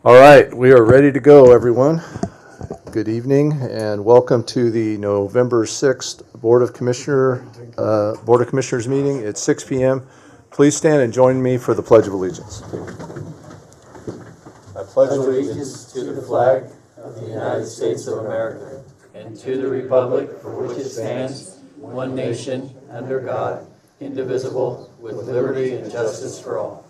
All right, we are ready to go, everyone. Good evening and welcome to the November 6th Board of Commissioners meeting at 6 p.m. Please stand and join me for the Pledge of Allegiance. I pledge allegiance to the flag of the United States of America and to the republic for which it stands, one nation, under God, indivisible, with liberty and justice for all.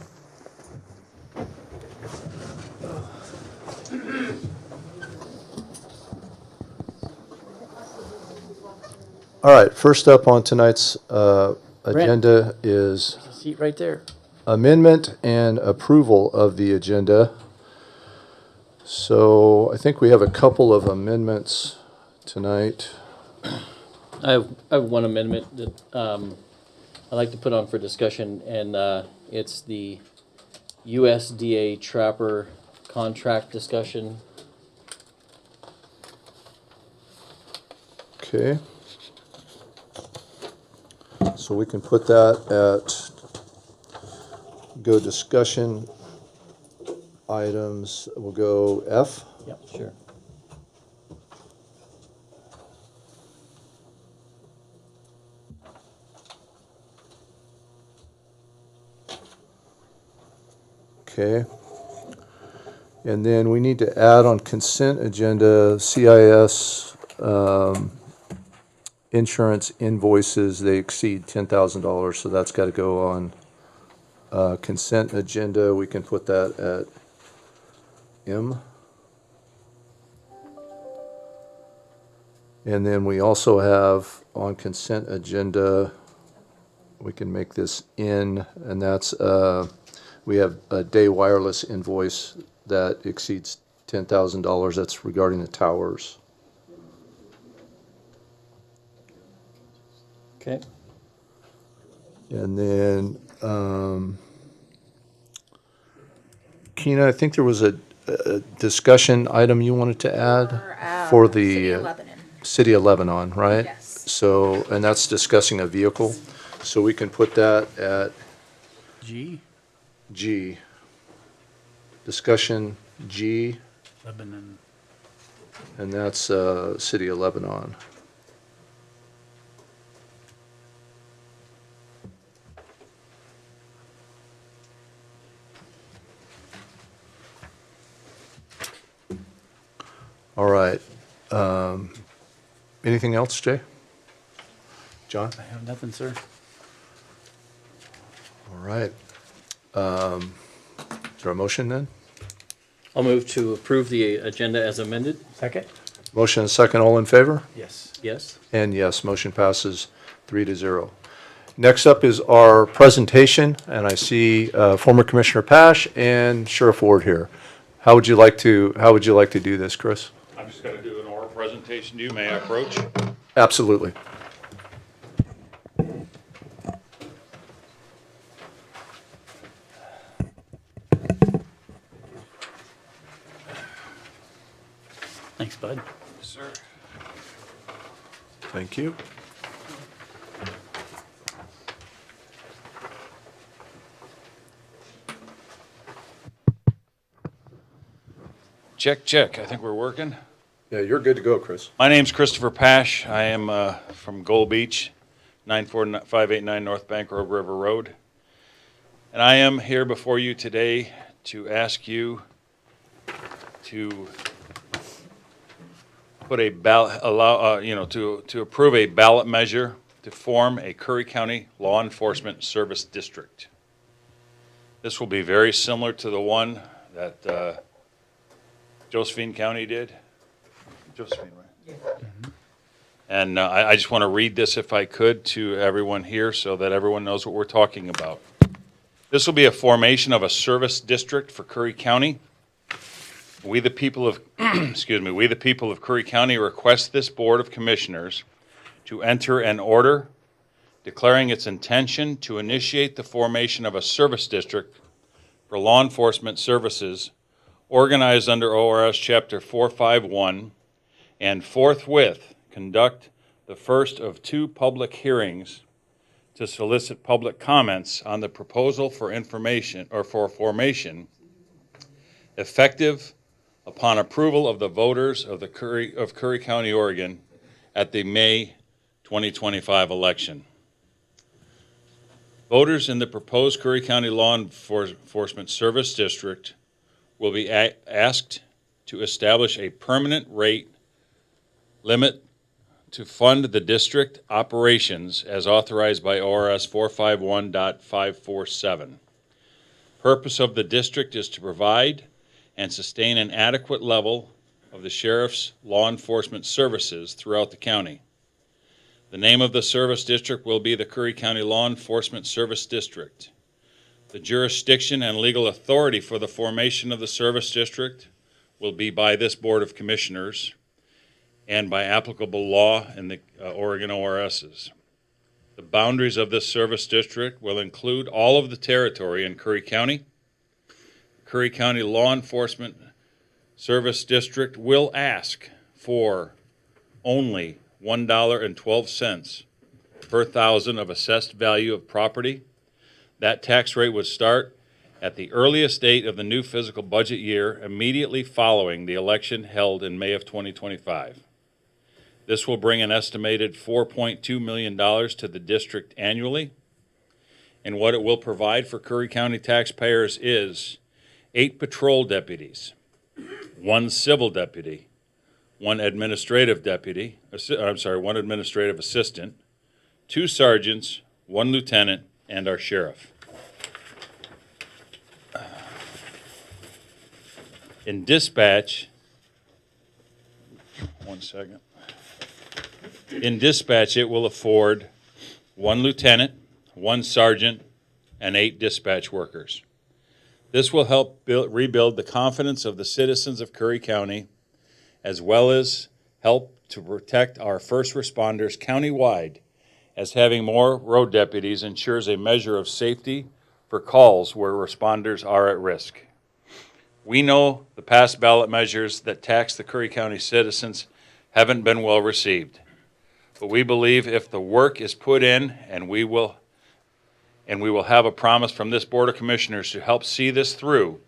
All right, first up on tonight's agenda is There's a seat right there. amendment and approval of the agenda. So I think we have a couple of amendments tonight. I have one amendment that I'd like to put on for discussion, and it's the USDA trapper contract discussion. Okay. So we can put that at go discussion items. We'll go F. Yep, sure. Okay. And then we need to add on consent agenda CIS insurance invoices. They exceed $10,000, so that's got to go on consent agenda. We can put that at M. And then we also have on consent agenda, we can make this N, and that's we have a day wireless invoice that exceeds $10,000. That's regarding the towers. Okay. And then, Keena, I think there was a discussion item you wanted to add for the City of Lebanon. City of Lebanon, right? Yes. So, and that's discussing a vehicle. So we can put that at G, G. Discussion G, Lebanon. and that's City of Lebanon. All right. Anything else, Jay? John? I have nothing, sir. All right. Is there a motion then? I'll move to approve the agenda as amended. Second? Motion and second, all in favor? Yes. Yes. And yes, motion passes 3-0. Next up is our presentation, and I see former Commissioner Pash and Sheriff Ward here. How would you like to do this, Chris? I'm just going to do an oral presentation to you. May I approach? Absolutely. Thanks, bud. Sir. Thank you. Check, check. I think we're working. Yeah, you're good to go, Chris. My name's Christopher Pash. I am from Gold Beach, 94589 North Bank Road River Road. And I am here before you today to ask you to put a ballot, to approve a ballot measure to form a Curry County Law Enforcement Service District. This will be very similar to the one that Josephine County did. Josephine, right? Yeah. Mm-hmm. And I just want to read this, if I could, to everyone here so that everyone knows what we're talking about. This will be a formation of a service district for Curry County. We, the people of, we, the people of Curry County, request this Board of Commissioners to enter an order declaring its intention to initiate the formation of a service district for law enforcement services organized under ORS Chapter 451, and forthwith conduct the first of 2 public hearings to solicit public comments on the proposal for information or for formation effective upon approval of the voters of Curry County, Oregon at the May 2025 election. Voters in the proposed Curry County Law Enforcement Service District will be asked to establish a permanent rate limit to fund the district operations as authorized by ORS 451.547. Purpose of the district is to provide and sustain an adequate level of the sheriff's law enforcement services throughout the county. The name of the service district will be the Curry County Law Enforcement Service District. The jurisdiction and legal authority for the formation of the service district will be by this Board of Commissioners and by applicable law in the Oregon ORSs. The boundaries of this service district will include all of the territory in Curry County. Curry County Law Enforcement Service District will ask for only $1.12 per thousand of assessed value of property. That tax rate would start at the earliest date of the new fiscal budget year immediately following the election held in May of 2025. This will bring an estimated $4.2 million to the district annually. And what it will provide for Curry County taxpayers is 8 patrol deputies, 1 civil deputy, 1 administrative one administrative assistant, 2 sergeants, 1 lieutenant, and our sheriff. In dispatch, it will afford 1 lieutenant, 1 sergeant, and 8 dispatch workers. This will help rebuild the confidence of the citizens of Curry County, as well as help to protect our first responders countywide, as having more road deputies ensures a measure of safety for calls where responders are at risk. We know the past ballot measures that tax the Curry County citizens haven't been well received. But we believe if the work is put in, and we will have a promise from this Board of Commissioners to help see this through,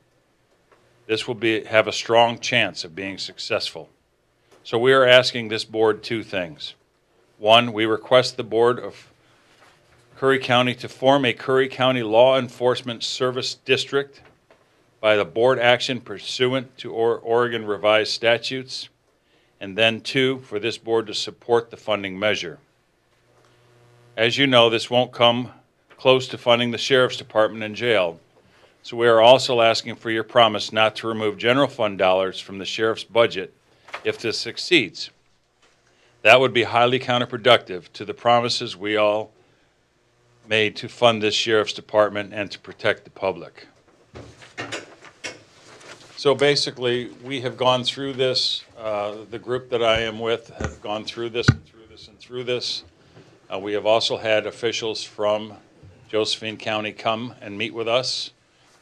this will have a strong chance of being successful. So we are asking this board 2 things. 1, we request the Board of Curry County to form a Curry County Law Enforcement Service District by the board action pursuant to Oregon revised statutes. And then 2, for this board to support the funding measure. As you know, this won't come close to funding the Sheriff's Department and jail. So we are also asking for your promise not to remove general fund dollars from the Sheriff's budget if this succeeds. That would be highly counterproductive to the promises we all made to fund this Sheriff's Department and to protect the public. So basically, we have gone through this. The group that I am with have gone through this and through this and through this. We have also had officials from Josephine County come and meet with us.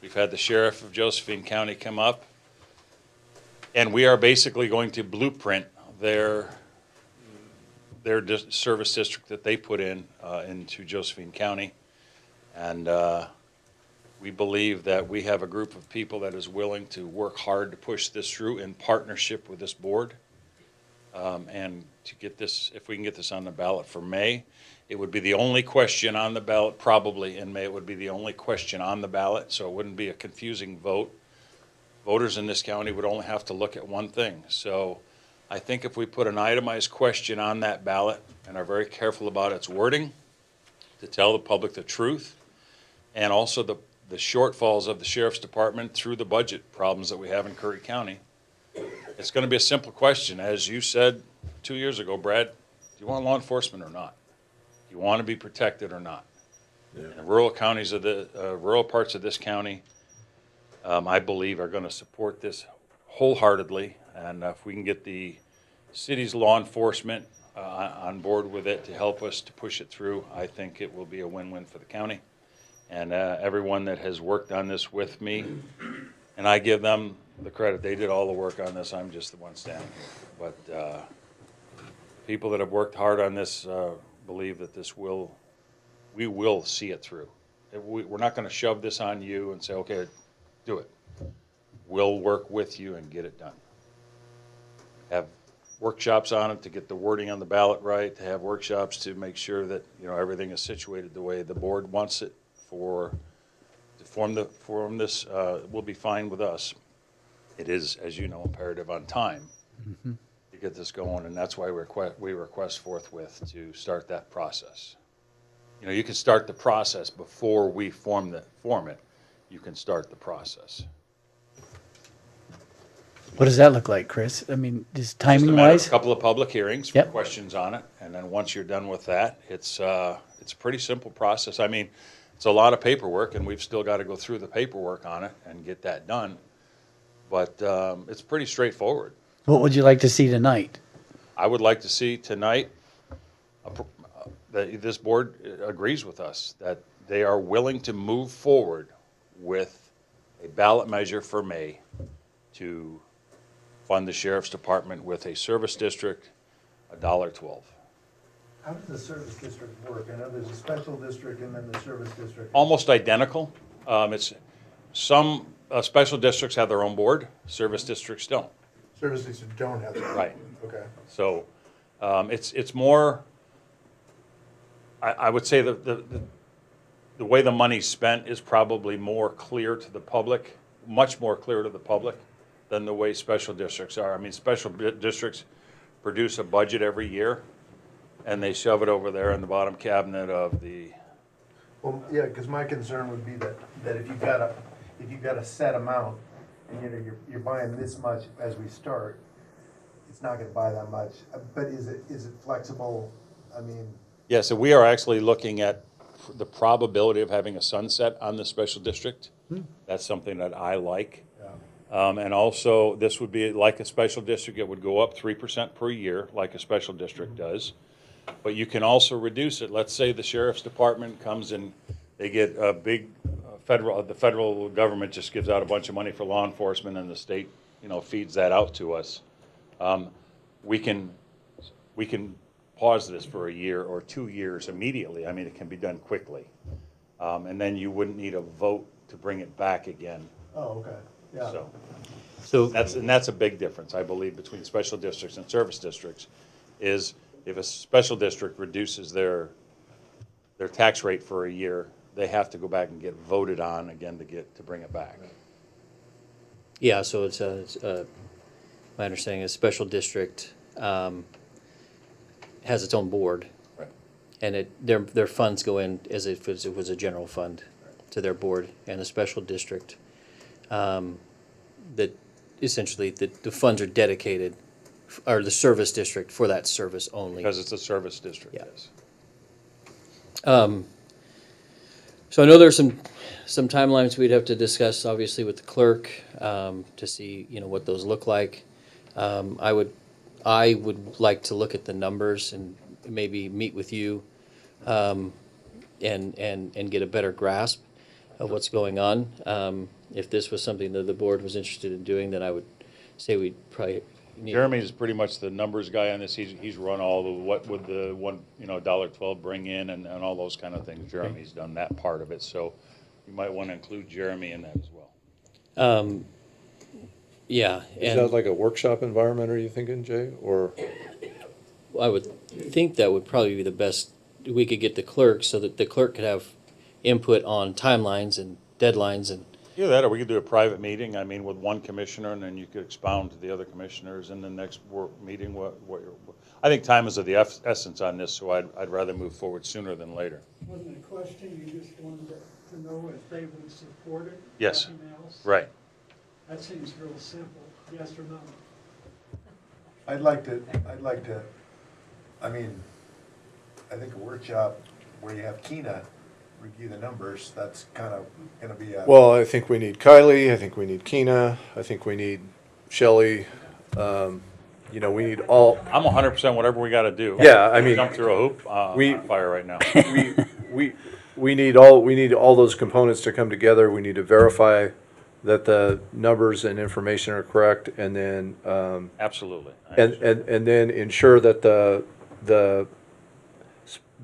We've had the sheriff of Josephine County come up. And we are basically going to blueprint their service district that they put into Josephine County. And we believe that we have a group of people that is willing to work hard to push this through in partnership with this board. And to get this, if we can get this on the ballot for May, it would be the only question on the ballot, probably in May, it would be the only question on the ballot, so it wouldn't be a confusing vote. Voters in this county would only have to look at one thing. So I think if we put an itemized question on that ballot and are very careful about its wording, to tell the public the truth, and also the shortfalls of the Sheriff's Department through the budget problems that we have in Curry County. It's going to be a simple question. As you said 2 years ago, Brad, do you want law enforcement or not? Do you want to be protected or not? Yeah. And rural counties of rural parts of this county, I believe, are going to support this wholeheartedly. And if we can get the city's law enforcement on board with it to help us to push it through, I think it will be a win-win for the county. And everyone that has worked on this with me, and I give them the credit. They did all the work on this. I'm just the one standing here. But people that have worked hard on this believe that we will see it through. We're not going to shove this on you and say, okay, do it. we'll work with you and get it done. Have workshops on it to get the wording on the ballot right, to have workshops to make sure that, everything is situated the way the board wants it to form this, will be fine with us. It is, as you know, imperative on time to get this going, and that's why we request forthwith to start that process. You can start the process before we form it. You can start the process. What does that look like, Chris? I mean, just Just a timing matter of wise? a couple of public hearings, for Yep. questions on it, and then once you're done with that, it's a pretty simple process. I mean, it's a lot of paperwork, and we've still got to go through the paperwork on it and get that done. But it's pretty straightforward. What would you like to see tonight? I would like to see tonight that this board agrees with us that they are willing to move forward with a ballot measure for May to fund the sheriff's department with a service district, $1.12. How does the service district work? I know there's a special district and then the service district. Almost identical. It's some special districts have their own board, service districts don't. Service districts don't have that. Right. Okay. So it's more, I would say the way the money's spent is probably more clear to the public, much more clear to the public than the way special districts are. I mean, special districts produce a budget every year, and they shove it over there in the bottom cabinet of the, Well, yeah, because my concern would be that if you've got a set amount, and you're buying this much as we start, it's not gonna buy that much. But is it flexible? I mean, yeah, so we are actually looking at the probability of having a sunset on the special district. That's something that I like. yeah. And also, this would be like a special district, it would go up 3% per year, like a special district does. But you can also reduce it. Let's say the sheriff's department comes and they get a big the federal government just gives out a bunch of money for law enforcement, and the state, feeds that out to us. We can pause this for a year or 2 years immediately. I mean, it can be done quickly. And then you wouldn't need a vote to bring it back again. Oh, okay, yeah. So that's a big difference, I believe, between special districts and service districts, is if a special district reduces their tax rate for a year, they have to go back and get voted on again to bring it back. Yeah, so it's my understanding is special district has its own board. Right. And their funds go in as if it was a general fund to their board, and a special district, that essentially the funds are dedicated, or the service district for that service only. Because it's a service district, Yeah. yes. So I know there's some timelines we'd have to discuss, obviously, with the clerk, to see, what those look like. I would like to look at the numbers and maybe meet with you, and get a better grasp of what's going on. If this was something that the board was interested in doing, then I would say we'd probably need. Jeremy's pretty much the numbers guy on this. He's run all the, what would the $1.12 bring in and all those kind of things. Jeremy's done that part of it, so you might want to include Jeremy in that as well. Yeah, Is and that like a workshop environment, are you thinking, Jay? Or, I would think that would probably be the best. We could get the clerk so that the clerk could have input on timelines and deadlines and. Either that, or we could do a private meeting, I mean, with one commissioner, and then you could expound to the other commissioners in the next meeting. I think time is of the essence on this, so I'd rather move forward sooner than later. Wasn't a question, you just wanted to know if they would support it? Yes. Nothing else? Right. That seems real simple, yes or no? I'd like to, I think a workshop where you have Keena review the numbers, that's kind of gonna be a. well, I think we need Kylie, I think we need Keena, I think we need Shelley. We need all, I'm 100% whatever we gotta do. Yeah, I mean, Jump through a hoop, we- on fire right now. we need all those components to come together. We need to verify that the numbers and information are correct, and then, Absolutely. and then ensure that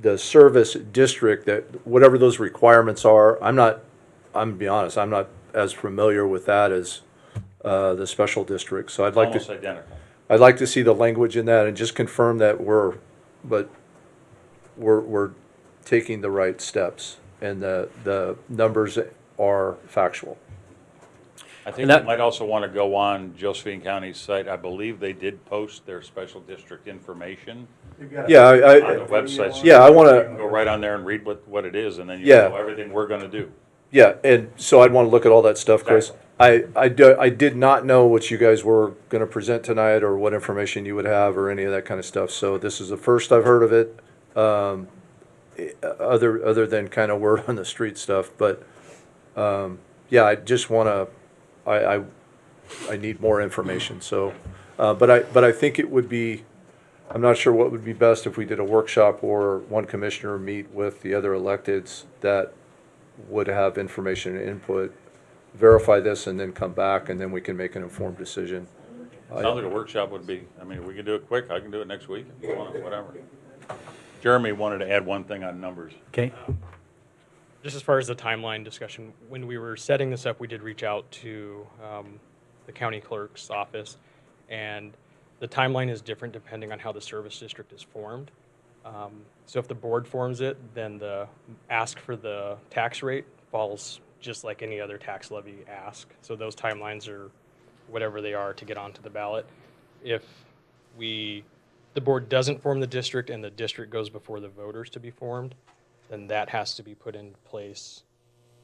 the service district, that whatever those requirements are, I'm gonna be honest, I'm not as familiar with that as the special district. So Almost identical. I'd like to see the language in that and just confirm that we're taking the right steps and the numbers are factual. I think you might also want to go on Josephine County's site. I believe they did post their special district information You've got Yeah, on the website. So yeah, I you wanna- can go right on there and read what it is, and then you Yeah. know everything we're going to do. Yeah, and so I'd want to look at all that stuff, Chris. I did not know what you guys were going to present tonight or what information you would have or any of that kind of stuff. So this is the first I've heard of it, other than kind of word on the street stuff. But yeah, I just want to, I need more information. So, but I think it would be, I'm not sure what would be best if we did a workshop or one commissioner meet with the other electeds that would have information and input, verify this, and then come back, and then we can make an informed decision. Sounds like a workshop would be, I mean, we can do it quick. I can do it next week if you want, whatever. Jeremy wanted to add one thing on numbers. Okay. Just as far as the timeline discussion, when we were setting this up, we did reach out to the county clerk's office, and the timeline is different depending on how the service district is formed. So if the board forms it, then the ask for the tax rate falls just like any other tax levy ask. So those timelines are whatever they are to get onto the ballot. If the board doesn't form the district and the district goes before the voters to be formed, then that has to be put in place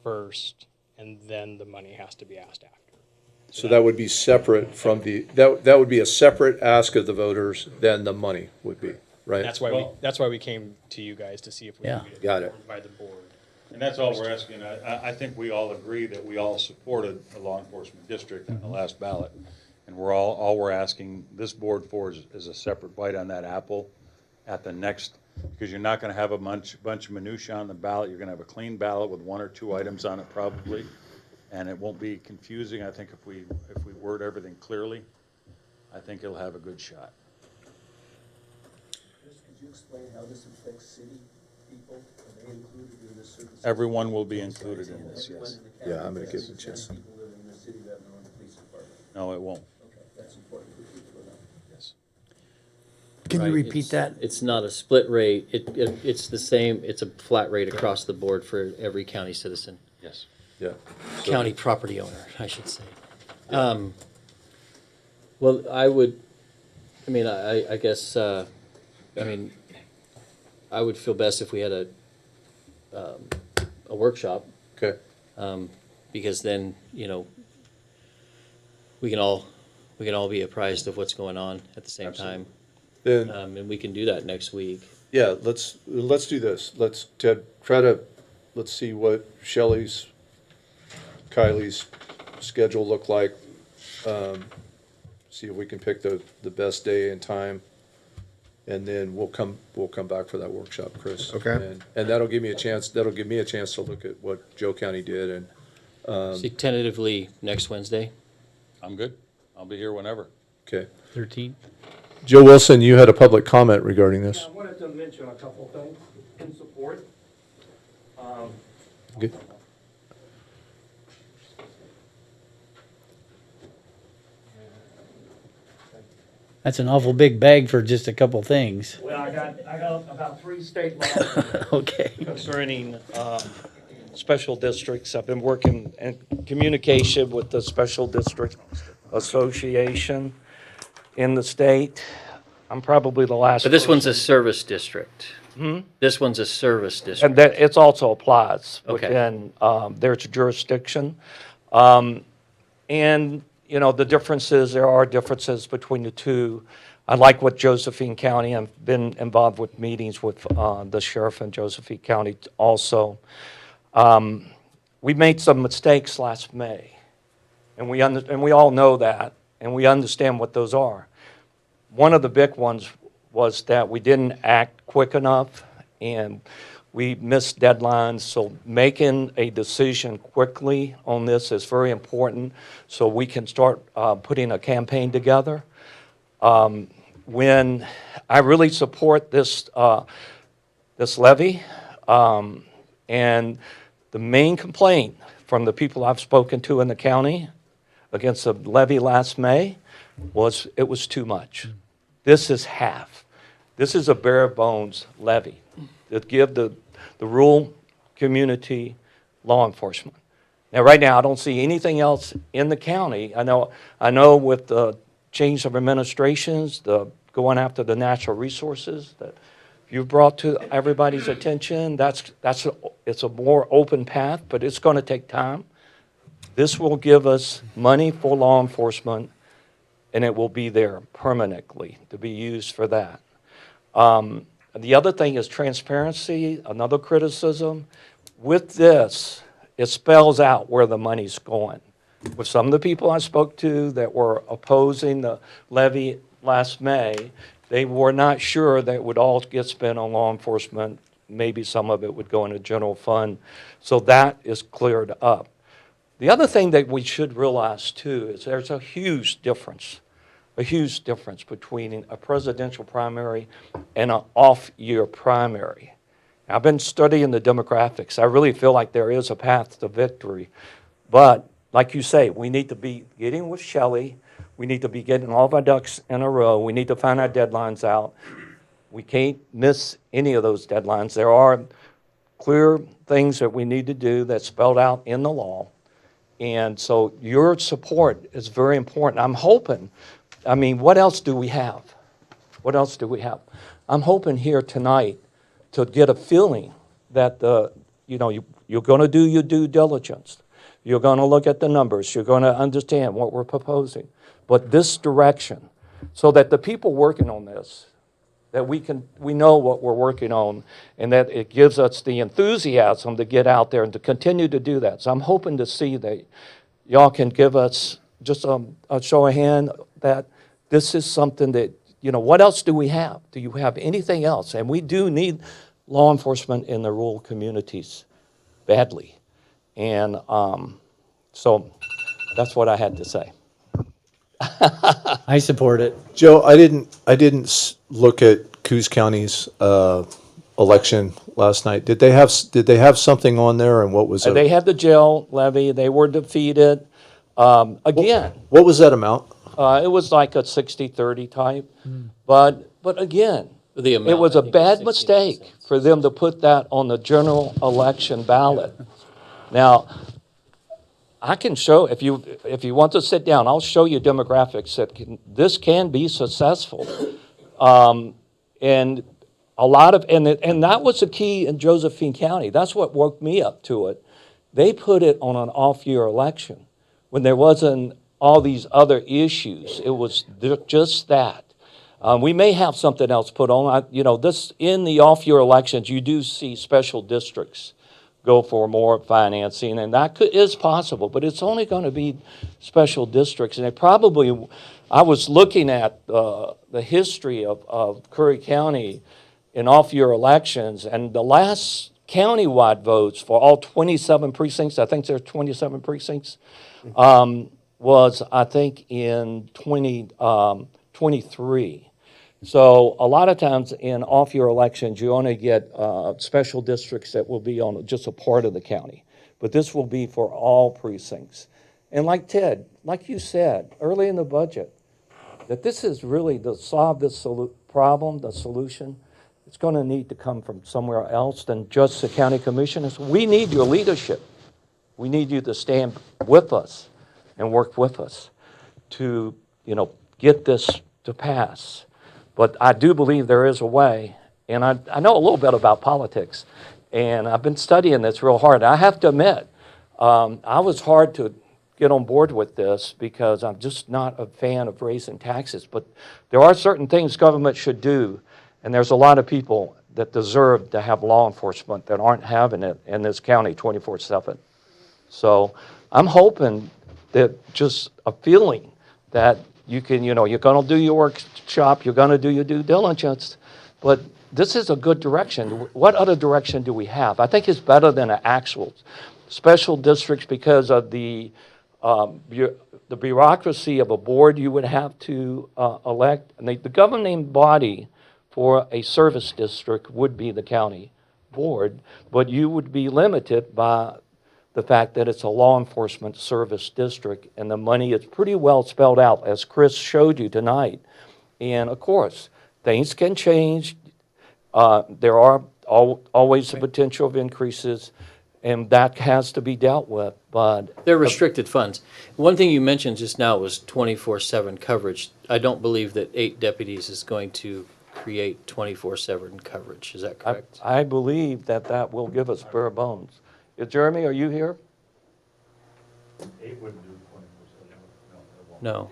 first, and then the money has to be asked after. So that would be separate from that would be a separate ask of the voters than the money would be, right? That's why we came to you guys to see if we Yeah. could get Got it. formed by the board. And that's all we're asking. I think we all agree that we all supported a law enforcement district in the last ballot. And all we're asking this board for is a separate bite on that apple at the next, because you're not gonna have a bunch of minutia on the ballot. You're gonna have a clean ballot with one or two items on it probably. And it won't be confusing. I think if we word everything clearly, I think it'll have a good shot. Chris, could you explain how this affects city people? Are they included in this service? Everyone will be included in this, yes. Yeah, I'm gonna give it a chance. People living in the city of Lebanon, the police department. No, it won't, Okay, that's important for people to know. yes. Can you Right, repeat that? It's not a split rate. It's the same, it's a flat rate across the board for every county citizen. Yes. Yeah. County property owner, I should say. Well, I guess, I would feel best if we had a workshop, Okay. because then, we can all be apprised of what's going on at the same time. Then, And we can do that next week. yeah, let's do this. Let's see what Shelley's, Kylie's schedule look like. See if we can pick the best day and time. And then we'll come back for that workshop, Chris. Okay. And that'll give me a chance to look at what Joe County did and, See, tentatively next Wednesday. I'm good. I'll be here whenever. okay. 13? Joe Wilson, you had a public comment regarding this. I wanted to mention a couple things in support. Good. That's an awful big bag for just a couple things. Well, I got about 3 state laws Okay. concerning special districts. I've been working in communication with the Special District Association in the state. I'm probably the last. But this one's a person- service district. This one's a service district. And that, it also applies Okay. within their jurisdiction. And, the differences, there are differences between the two. I like what Josephine County, I've been involved with meetings with the sheriff in Josephine County also. We made some mistakes last May, and we all know that, and we understand what those are. One of the big ones was that we didn't act quick enough, and we missed deadlines. So making a decision quickly on this is very important, so we can start putting a campaign together. When I really support this levy, and the main complaint from the people I've spoken to in the county against the levy last May was too much. This is half. This is a bare bones levy that give the rural community law enforcement. Now, right now, I don't see anything else in the county. I know with the change of administrations, the going after the natural resources that you've brought to everybody's attention, it's a more open path, but it's going to take time. This will give us money for law enforcement, and it will be there permanently to be used for that. The other thing is transparency, another criticism. With this, it spells out where the money's going. With some of the people I spoke to that were opposing the levy last May, they were not sure that it would all get spent on law enforcement. Maybe some of it would go in a general fund. So that is cleared up. The other thing that we should realize, too, is there's a huge difference between a presidential primary and an off-year primary. I've been studying the demographics. I really feel like there is a path to victory. But like you say, we need to be getting with Shelley. We need to be getting all of our ducks in a row. We need to find our deadlines out. We can't miss any of those deadlines. There are clear things that we need to do that's spelled out in the law. And so your support is very important. I'm hoping, what else do we have? What else do we have? I'm hoping here tonight to get a feeling that you're going to do your due diligence. You're going to look at the numbers. You're going to understand what we're proposing. But this direction, so that the people working on this, that we know what we're working on, and that it gives us the enthusiasm to get out there and to continue to do that. So I'm hoping to see that y'all can give us just a show of hand that this is something that, what else do we have? Do you have anything else? And we do need law enforcement in the rural communities badly. And so that's what I had to say. I support it. Joe, I didn't look at Coos County's election last night. Did they have something on there, and what was it? They had the jail levy. They were defeated. Again, What was that amount? it was like a 60-30 type. But again, The amount, it was I a think, bad 16%. mistake for them to put that on the general election ballot. Now, I can show, if you want to sit down, I'll show you demographics that this can be successful. And a lot of, and that was the key in Josephine County. That's what woke me up to it. They put it on an off-year election when there wasn't all these other issues. It was just that. We may have something else put on. This in the off-year elections, you do see special districts go for more financing, and that is possible, but it's only going to be special districts. And I was looking at the history of Curry County in off-year elections, and the last countywide votes for all 27 precincts, I think there are 27 precincts, was, I think, in 2023. So a lot of times in off-year elections, you only get special districts that will be on just a part of the county. But this will be for all precincts. And like Ted, like you said early in the budget, that this is really to solve this problem, the solution. It's going to need to come from somewhere else than just the county commissioners. We need your leadership. We need you to stand with us and work with us to, get this to pass. But I do believe there is a way, and I know a little bit about politics, and I've been studying this real hard. I have to admit, I was hard to get on board with this because I'm just not a fan of raising taxes. But there are certain things government should do, and there's a lot of people that deserve to have law enforcement that aren't having it in this county 24/7. So I'm hoping that just a feeling that you can, you're going to do your workshop, you're going to do your due diligence, but this is a good direction. What other direction do we have? I think it's better than an actual special districts because of the bureaucracy of a board you would have to elect. And the governing body for a service district would be the county board, but you would be limited by the fact that it's a law enforcement service district, and the money is pretty well spelled out, as Chris showed you tonight. And of course, things can change. There are always the potential of increases, and that has to be dealt with, but They're restricted funds. One thing you mentioned just now was 24/7 coverage. I don't believe that 8 deputies is going to create 24/7 coverage. Is that correct? I believe that that will give us bare bones. Jeremy, are you here? No.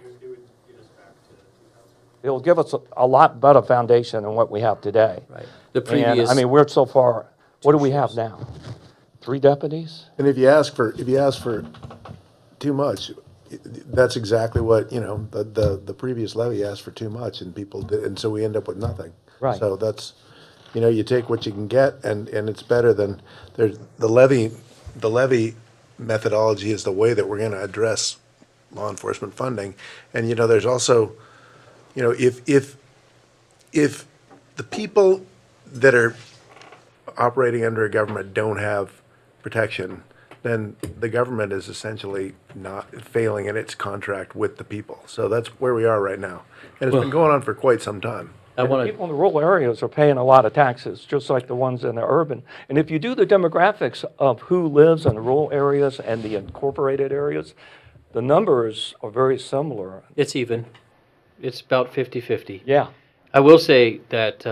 It'll give us a lot better foundation than what we have today. Right. The And, previous. I mean, we're so far, what do we have now? 3 deputies? And if you ask for too much, that's exactly what, you know, the previous levy asked for too much and people did, and so we end up with nothing. Right. So that's, you know, you take what you can get and it's better than, the levy methodology is the way that we're gonna address law enforcement funding. And, you know, there's also, you know, if the people that are operating under a government don't have protection, then the government is essentially not failing in its contract with the people. So that's where we are right now. And it's been going on for quite some time. I And the want to. people in the rural areas are paying a lot of taxes, just like the ones in the urban. And if you do the demographics of who lives in the rural areas and the incorporated areas, the numbers are very similar. It's even. It's about 50/50. Yeah. I will say that,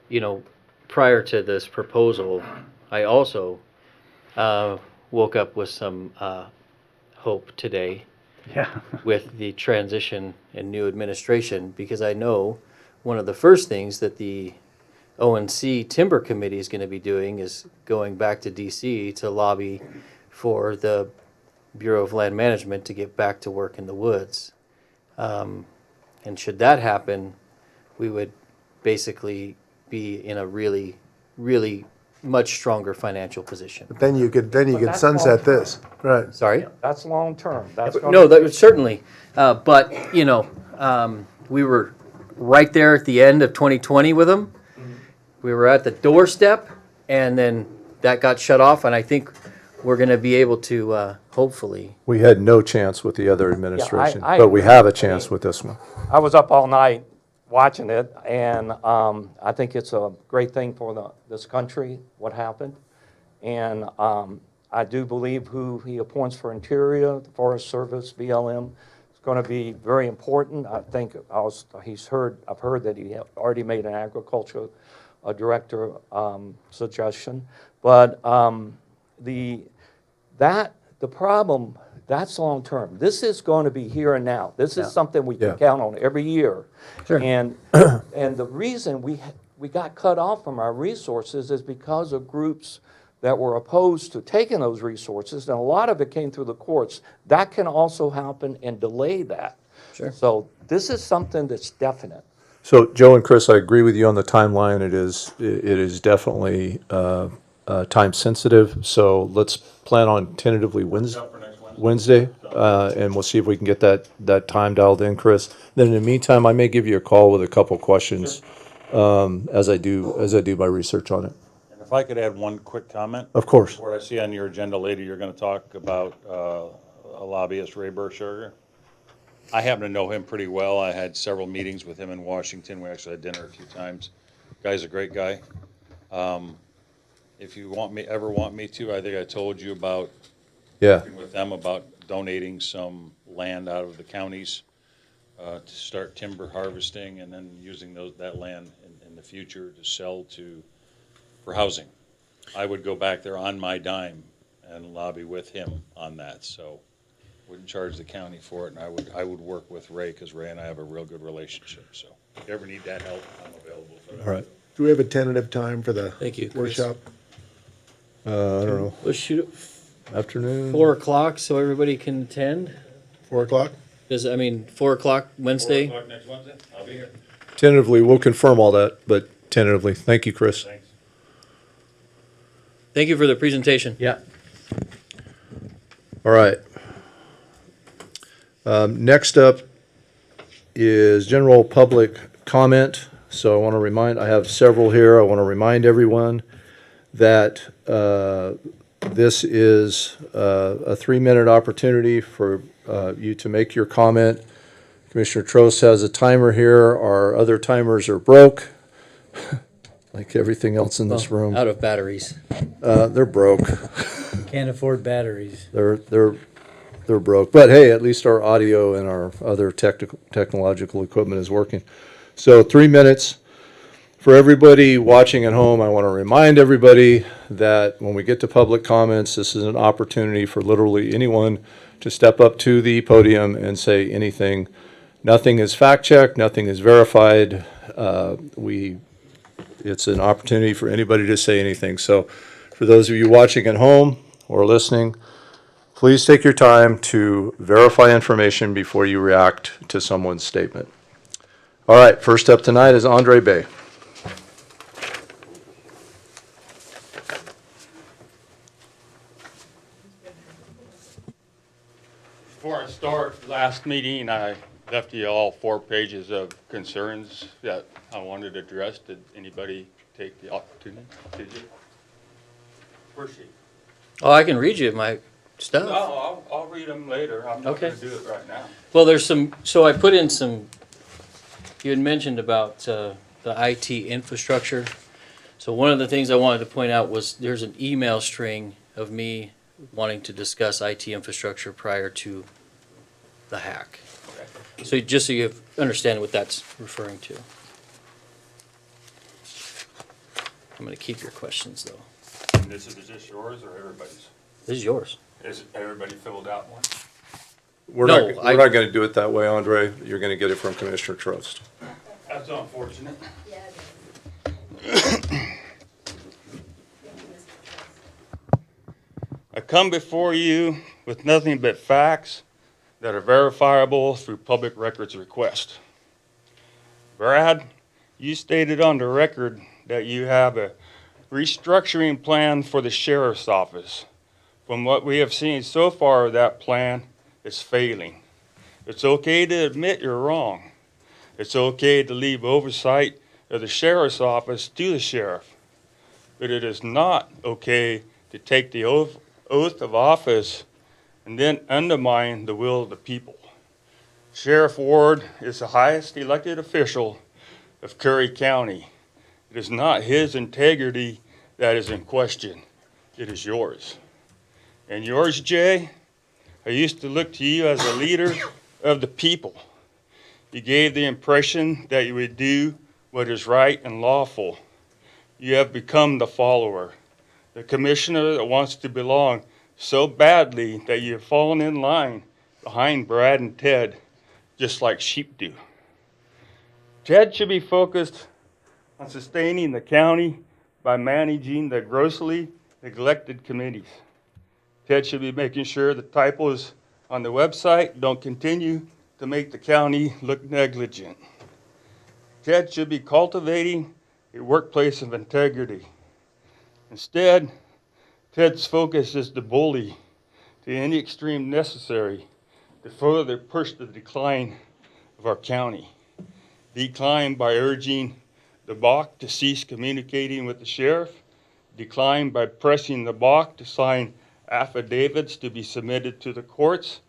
you know, prior to this proposal, I also woke up with some hope today with the transition and new administration, because I know one of the first things that the ONC Timber Committee is going to be doing is going back to DC to lobby for the Bureau of Land Management to get back to work in the woods. And should that happen, we would basically be in a really, really much stronger financial position. Then you could that's sunset this, right? Sorry? That's long-term. That's No, that was certainly, but, you know, we were right there at the end of 2020 with them. We were at the doorstep, and then that got shut off, and I think we're going to be able to, hopefully. We had no chance with the other administration, I but we agree. have a chance with this one. I was up all night watching it, and I think it's a great thing for this country, what happened. And I do believe who he appoints for Interior, the Forest Service, BLM, is going to be very important. I think I've heard that he already made an agriculture director suggestion. But the problem, that's long-term. This is going to be here and now. This is something we can Yeah. count on every year. Sure. And the reason we got cut off from our resources is because of groups that were opposed to taking those resources, and a lot of it came through the courts. That can also happen and delay that. Sure. So this is something that's definite. So Joe and Chris, I agree with you on the timeline. It is definitely time sensitive. So let's plan on tentatively Wednesday, and we'll see if we can get that time dialed in, Chris. Then in the meantime, I may give you a call with a couple questions as I do my research on it. And if I could add one quick comment. Of course. What I see on your agenda later, you're going to talk about a lobbyist, Ray Burscharger. I happen to know him pretty well. I had several meetings with him in Washington. We actually had dinner a few times. Guy's a great guy. If you ever want me to, I think I told you about Yeah. working with them about donating some land out of the counties to start timber harvesting, and then using that land in the future to sell for housing. I would go back there on my dime and lobby with him on that, so wouldn't charge the county for it, and I would work with Ray, because Ray and I have a real good relationship, so if you ever need that help, I'm available for that. All right. Do we have a tentative time for the Thank you, Chris. workshop? I don't know. Let's shoot it Afternoon. 4 o'clock so everybody can attend. 4 o'clock? 4 o'clock Wednesday. 4 o'clock next Wednesday, I'll be here. Tentatively, we'll confirm all that, but tentatively. Thank you, Chris. Thanks. Thank you for the presentation. Yeah. All right. Next up is general public comment. So I want to I have several here. I want to remind everyone that This is a 3-minute opportunity for you to make your comment. Commissioner Trost has a timer here. Our other timers are broke, like everything else in this room. Out of batteries. They're broke. Can't afford batteries. They're broke. But hey, at least our audio and our other technological equipment is working. So 3 minutes. For everybody watching at home, I want to remind everybody that when we get to public comments, this is an opportunity for literally anyone to step up to the podium and say anything. Nothing is fact-checked, nothing is verified. It's an opportunity for anybody to say anything. So for those of you watching at home or listening, please take your time to verify information before you react to someone's statement. All right, first up tonight is Andre Bay. Before I start, last meeting, I left you all 4 pages of concerns that I wanted addressed. Did anybody take the opportunity? Did you? Where's she? Oh, I can read you my stuff. No, I'll read them later. I'm not Okay. going to do it right now. Well, there's some, so I put in some, you had mentioned about the IT infrastructure. So one of the things I wanted to point out was there's an email string of me wanting to discuss IT infrastructure prior to the hack. Okay. So just so you understand what that's referring to. I'm going to keep your questions, though. And this is just yours or everybody's? This is yours. Is everybody filled out one? We're No, not going to do it that way, Andre. You're going to get it from Commissioner Trost. That's unfortunate. I come before you with nothing but facts that are verifiable through public records request. Brad, you stated on the record that you have a restructuring plan for the sheriff's office. From what we have seen so far, that plan is failing. It's okay to admit you're wrong. It's okay to leave oversight of the sheriff's office to the sheriff. But it is not okay to take the oath of office and then undermine the will of the people. Sheriff Ward is the highest elected official of Curry County. It is not his integrity that is in question. It is yours. And yours, Jay, I used to look to you as a leader of the people. You gave the impression that you would do what is right and lawful. You have become the follower, the commissioner that wants to belong so badly that you have fallen in line behind Brad and Ted, just like sheep do. Ted should be focused on sustaining the county by managing the grossly neglected committees. Ted should be making sure the typos on the website don't continue to make the county look negligent. Ted should be cultivating a workplace of integrity. Instead, Ted's focus is to bully to any extreme necessary to further push the decline of our county. Decline by urging the BOC to cease communicating with the sheriff. Decline by pressing the BOC to sign affidavits to be submitted to the courts.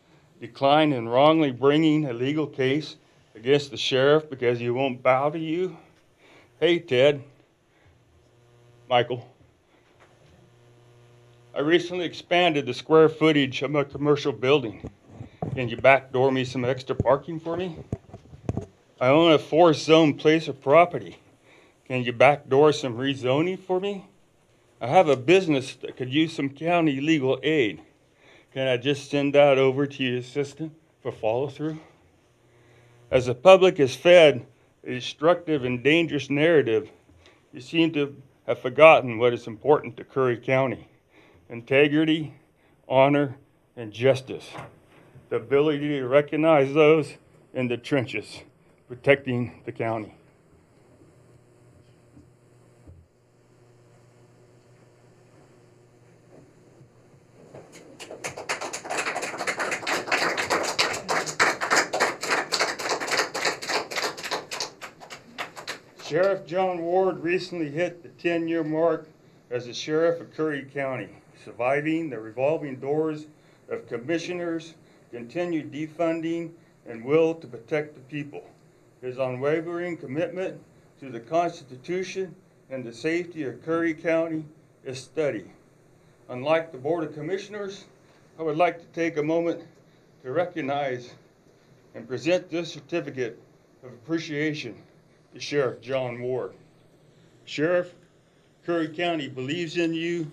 Decline in wrongly bringing a legal case against the sheriff because he won't bow to you. Hey, Ted, Michael, I recently expanded the square footage of my commercial building. Can you backdoor me some extra parking for me? I own a 4-zone place of property. Can you backdoor some rezoning for me? I have a business that could use some county legal aid. Can I just send that over to your assistant for follow-through? As the public is fed a destructive and dangerous narrative, you seem to have forgotten what is important to Curry County: integrity, honor, and justice. The ability to recognize those in the trenches, protecting the county. Sheriff John Ward recently hit the 10-year mark as the sheriff of Curry County, surviving the revolving doors of commissioners, continued defunding, and will to protect the people. His unwavering commitment to the Constitution and the safety of Curry County is steady. Unlike the Board of Commissioners, I would like to take a moment to recognize and present this certificate of appreciation to Sheriff John Ward. Sheriff, Curry County believes in you,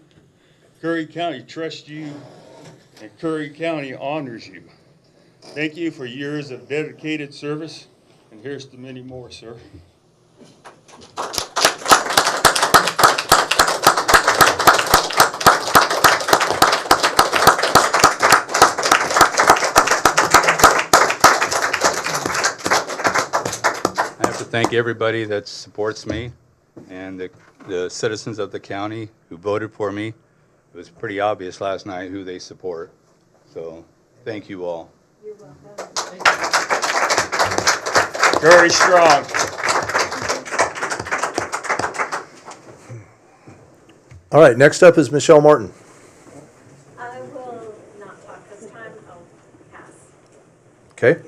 Curry County trusts you, and Curry County honors you. Thank you for years of dedicated service, and here's to many more, sir. I have to thank everybody that supports me and the citizens of the county who voted for me. It was pretty obvious last night who they support. So thank you all. You're welcome. Very strong. All right, next up is Michelle Martin. I will not talk this time. I'll pass. Okay.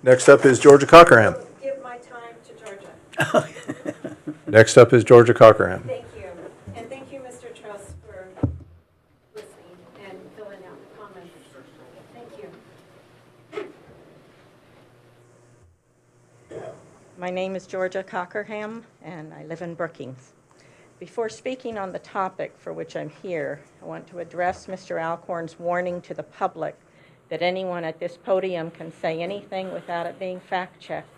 Next up is Georgia Cockerham. Give my time to Georgia. Next up is Georgia Cockerham. Thank you. And thank you, Mr. Truss, for listening and filling out the comments. Thank you. My name is Georgia Cockerham, and I live in Brookings. Before speaking on the topic for which I'm here, I want to address Mr. Alcorn's warning to the public that anyone at this podium can say anything without it being fact-checked.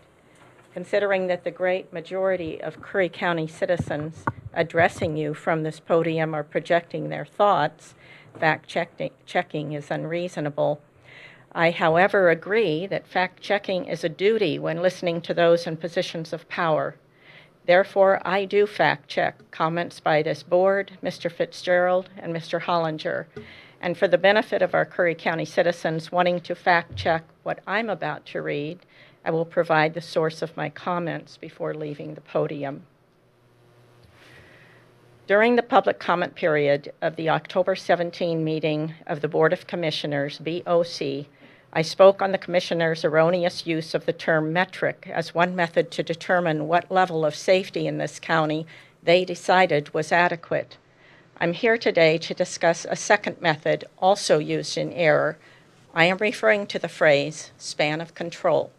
Considering that the great majority of Curry County citizens addressing you from this podium are projecting their thoughts, fact-checking is unreasonable. I, however, agree that fact-checking is a duty when listening to those in positions of power. Therefore, I do fact-check comments by this board, Mr. Fitzgerald, and Mr. Hollinger. And for the benefit of our Curry County citizens wanting to fact-check what I'm about to read, I will provide the source of my comments before leaving the podium. During the public comment period of the October 17 meeting of the Board of Commissioners, BOC, I spoke on the Commissioners' erroneous use of the term metric as one method to determine what level of safety in this county they decided was adequate. I'm here today to discuss a second method also used in error. I am referring to the phrase span of control.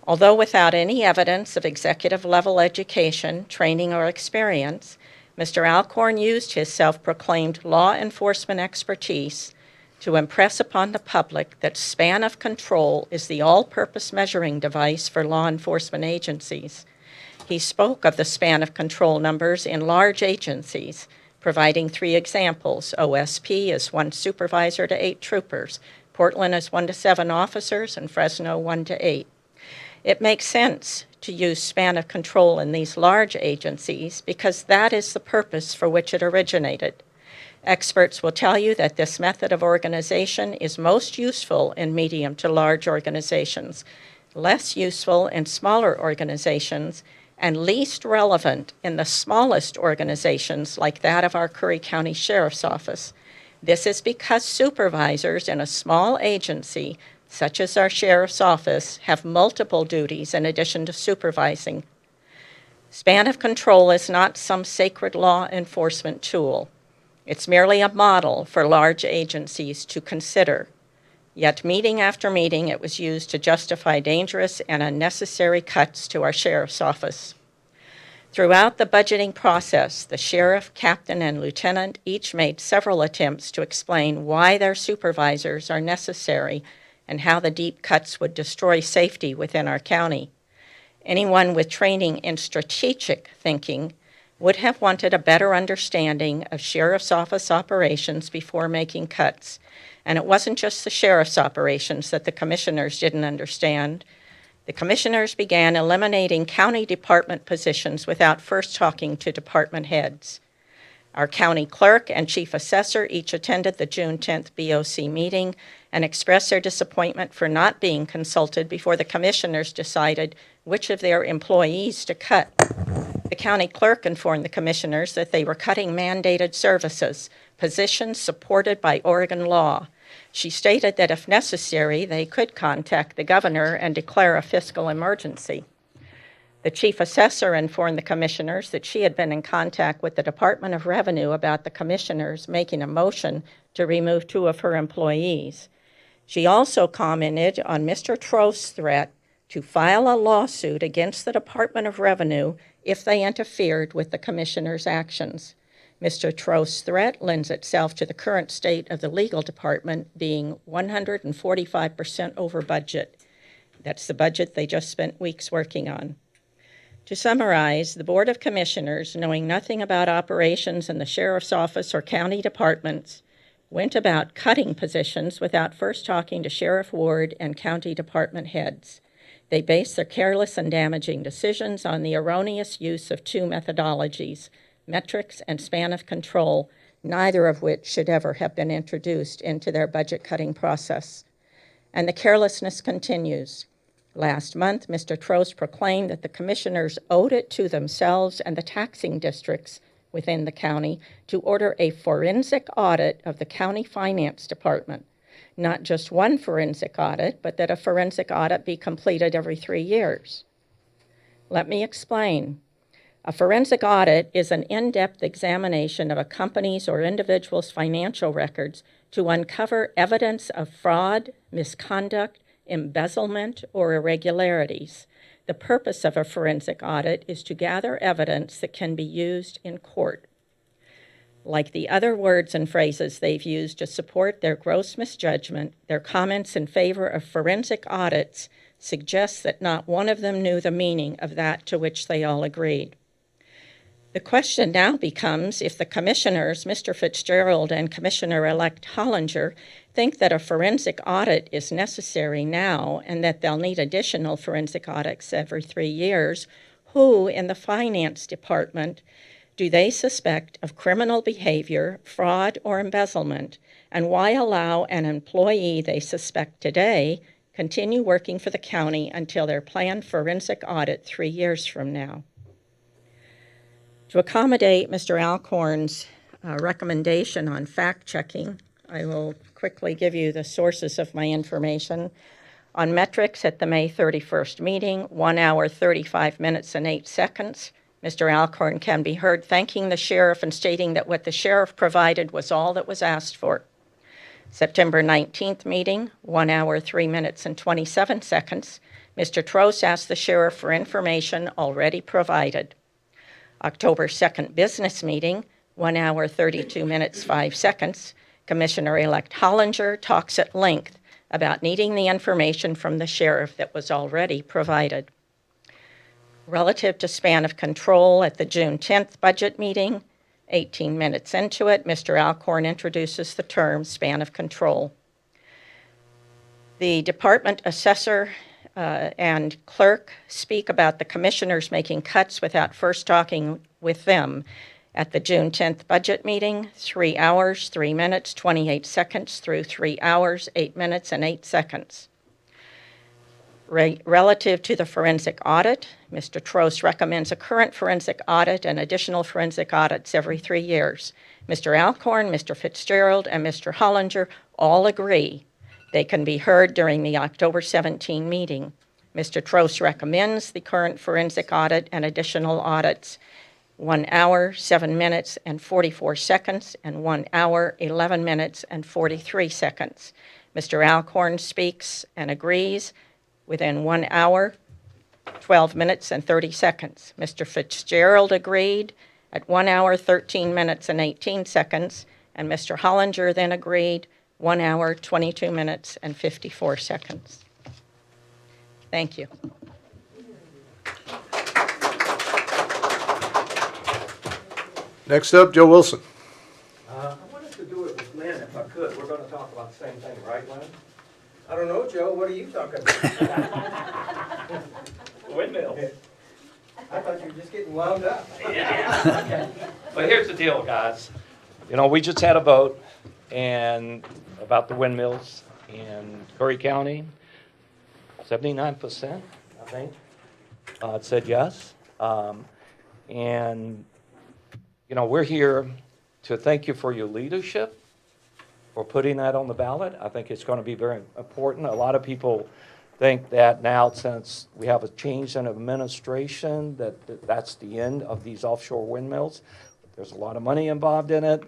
Although without any evidence of executive-level education, training, or experience, Mr. Alcorn used his self-proclaimed law enforcement expertise to impress upon the public that span of control is the all-purpose measuring device for law enforcement agencies. He spoke of the span of control numbers in large agencies, providing 3 examples. OSP is 1 supervisor to 8 troopers, Portland is 1 to 7 officers, and Fresno 1 to 8. It makes sense to use span of control in these large agencies because that is the purpose for which it originated. Experts will tell you that this method of organization is most useful in medium to large organizations, less useful in smaller organizations, and least relevant in the smallest organizations like that of our Curry County Sheriff's Office. This is because supervisors in a small agency, such as our Sheriff's Office, have multiple duties in addition to supervising. Span of control is not some sacred law enforcement tool. It's merely a model for large agencies to consider. Yet meeting after meeting, it was used to justify dangerous and unnecessary cuts to our Sheriff's Office. Throughout the budgeting process, the sheriff, captain, and lieutenant each made several attempts to explain why their supervisors are necessary and how the deep cuts would destroy safety within our county. Anyone with training in strategic thinking would have wanted a better understanding of Sheriff's Office operations before making cuts. And it wasn't just the Sheriff's operations that the Commissioners didn't understand. The Commissioners began eliminating county department positions without first talking to department heads. Our county clerk and chief assessor each attended the June 10th BOC meeting and expressed their disappointment for not being consulted before the Commissioners decided which of their employees to cut. The county clerk informed the commissioners that they were cutting mandated services, positions supported by Oregon law. She stated that if necessary, they could contact the governor and declare a fiscal emergency. The chief assessor informed the commissioners that she had been in contact with the Department of Revenue about the commissioners making a motion to remove 2 of her employees. She also commented on Mr. Trost's threat to file a lawsuit against the Department of Revenue if they interfered with the commissioners' actions. Mr. Trost's threat lends itself to the current state of the legal department being 145% over budget. That's the budget they just spent weeks working on. To summarize, the Board of Commissioners, knowing nothing about operations in the Sheriff's Office or county departments, went about cutting positions without first talking to Sheriff Ward and county department heads. They based their careless and damaging decisions on the erroneous use of 2 methodologies, metrics and span of control, neither of which should ever have been introduced into their budget-cutting process. And the carelessness continues. Last month, Mr. Trost proclaimed that the commissioners owed it to themselves and the taxing districts within the county to order a forensic audit of the county finance department. Not just one forensic audit, but that a forensic audit be completed every 3 years. Let me explain. A forensic audit is an in-depth examination of a company's or individual's financial records to uncover evidence of fraud, misconduct, embezzlement, or irregularities. The purpose of a forensic audit is to gather evidence that can be used in court. Like the other words and phrases they've used to support their gross misjudgment, their comments in favor of forensic audits suggest that not one of them knew the meaning of that to which they all agreed. The question now becomes if the commissioners, Mr. Fitzgerald and Commissioner-elect Hollinger, think that a forensic audit is necessary now and that they'll need additional forensic audits every 3 years, who in the finance department do they suspect of criminal behavior, fraud, or embezzlement, and why allow an employee they suspect today continue working for the county until their planned forensic audit 3 years from now? To accommodate Mr. Alcorn's recommendation on fact-checking, I will quickly give you the sources of my information. On metrics at the May 31st meeting, 1 hour, 35 minutes, and 8 seconds, Mr. Alcorn can be heard thanking the sheriff and stating that what the sheriff provided was all that was asked for. September 19th meeting, 1 hour, 3 minutes, and 27 seconds, Mr. Trost asked the sheriff for information already provided. October 2nd business meeting, 1 hour, 32 minutes, 5 seconds, Commissioner-elect Hollinger talks at length about needing the information from the sheriff that was already provided. Relative to span of control at the June 10th budget meeting, 18 minutes into it, Mr. Alcorn introduces the term span of control. The department assessor and clerk speak about the commissioners making cuts without first talking with them. At the June 10th budget meeting, 3 hours, 3 minutes, 28 seconds through 3 hours, 8 minutes, and 8 seconds. Relative to the forensic audit, Mr. Trost recommends a current forensic audit and additional forensic audits every 3 years. Mr. Alcorn, Mr. Fitzgerald, and Mr. Hollinger all agree. They can be heard during the October 17 meeting. Mr. Trost recommends the current forensic audit and additional audits. 1 hour, 7 minutes, and 44 seconds, and 1 hour, 11 minutes, and 43 seconds. Mr. Alcorn speaks and agrees within 1 hour, 12 minutes, and 30 seconds. Mr. Fitzgerald agreed at 1 hour, 13 minutes, and 18 seconds, and Mr. Hollinger then agreed 1 hour, 22 minutes, and 54 seconds. Thank you. Next up, Joe Wilson. I wanted to do it with Lynn if I could. We're gonna talk about the same thing, right, Lynn? I don't know, Joe, what are you talking about? Windmill. I thought you were just getting wound up. Yeah. Okay. But here's the deal, guys. You know, we just had a vote and about the windmills in Curry County. 79%, I think, said yes. And, you know, we're here to thank you for your leadership, for putting that on the ballot. I think it's going to be very important. A lot of people think that now, since we have a change in administration, that's the end of these offshore windmills. There's a lot of money involved in it.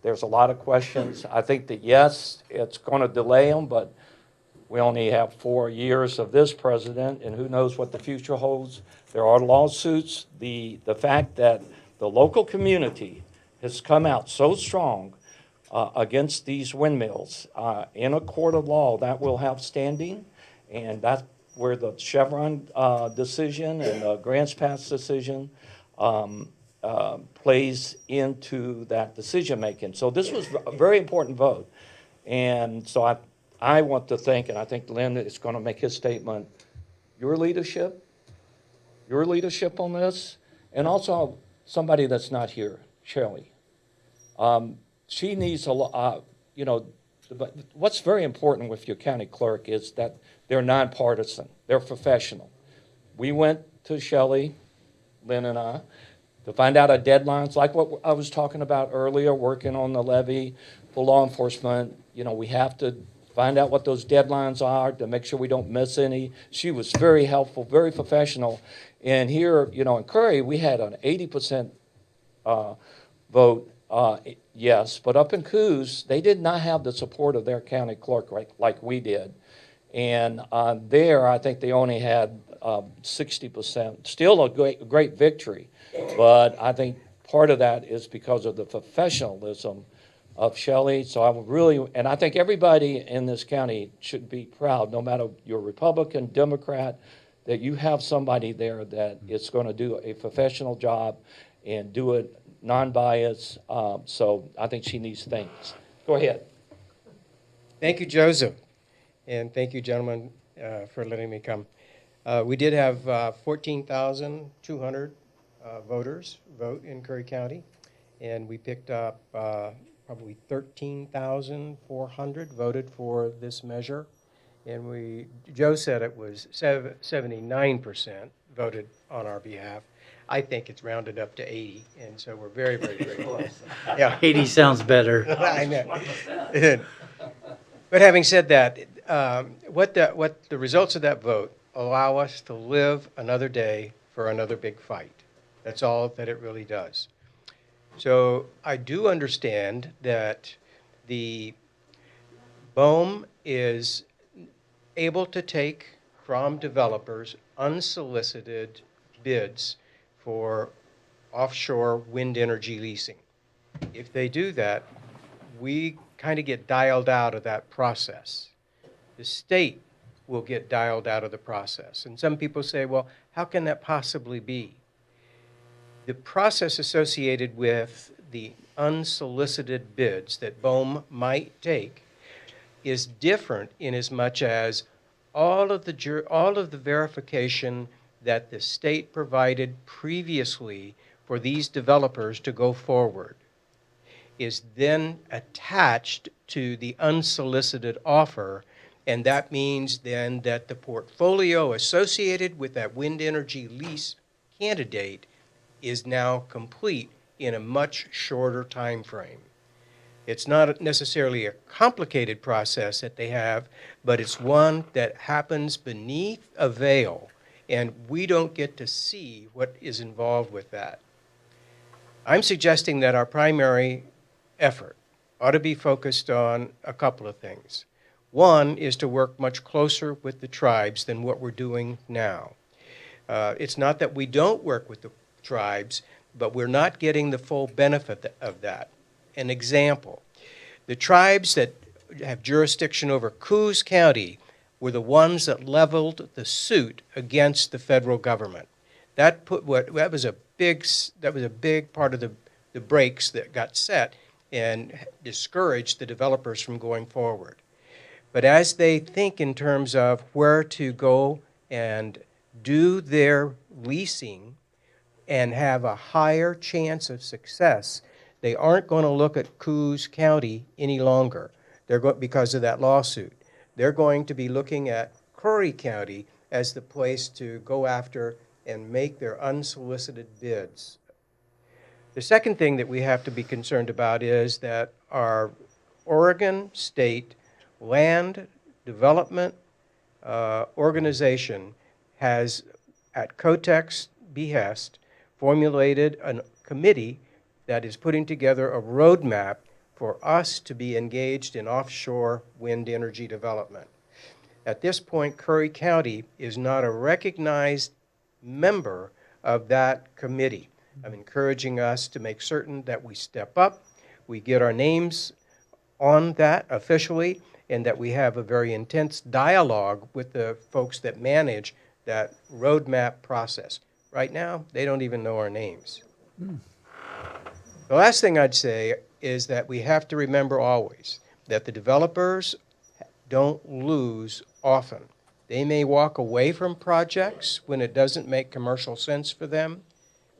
There's a lot of questions. I think that, yes, it's going to delay them, but we only have 4 years of this president, and who knows what the future holds. There are lawsuits. The fact that the local community has come out so strong against these windmills in a court of law, that will have standing, and that's where the Chevron decision and the Grants Pass decision plays into that decision-making. So this was a very important vote. And so I want to thank, and I think Lynn is going to make his statement, your leadership on this, and also somebody that's not here, Shelley. She needs a lot, you know, what's very important with your county clerk is that they're nonpartisan, they're professional. We went to Shelley, Lynn and I, to find out our deadlines, like what I was talking about earlier, working on the levy for law enforcement. You know, we have to find out what those deadlines are to make sure we don't miss any. She was very helpful, very professional. And here, you know, in Curry, we had an 80% vote yes, but up in Coos, they did not have the support of their county clerk like we did. And there, I think they only had 60%. Still a great victory, but I think part of that is because of the professionalism of Shelley. So I would really, and I think everybody in this county should be proud, no matter you're Republican, Democrat, that you have somebody there that is going to do a professional job and do it non-biased. So I think she needs thanks. Go ahead. Thank you, Joseph. And thank you, gentlemen, for letting me come. We did have 14,200 voters vote in Curry County, and we picked up probably 13,400 voted for this measure. And Joe said it was 79% voted on our behalf. I think it's rounded up to 80, and so we're very, very grateful. Yeah, 80 sounds better. I know. But having said that, what the results of that vote allow us to live another day for another big fight. That's all that it really does. So I do understand that the BOEM is able to take from developers unsolicited bids for offshore wind energy leasing. If they do that, we kind of get dialed out of that process. The state will get dialed out of the process. And some people say, well, how can that possibly be? The process associated with the unsolicited bids that BOEM might take is different in as much as all of the verification that the state provided previously for these developers to go forward is then attached to the unsolicited offer, and that means then that the portfolio associated with that wind energy lease candidate is now complete in a much shorter time frame. It's not necessarily a complicated process that they have, but it's one that happens beneath a veil, and we don't get to see what is involved with that. I'm suggesting that our primary effort ought to be focused on a couple of things. One is to work much closer with the tribes than what we're doing now. It's not that we don't work with the tribes, but we're not getting the full benefit of that. An example, the tribes that have jurisdiction over Coos County were the ones that leveled the suit against the federal government. That was a big part of the brakes that got set and discouraged the developers from going forward. But as they think in terms of where to go and do their leasing and have a higher chance of success, they aren't going to look at Coos County any longer. Because of that lawsuit. They're going to be looking at Curry County as the place to go after and make their unsolicited bids. The second thing that we have to be concerned about is that our Oregon State Land Development Organization has, at COTEC's behest, formulated a committee that is putting together a roadmap for us to be engaged in offshore wind energy development. At this point, Curry County is not a recognized member of that committee. I'm encouraging us to make certain that we step up, we get our names on that officially, and that we have a very intense dialogue with the folks that manage that roadmap process. Right now, they don't even know our names. The last thing I'd say is that we have to remember always that the developers don't lose often. They may walk away from projects when it doesn't make commercial sense for them,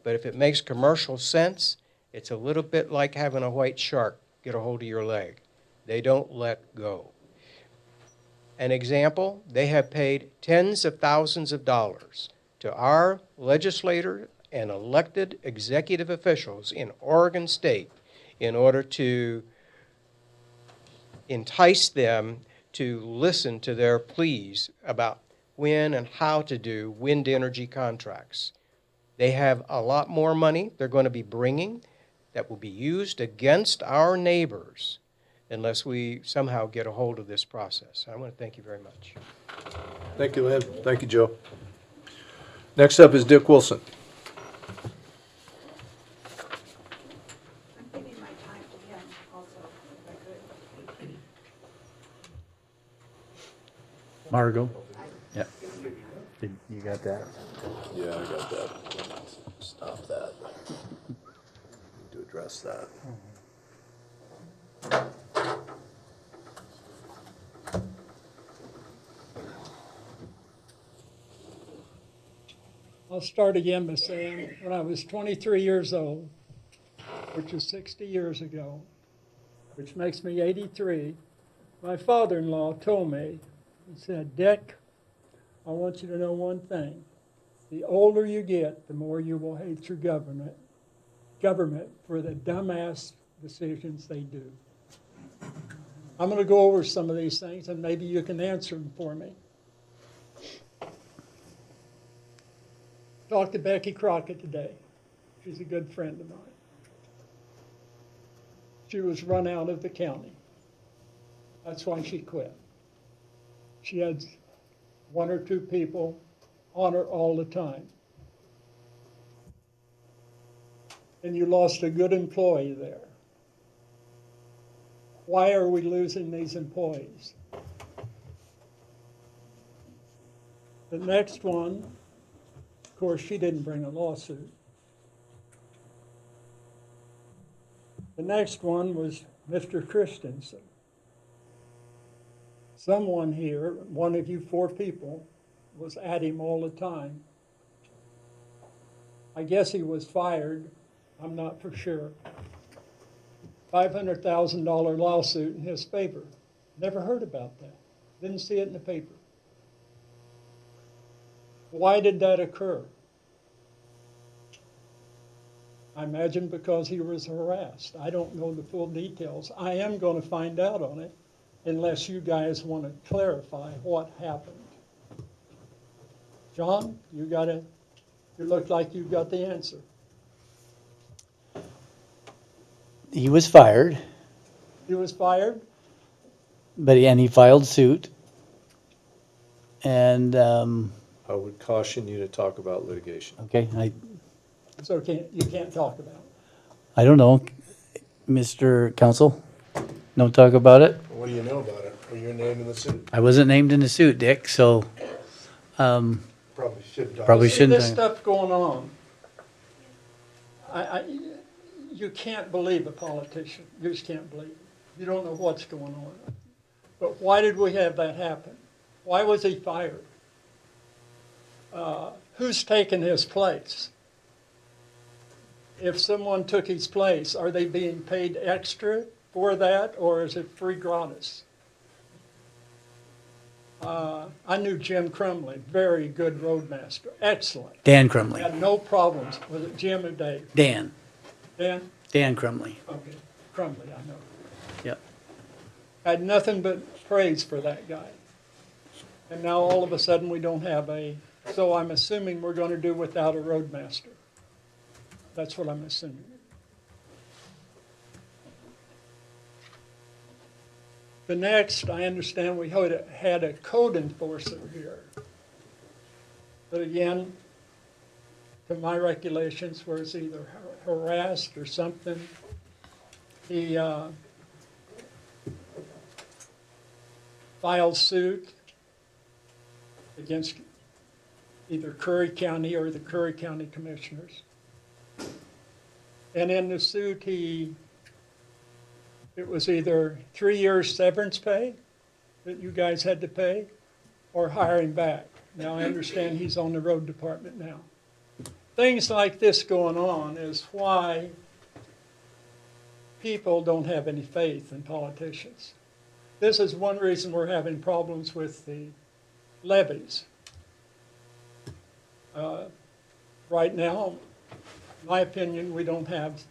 but if it makes commercial sense, it's a little bit like having a white shark get a hold of your leg. They don't let go. An example, they have paid tens of thousands of dollars to our legislators and elected executive officials in Oregon State in order to entice them to listen to their pleas about when and how to do wind energy contracts. They have a lot more money they're going to be bringing that will be used against our neighbors unless we somehow get a hold of this process. I want to thank you very much. Thank you, Lynn. Thank you, Joe. Next up is Dick Wilson. I'm giving my time to him also, if I could. Margot? Yeah. You got that? Yeah, I got that. Stop that. Need to address that. I'll start again by saying, when I was 23 years old, which is 60 years ago, which makes me 83, my father-in-law told me, he said, Dick, I want you to know one thing. The older you get, the more you will hate your government for the dumbass decisions they do. I'm going to go over some of these things, and maybe you can answer them for me. Talked to Becky Crockett today. She's a good friend of mine. She was run out of the county. That's why she quit. She had one or two people on her all the time. And you lost a good employee there. Why are we losing these employees? The next one, of course, she didn't bring a lawsuit. The next one was Mr. Christensen. Someone here, one of you 4 people, was at him all the time. I guess he was fired. I'm not for sure. $500,000 lawsuit in his favor. Never heard about that. Didn't see it in the paper. Why did that occur? I imagine because he was harassed. I don't know the full details. I am going to find out on it unless you guys want to clarify what happened. John, you look like you got the answer. He was fired, He was fired? and he filed suit. And, I would caution you to talk about litigation. okay, So you can't talk about it. I don't know, Mr. Counsel, don't talk about it. What do you know about it? Are you named in the suit? I wasn't named in the suit, Dick, so, Probably should talk. Probably See shouldn't this I? stuff going on. You can't believe a politician. You just can't believe it. You don't know what's going on. But why did we have that happen? Why was he fired? Who's taken his place? If someone took his place, are they being paid extra for that, or is it free gratis? I knew Jim Crumley, very good roadmaster, excellent. Dan Crumley. Had no problems. Was it Jim or Dave? Dan. Dan? Dan Crumley. Okay, Crumley, I know. Yep. Had nothing but praise for that guy. And now all of a sudden we don't have so I'm assuming we're going to do without a roadmaster. That's what I'm assuming. The next, I understand we had a code enforcer here. But again, to my regulations, was either harassed or something. He filed suit against either Curry County or the Curry County Commissioners. And in the suit, it was either 3 years severance pay that you guys had to pay or hire him back. Now, I understand he's on the road department now. Things like this going on is why people don't have any faith in politicians. This is one reason we're having problems with the levies. Right now, in my opinion, we don't have,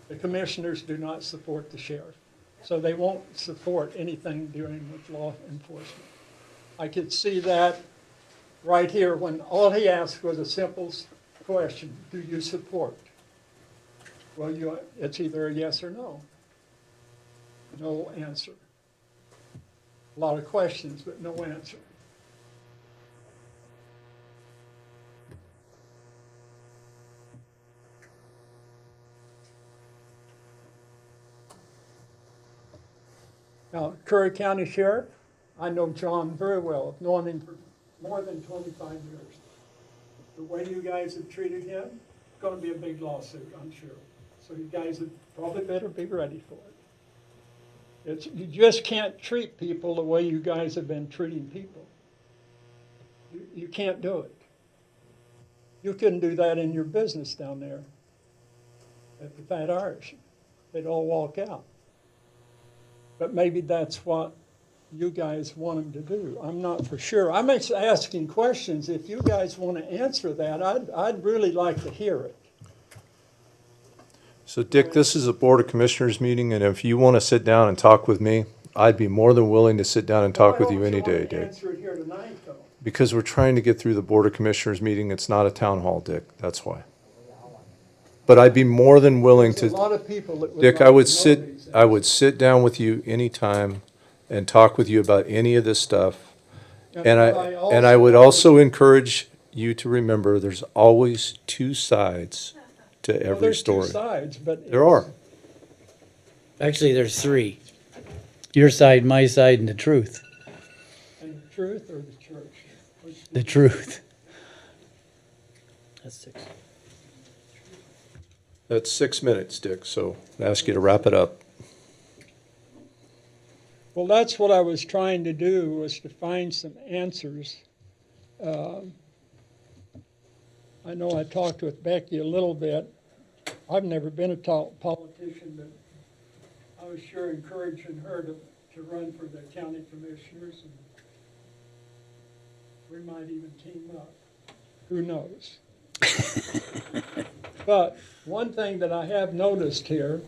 the commissioners do not support the sheriff. So they won't support anything doing with law enforcement. I could see that right here when all he asked was a simple question, do you support? Well, it's either a yes or no. No answer. A lot of questions, but no answer. Now, Curry County Sheriff, I know John very well. I've known him for more than 25 years. The way you guys have treated him, it's going to be a big lawsuit, I'm sure. So you guys would probably better be ready for it. You just can't treat people the way you guys have been treating people. You can't do it. You couldn't do that in your business down there at the Fat Irish. They'd all walk out. But maybe that's what you guys want them to do. I'm not for sure. I'm asking questions. If you guys want to answer that, I'd really like to hear it. So Dick, this is a Board of Commissioners meeting, and if you want to sit down and talk with me, I'd be more than willing to sit down and talk with you any day, Dick. Answer it here tonight, though. Because we're trying to get through the Board of Commissioners meeting. It's not a town hall, Dick. That's why. But I'd be more than willing There's to. a lot of people that would Dick, like I would to know sit. these I would sit down with you anytime and talk with you about any of this stuff. And I would also encourage you to remember there's always two sides to Well, every there's story. two sides, but There are. Actually, there's three. Your side, my side, and the truth. And the truth or the church? The truth. That's 6. That's 6 minutes, Dick, so I ask you to wrap it up. Well, that's what I was trying to do, was to find some answers. I know I talked with Becky a little bit. I've never been a politician, but I was sure encouraging her to run for the county commissioners, and we might even team up. Who knows? But one thing that I have noticed here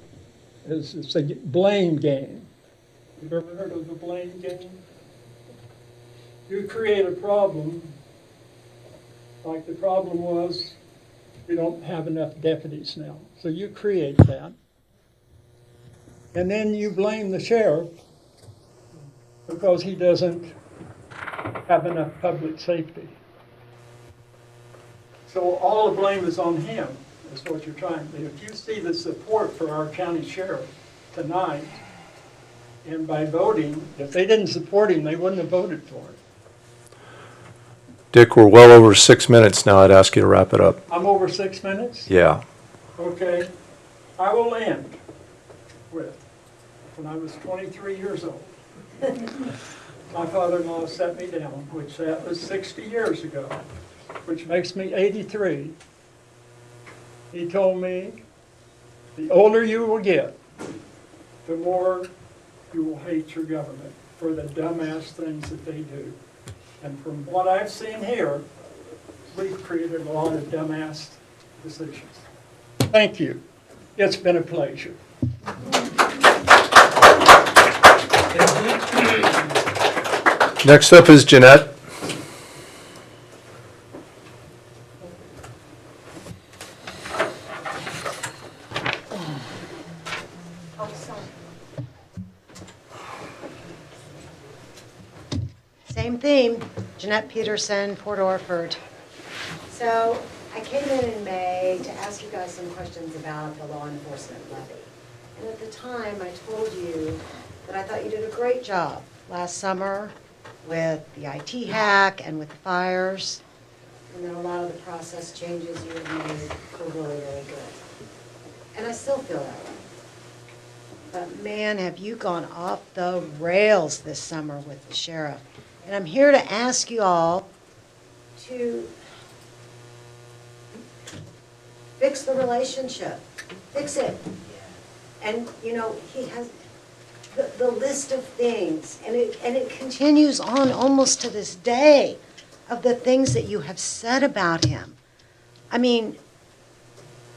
is it's a blame game. You've ever heard of the blame game? You create a problem, like the problem was we don't have enough deputies now. So you create that. And then you blame the sheriff because he doesn't have enough public safety. So all the blame is on him, is what you're trying to do. If you see the support for our county sheriff tonight, and by voting, if they didn't support him, they wouldn't have voted for him. Dick, we're well over 6 minutes now. I'd ask you to wrap it up. I'm over 6 minutes? Yeah. Okay. I will end with, when I was 23 years old, my father-in-law set me down, which that was 60 years ago, which makes me 83. He told me, the older you will get, the more you will hate your government. for the dumbass things that they do. And from what I've seen here, we've created a lot of dumbass decisions. Thank you. It's been a pleasure. Next up is Jeanette. Same theme, Jeanette Peterson, Port Orford. So I came in May to ask you guys some questions about the law enforcement levy. And at the time, I told you that I thought you did a great job last summer with the IT hack and with the fires, and then a lot of the process changes you have made were really, really good. And I still feel that way. But man, have you gone off the rails this summer with the sheriff. And I'm here to ask you all to fix the relationship. Fix it. And, you know, he has the list of things, and it continues on almost to this day of the things that you have said about him. I mean,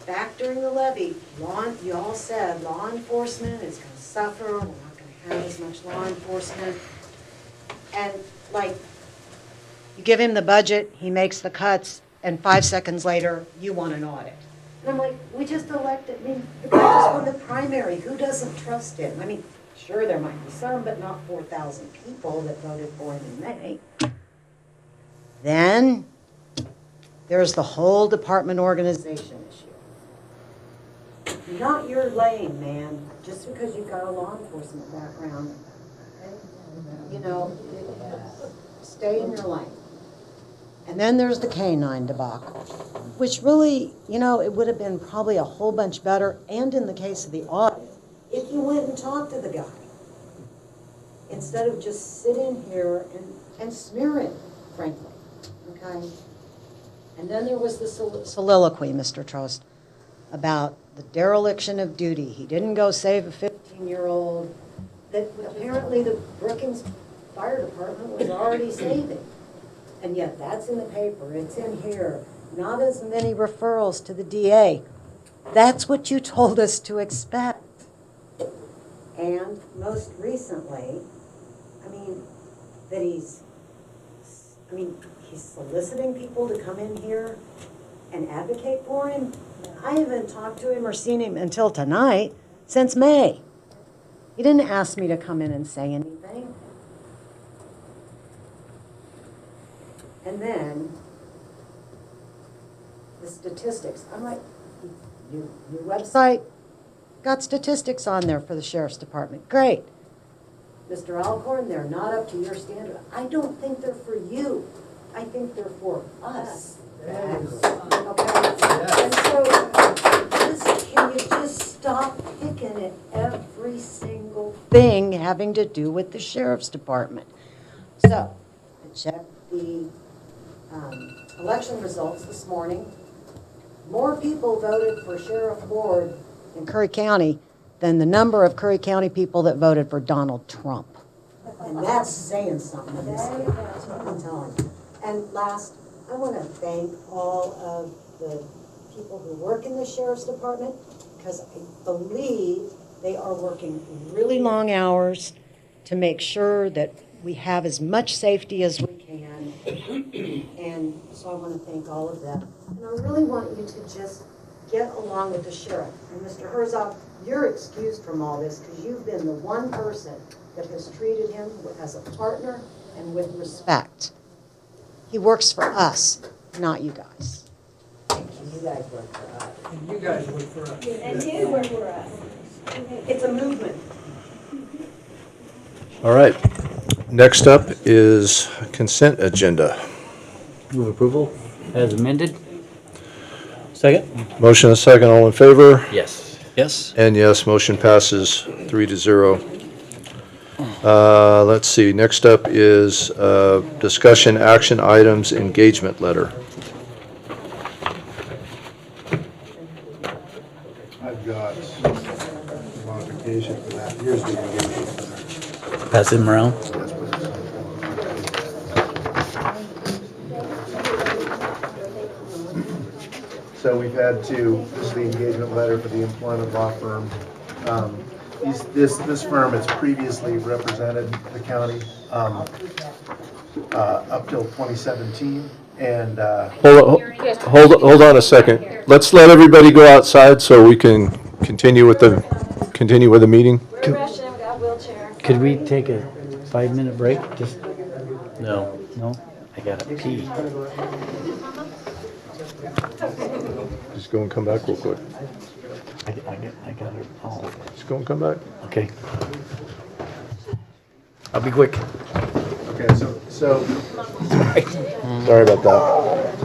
back during the levy, you all said law enforcement is going to suffer, we're not going to have as much law enforcement. And, like, you give him the budget, he makes the cuts, and 5 seconds later, you want an audit. And I'm like, we just elected, I mean, the guy just won the primary. Who doesn't trust him? I mean, sure, there might be some, but not 4,000 people that voted for him in May. Then there's the whole department organization issue. Not your lane, man, just because you've got a law enforcement background. You know, stay in your lane. And then there's the K-9 debacle, which really, you know, it would have been probably a whole bunch better, and in the case of the audit, if you went and talked to the guy, instead of just sitting here and smear it, frankly, okay? And then there was the soliloquy, Mr. Trost, about the dereliction of duty. He didn't go save a 15-year-old that apparently the Brookings Fire Department was already saving. And yet that's in the paper, it's in here. Not as many referrals to the DA. That's what you told us to expect. And most recently, he's soliciting people to come in here and advocate for him. I haven't talked to him or seen him until tonight, since May. He didn't ask me to come in and say anything. And then the statistics. I'm like, your website got statistics on there for the Sheriff's Department. Great. Mr. Alcorn, they're not up to your standard. I don't think they're for you. I think they're for us. Okay? And so, can you just stop picking at every single thing having to do with the Sheriff's Department? So, I checked the election results this morning. More people voted for Sheriff Ward in Curry County than the number of Curry County people that voted for Donald Trump. And that's saying something in this case, I'm telling you. And last, I want to thank all of the people who work in the Sheriff's Department, because I believe they are working really long hours to make sure that we have as much safety as we can. And so I want to thank all of them. And I really want you to just get along with the sheriff. And Mr. Herzog, you're excused from all this because you've been the one person that has treated him as a partner and with respect. He works for us, not you guys. Thank you. You guys work for us. And you guys work for us. And you work for us. It's a movement. All right. Next up is consent agenda. Move approval as amended. Second? Motion and second, all in favor? Yes. Yes. And yes, motion passes 3-0. Let's see, next up is discussion action items engagement letter. I've got modification for that. Here's the engagement letter. Pass them around. So we've had to, this is the engagement letter for the employment law firm. This firm has previously represented the county up till 2017, and Hold on a second. Let's let everybody go outside so we can continue with the meeting. We're rushing, we got a wheelchair. Could we take a 5-minute break? Just, No. no? I gotta pee. Just go and come back real quick. I got it. Oh, Just go and come back. okay. I'll be quick. okay, so Sorry about that.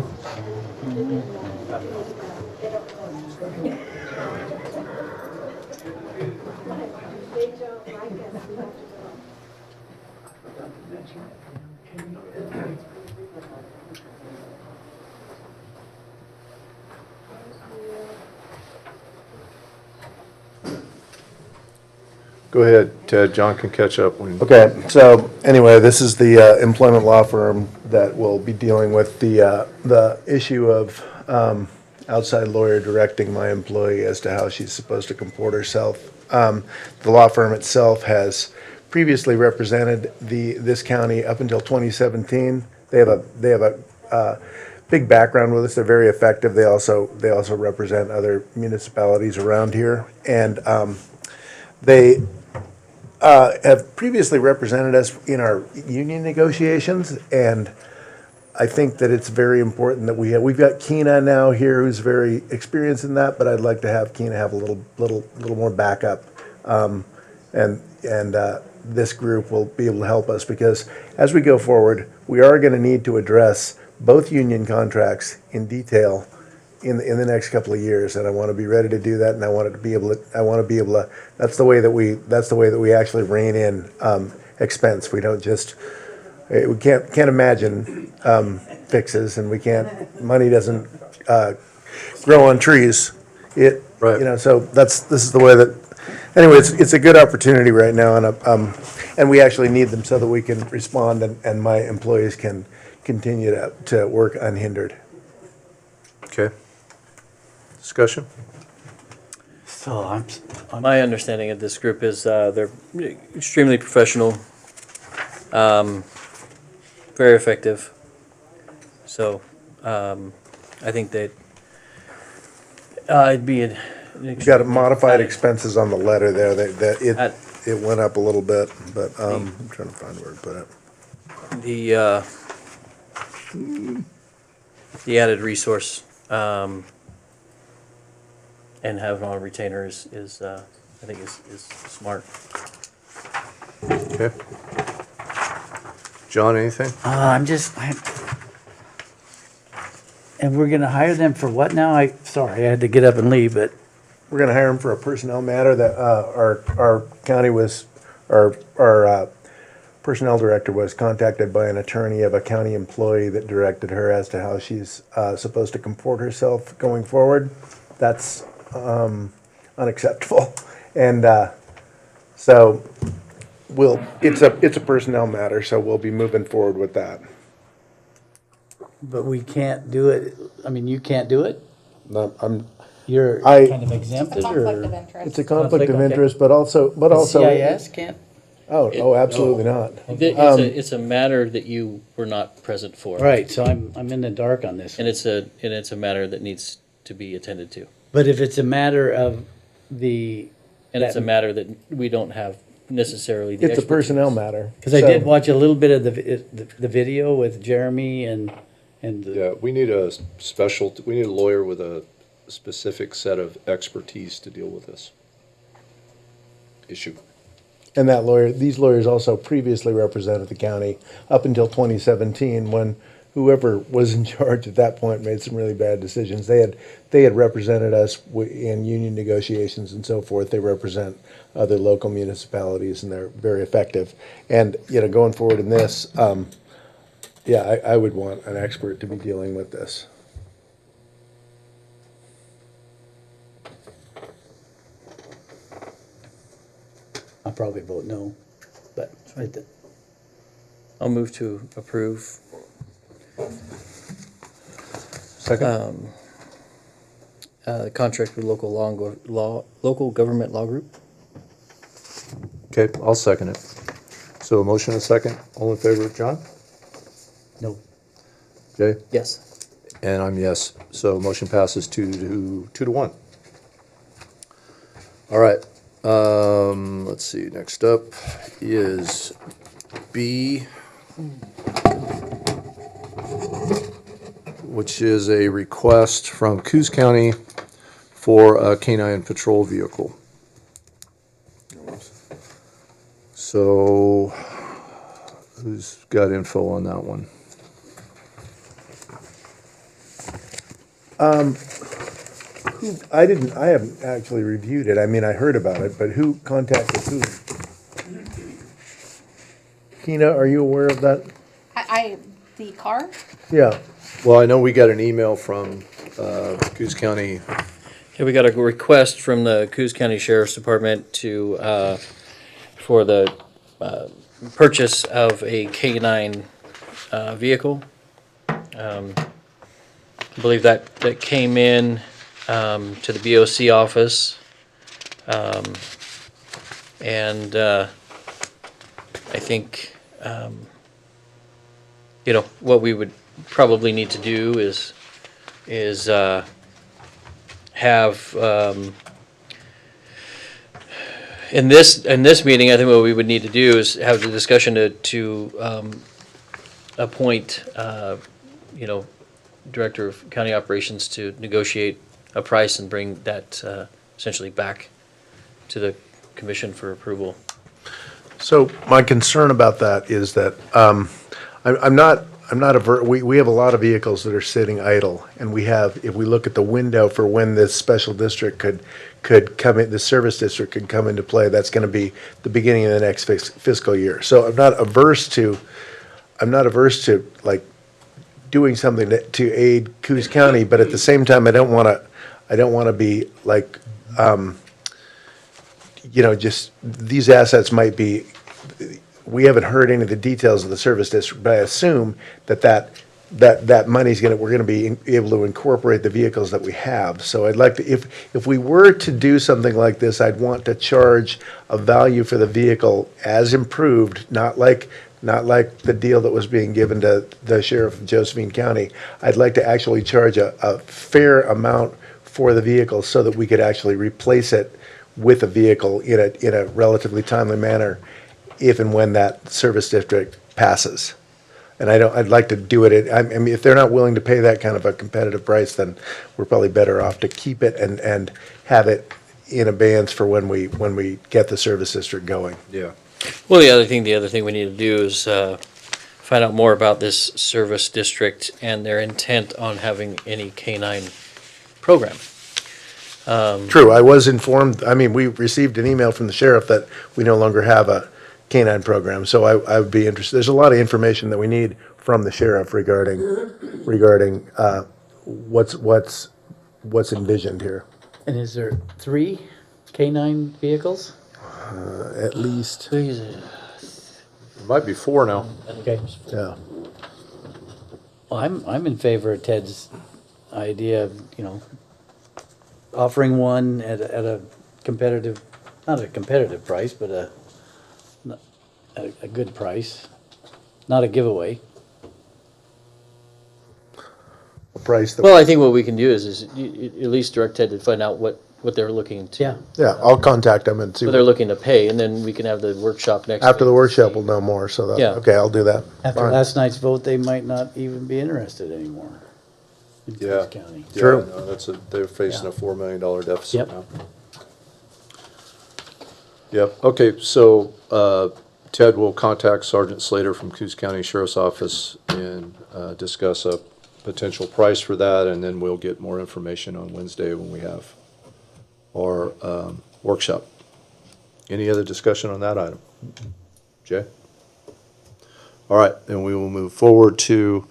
Go ahead, Ted. John can catch up when. Okay, so anyway, this is the employment law firm that will be dealing with the issue of outside lawyer directing my employee as to how she's supposed to comport herself. The law firm itself has previously represented this county up until 2017. They have a big background with us. They're very effective. They also represent other municipalities around here, and they have previously represented us in our union negotiations, and I think that it's very important that we've got Keena now here who's very experienced in that, but I'd like to have Keena have a little more backup, and this group will be able to help us, because as we go forward, we are going to need to address both union contracts in detail in the next couple of years, and I want to be ready to do that, and I want to be able to. That's the way that we actually rein in expense. We don't just we can't imagine fixes, and money doesn't grow on trees. Right. So this is the way that. Anyway, it's a good opportunity right now, and we actually need them so that we can respond, and my employees can continue to work unhindered. Okay. Discussion? So My understanding of this group is they're extremely professional, very effective. So I think that it'd be an You got modified expenses on the letter there, that it went up a little bit, but I'm trying to find where to put it. the added resource and having on a retainer is I think is smart. Okay. John, anything? And we're gonna hire them for what now? Sorry, I had to get up and leave, but We're gonna hire them for a personnel matter that our county was, our personnel director was contacted by an attorney of a county employee that directed her as to how she's supposed to comport herself going forward. That's unacceptable, and so it's a personnel matter, so we'll be moving forward with that. but we can't do it. I mean, you can't do it? No, You're I- kind of exempted, Conflict of or? interest. It's a conflict of okay. interest, but also. CIS can't? Oh, absolutely not. It's a matter that you were not present for. Right, so I'm in the dark on this. And it's a matter that needs to be attended to. But if it's a matter of the. And it's a matter that we don't have necessarily the It's a expertise. personnel matter. Because I So- did watch a little bit of the video with Jeremy and the. Yeah, we need a lawyer with a specific set of expertise to deal with this issue. And these lawyers also previously represented the county up until 2017, when whoever was in charge at that point made some really bad decisions. They had represented us in union negotiations and so forth. They represent other local municipalities, and they're very effective. And, going forward in this, I would want an expert to be dealing with this. I'll probably vote no. but I'll move to approve Second? the contract with local government law group. Okay, I'll second it. So a motion and a second. All in favor, John? no. Jay? Yes. And I'm yes. So motion passes 2-1. All right. Let's see. Next up is B, which is a request from Coos County for a canine patrol vehicle. So, who's got info on that one? I haven't actually reviewed it. I mean, I heard about it, but who contacted who? Kina, are you aware of that? The car? Yeah. Well, I know we got an email from Coos County. Okay, we got a request from the Coos County Sheriff's Department to, for the purchase of a K-9 vehicle. I believe that came in to the BOC office. And I think, what we would probably need to do is have, in this meeting, I think what we would need to do is have the discussion to appoint, Director of County Operations to negotiate a price and bring that essentially back to the commission for approval. So my concern about that is that we have a lot of vehicles that are sitting idle, and we have, if we look at the window for when this special district could come in, the service district could come into play, that's going to be the beginning of the next fiscal year. So I'm not averse to like doing something to aid Coos County, but at the same time, I don't want to be like, just these assets might be. We haven't heard any of the details of the service district, but I assume that money's we're gonna be able to incorporate the vehicles that we have. So I'd like to, if we were to do something like this, I'd want to charge a value for the vehicle as improved, not like the deal that was being given to the sheriff of Josephine County. I'd like to actually charge a fair amount for the vehicle so that we could actually replace it with a vehicle in a relatively timely manner, if and when that service district passes. And I'd like to do it I mean, if they're not willing to pay that kind of a competitive price, then we're probably better off to keep it and have it in abeyance for when we get the service district going. Yeah. Well, the other thing we need to do is find out more about this service district and their intent on having any K-9 program. True, I was informed, I mean, we received an email from the sheriff that we no longer have a K-9 program, so I would be interested. There's a lot of information that we need from the sheriff regarding what's envisioned here. And is there 3 K-9 vehicles? At least, It might be 4 now. Okay. yeah. Well, I'm in favor of Ted's idea of, offering one at a competitive, not a competitive price, but a good price, not a giveaway. A price that. Well, I think what we can do is at least direct Ted to find out what they're looking to. Yeah. Yeah, I'll contact them and see. What they're looking to pay, and then we can have the workshop next After the week. workshop, we'll know more, so that, Yeah. okay, I'll do that. After Fine. last night's vote, they might not even be interested anymore in Yeah. Coos County. True. Yeah, no, they're facing Yeah. a $4 million deficit Yep. now. Yep, okay, so Ted will contact Sergeant Slater from Coos County Sheriff's Office and discuss a potential price for that, and then we'll get more information on Wednesday when we have our workshop. Any other discussion on that item? Jay? All right, then we will move forward to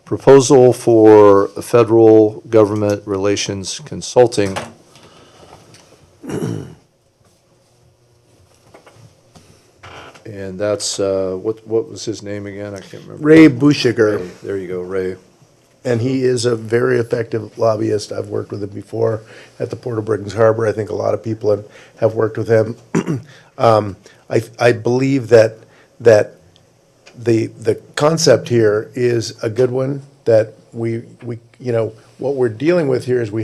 proposal for federal government relations consulting. And that's, what was his name again? I can't remember. Ray Bushiger. Ray, there you go, Ray. And he is a very effective lobbyist. I've worked with him before at the Port of Brittany's Harbor. I think a lot of people have worked with him. I believe that the concept here is a good one, that we what we're dealing with here is we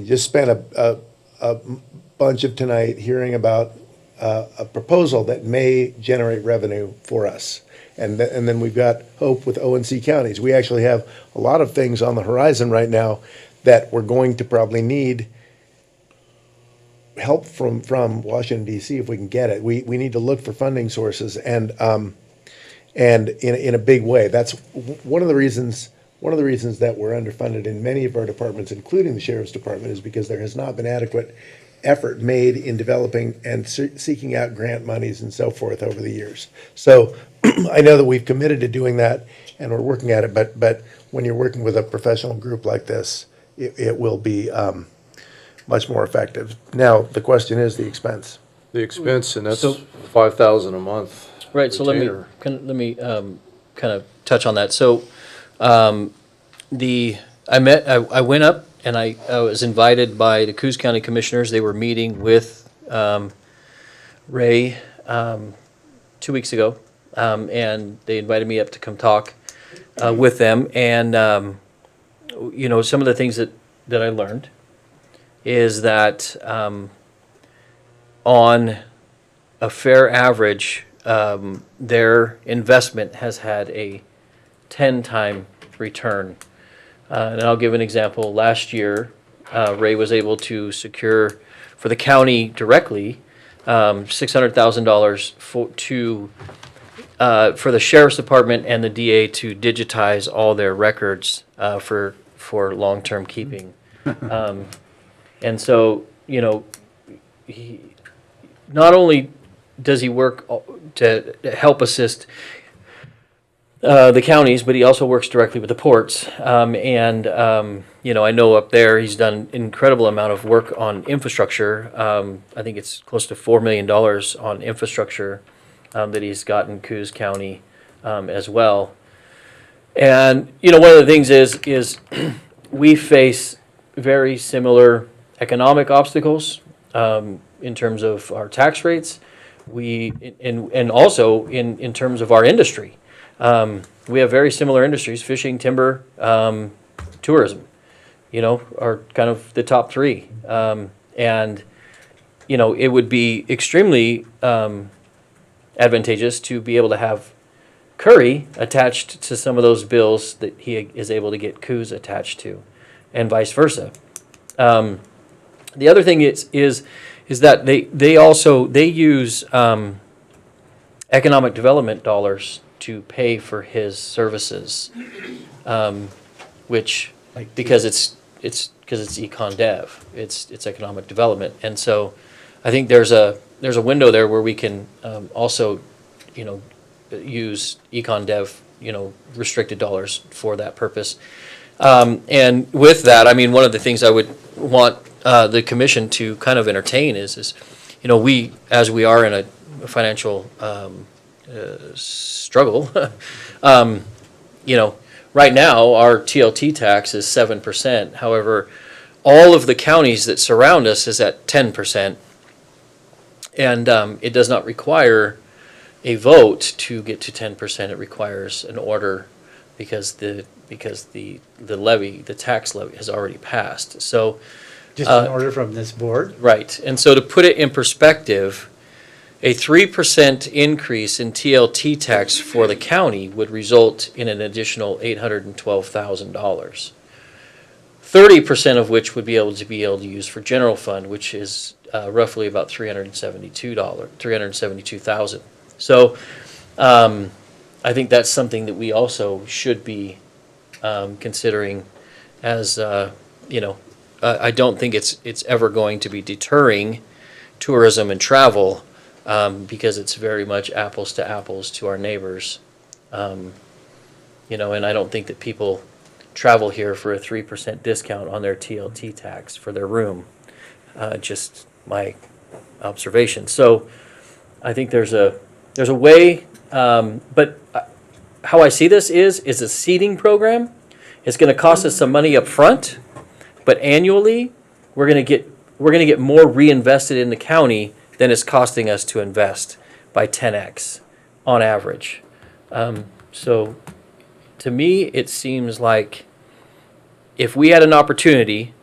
just spent a bunch of tonight hearing about a proposal that may generate revenue for us. And then we've got hope with ONC counties. We actually have a lot of things on the horizon right now that we're going to probably need help from Washington DC if we can get it. We need to look for funding sources and in a big way. That's one of the reasons that we're underfunded in many of our departments, including the Sheriff's Department, is because there has not been adequate effort made in developing and seeking out grant monies and so forth over the years. So I know that we've committed to doing that and we're working at it, but when you're working with a professional group like this, it will be much more effective. Now, the question is the expense. The expense, and that's So- 5,000 a month. Right, so let me kind of touch on that. So, I went up and I was invited by the Coos County Commissioners. They were meeting with Ray 2 weeks ago, and they invited me up to come talk with them. And some of the things that I learned is that on a fair average, their investment has had a 10-time return. And I'll give an example. Last year, Ray was able to secure for the county directly $600,000 for the Sheriff's Department and the DA to digitize all their records for long-term keeping. And so, he not only does he work to help assist the counties, but he also works directly with the ports. I know up there he's done an incredible amount of work on infrastructure. I think it's close to $4 million on infrastructure that he's gotten Coos County as well. And one of the things is we face very similar economic obstacles in terms of our tax rates. And also in terms of our industry. We have very similar industries: fishing, timber, tourism, are kind of the top three. It would be extremely advantageous to be able to have Curry attached to some of those bills that he is able to get Coos attached to, and vice versa. The other thing is that they use economic development dollars to pay for his services, which because it's econ dev, it's economic development, and so I think there's a window there where we can also use econ dev restricted dollars for that purpose. And with that, I mean, one of the things I would want the commission to kind of entertain is we, as we are in a financial struggle, right now our TLT tax is 7%. However, all of the counties that surround us is at 10%, and it does not require a vote to get to 10%. It requires an order because the levy, the tax levy, has already passed. So. Just an order from this board? Right. And so to put it in perspective, a 3% increase in TLT tax for the county would result in an additional $812,000. 30% of which would be able to use for general fund, which is roughly about $372,000. So I think that's something that we also should be considering as, I don't think it's ever going to be deterring tourism and travel because it's very much apples to apples to our neighbors. And I don't think that people travel here for a 3% discount on their TLT tax for their room. Just my observation. So I think there's a way, but how I see this is a seeding program. It's going to cost us some money up front, but annually we're going to get more reinvested in the county than it's costing us to invest by 10x on average. So to me, it seems like if we had an opportunity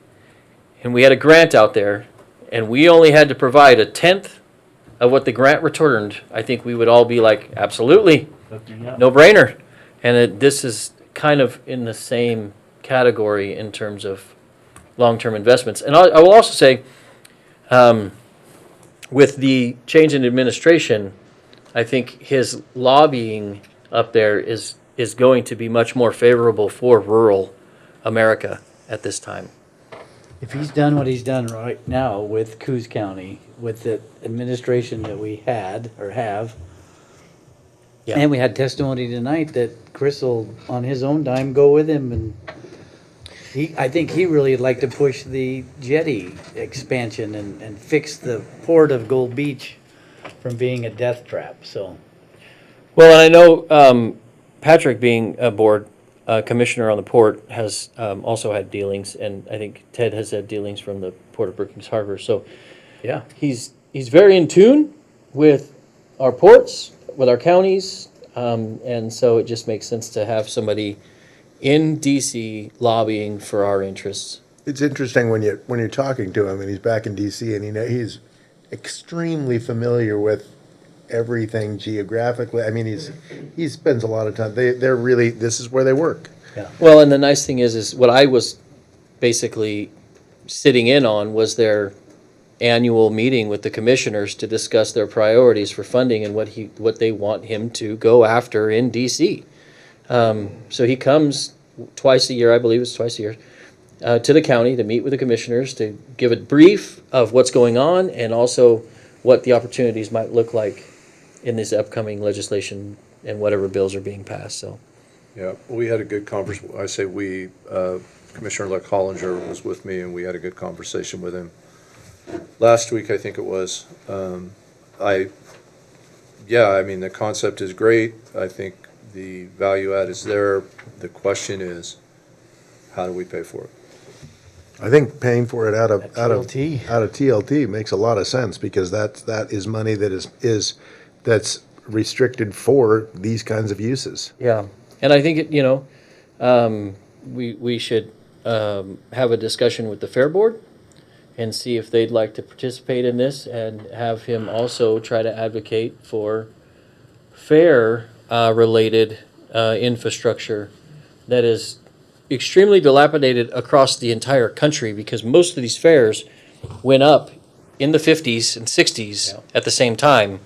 and we had a grant out there and we only had to provide a tenth of what the grant returned, I think we would all be like, absolutely, no brainer. And this is kind of in the same category in terms of long-term investments. And I will also say, with the change in administration, I think his lobbying up there is going to be much more favorable for rural America at this time. If he's done what he's done right now with Coos County, with the administration that we had or have, Yeah. and we had testimony tonight that Chris will, on his own dime, go with him, and I think he really would like to push the jetty expansion and fix the port of Gold Beach from being a death trap, so. Well, and I know Patrick, being a board commissioner on the port, has also had dealings, and I think Ted has had dealings from the Port of Brookings Harbor. So, Yeah. he's very in tune with our ports, with our counties, and so it just makes sense to have somebody in DC lobbying for our interests. It's interesting when you're talking to him and he's back in DC and he's extremely familiar with everything geographically. I mean, he spends a lot of time. They're really, this is where they work. Well, and the nice thing is what I was basically sitting in on was their annual meeting with the commissioners to discuss their priorities for funding and what they want him to go after in DC. So he comes twice a year, I believe it's twice a year, to the county to meet with the commissioners, to give a brief of what's going on and also what the opportunities might look like in this upcoming legislation and whatever bills are being passed. So, Yeah, we had a good conversation. I say we, Commissioner Hollinger was with me, and we had a good conversation with him last week, I think it was. I mean, the concept is great. I think the value add is there. The question is, how do we pay for it? I think paying for it out of TLT. TLT makes a lot of sense because that is money that that's restricted for these kinds of uses. yeah. And I think, we should have a discussion with the Fair Board and see if they'd like to participate in this and have him also try to advocate for fair related infrastructure that is extremely dilapidated across the entire country, because most of these fairs went up in the 50s and 60s at the same time,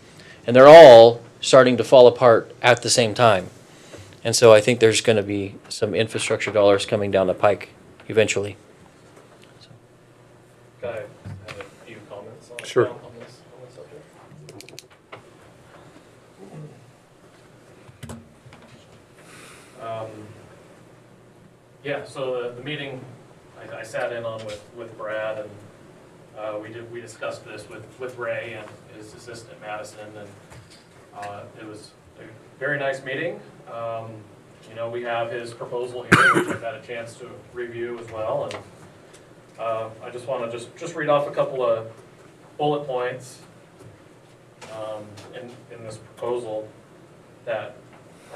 and they're all starting to fall apart at the same time. And so I think there's going to be some infrastructure dollars coming down the pike eventually. I have a few comments on, Sure. on this subject. Yeah, so the meeting I sat in on with Brad, and we discussed this with Ray and his assistant Madison, and it was a very nice meeting. We have his proposal here, which I've had a chance to review as well, and I just want to just read off a couple of bullet points in this proposal that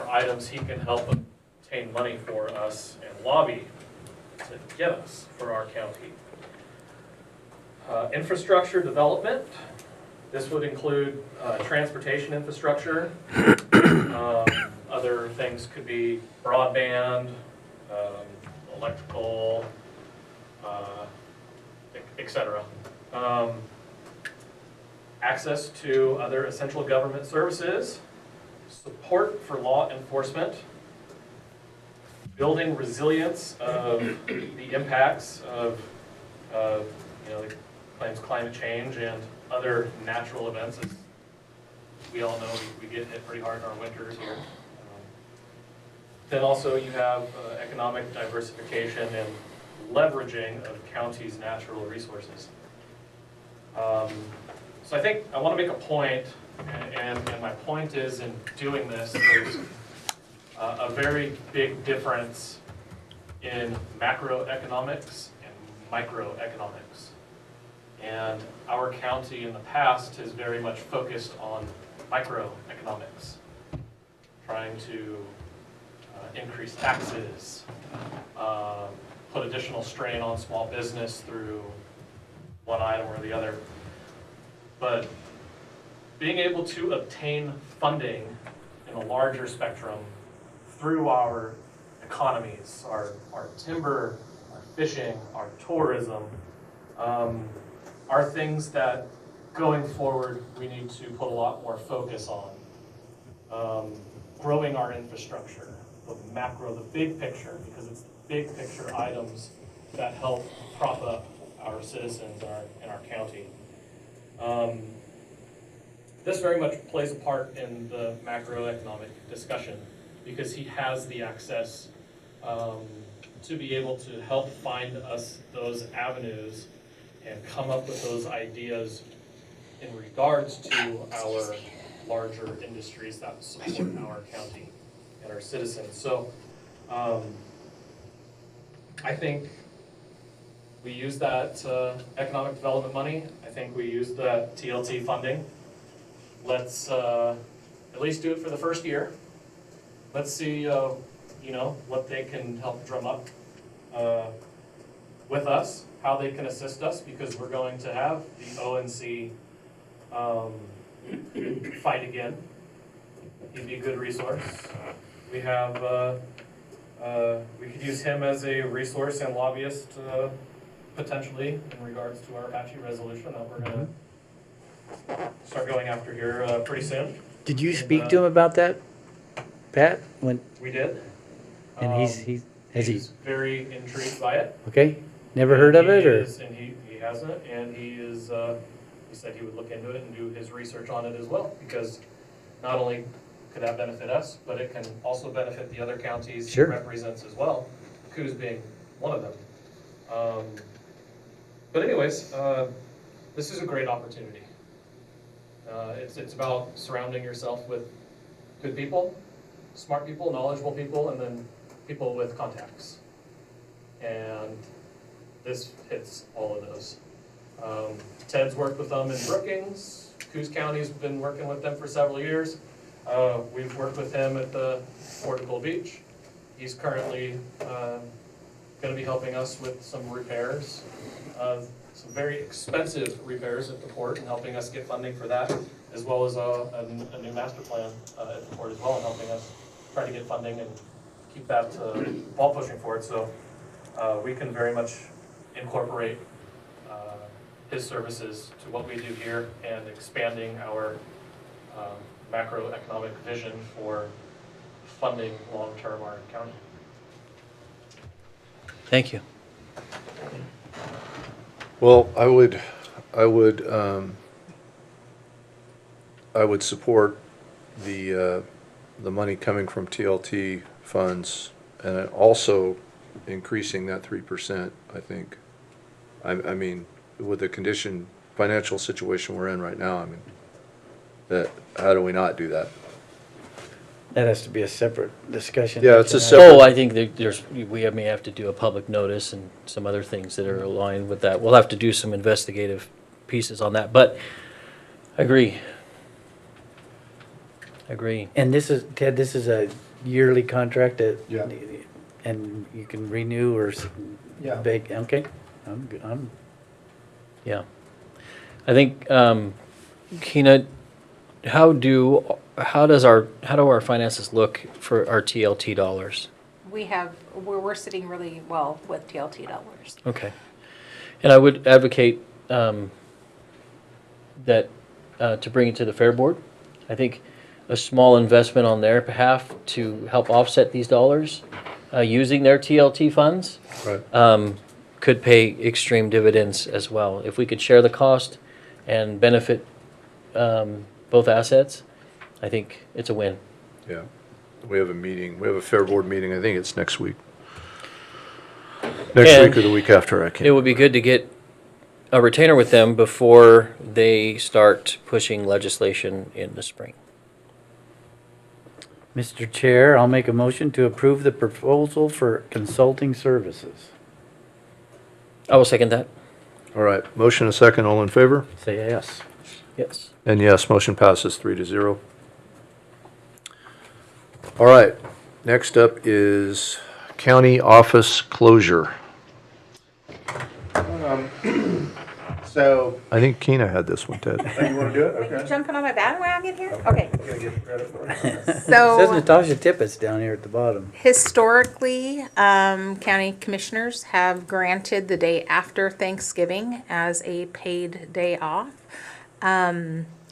are items he can help obtain money for us and lobby to get us for our county. Infrastructure development. This would include transportation infrastructure. Other things could be broadband, electrical, etc. Access to other essential government services, support for law enforcement, building resilience of the impacts of climate change and other natural events. As we all know, we get hit pretty hard in our winters here. Then also you have economic diversification and leveraging of counties' natural resources. So I think I want to make a point And my point is, in doing this, there's a very big difference in macroeconomics and microeconomics. And our county in the past has very much focused on microeconomics, trying to increase taxes, put additional strain on small business through one item or the other. But being able to obtain funding in a larger spectrum through our economies, our timber, our fishing, our tourism, are things that going forward we need to put a lot more focus on. Growing our infrastructure, the macro, the big picture, because it's the big picture items that help prop up our citizens in our county. This very much plays a part in the macroeconomic discussion because he has the access to be able to help find us those avenues and come up with those ideas in regards to our larger industries that support our county and our citizens. So I think we use that economic development money. I think we use that TLT funding. Let's at least do it for the first year. Let's see, what they can help drum up with us, how they can assist us, because we're going to have the ONC fight again. He'd be a good resource. We have, we could use him as a resource and lobbyist potentially in regards to our Apache resolution that we're gonna start going after here pretty soon. Did you speak to him about that, Pat? When, We did. and He's very intrigued by it. okay, never heard of it, or? And he hasn't, and he said he would look into it and do his research on it as well, because not only could that benefit us, but it can also benefit the other counties Sure. he represents as well, Coos being one of them. But anyways, this is a great opportunity. It's about surrounding yourself with good people, smart people, knowledgeable people, and then people with contacts. And this hits all of those. Ted's worked with them in Brookings. Coos County's been working with them for several years. We've worked with him at the Port of Gold Beach. He's currently going to be helping us with some repairs, some very expensive repairs at the port, and helping us get funding for that, as well as a new master plan at the port as well, and helping us try to get funding and keep that ball pushing forward. So we can very much incorporate his services to what we do here and expanding our macroeconomic vision for funding long-term our county. Thank you. Well, I would support the money coming from TLT funds, and also increasing that 3%, I think. I mean, with the financial situation we're in right now, I mean, how do we not do that? That has to be a separate discussion. Yeah, it's a tonight. separate- Oh, I think we may have to do a public notice and some other things that are aligned with that. We'll have to do some investigative pieces on that, but I agree. And this is, Ted, this is a yearly contract that, Yeah. and you can renew or Yeah. okay, I'm good, Yeah. I think, Keena, how do our finances look for our TLT dollars? We're sitting really well with TLT dollars. Okay. And I would advocate that to bring it to the Fair Board. I think a small investment on their behalf to help offset these dollars using their TLT funds Right. could pay extreme dividends as well. If we could share the cost and benefit both assets, I think it's a win. Yeah. We have a Fair Board meeting, I think it's next week. Next And week or the week after, I It can't. would be good to get a retainer with them before they start pushing legislation in the spring. Mr. Chair, I'll make a motion to approve the proposal for consulting services. I will second that. All right, motion and a second, all in favor? Say yes. Yes. And yes, motion passes 3-0. All right, next up is county office closure. So, I think Keena had this one, Ted. oh, you wanna do it? Okay. Jumping on my bandwagon here? Okay. I'm gonna get credit for it. Says So Natasha Tippett's down here at the bottom. historically, county commissioners have granted the day after Thanksgiving as a paid day off.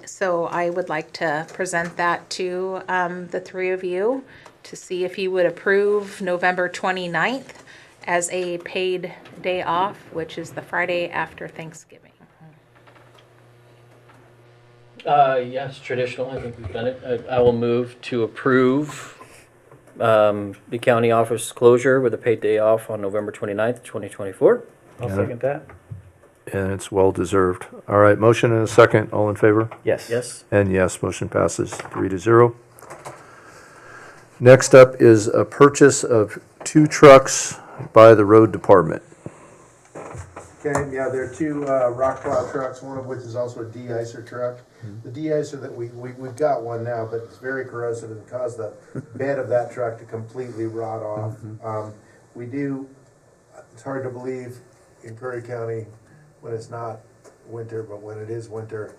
So I would like to present that to the three of you to see if you would approve November 29th as a paid day off, which is the Friday after Thanksgiving. Yes, traditional, I think we've done it. I will move to approve the county office closure with a paid day off on November 29th, 2024. I'll Yeah. second that. And it's well-deserved. All right, motion and a second, all in favor? Yes. Yes. And yes, motion passes 3-0. Next up is a purchase of 2 trucks by the road department. Okay, yeah, there are 2 rock plow trucks, one of which is also a de-icer truck. The de-icer that we've got one now, but it's very corrosive and caused the bed of that truck to completely rot off. We do, it's hard to believe in Curry County when it's not winter, but when it is winter,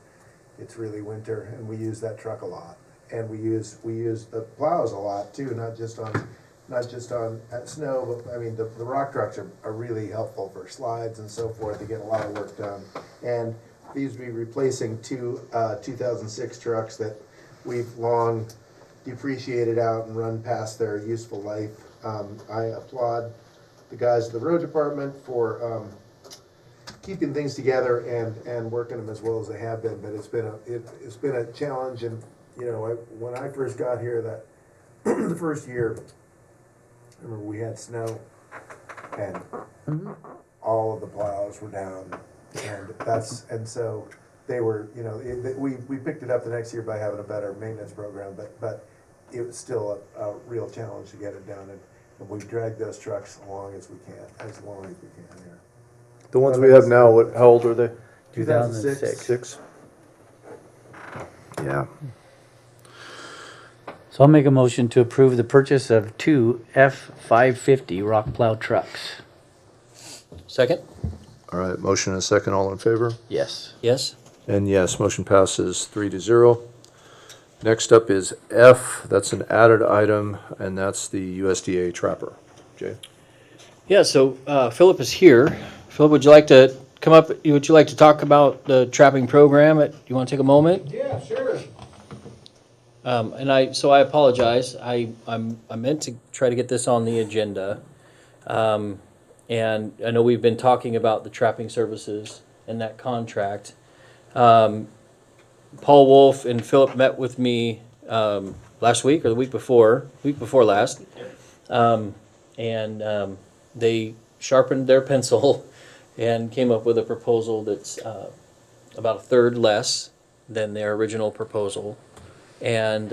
it's really winter, and we use that truck a lot. And we use the plows a lot too, not just on snow, but I mean, the rock trucks are really helpful for slides and so forth to get a lot of work done. And these would be replacing 2 2006 trucks that we've long depreciated out and run past their useful life. I applaud the guys at the road department for keeping things together and working them as well as they have been, but it's been a challenge. And you know, when I first got here, that the first year, I remember we had snow, and all of the plows were down, and so they were, you know, we picked it up the next year by having a better maintenance program, but it was still a real challenge to get it done, and we dragged those trucks as long as we can here. The ones we have now, how old are they? 2006. 6? Yeah. So I'll make a motion to approve the purchase of 2 F-550 rock plow trucks. Second? All right, motion and a second, all in favor? Yes. Yes. And yes, motion passes 3-0. Next up is F, that's an added item, and that's the USDA trapper. Jay? Yeah, so Philip is here. Philip, would you like to come up? Would you like to talk about the trapping program? You want to take a moment? Yeah, sure. So I apologize. I meant to try to get this on the agenda. And I know we've been talking about the trapping services and that contract. Paul Wolf and Philip met with me last week or the week before last. They sharpened their pencil and came up with a proposal that's about a third less than their original proposal. And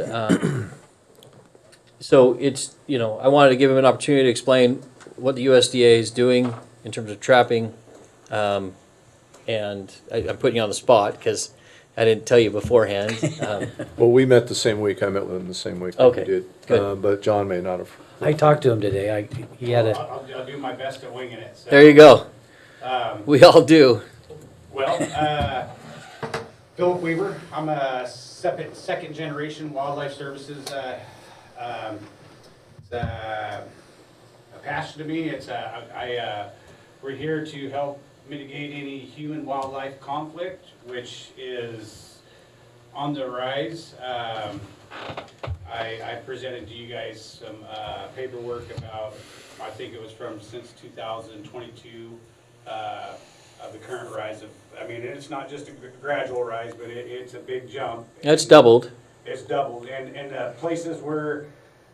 so it's, you know, I wanted to give him an opportunity to explain what the USDA is doing in terms of trapping. And I'm putting you on the spot because I didn't tell you beforehand. Well, we met the same week. I met with him the same week that Okay, you did. good. But John may not have. I talked to him today. He had a. I'll do my best at winging it. So, There you go. We all do. Well, Philip Weaver, I'm a second generation wildlife services. It's a passion to me. We're here to help mitigate any human wildlife conflict, which is on the rise. I presented to you guys some paperwork about, I think it was since 2022, of the current rise of, I mean, it's not just a gradual rise, but it's a big jump. It's doubled. It's doubled, and places where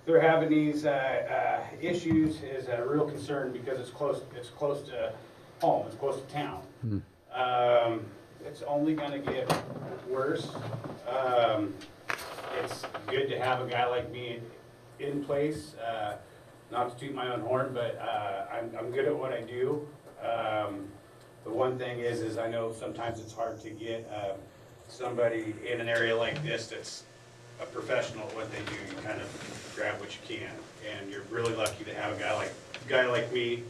they're having these issues is a real concern because it's close to home, it's close to town. It's only gonna get worse. It's good to have a guy like me in place, not to toot my own horn, but I'm good at what I do. The one thing is I know sometimes it's hard to get somebody in an area like this that's a professional at what they do. You kind of grab what you can, and you're really lucky to have a guy like me.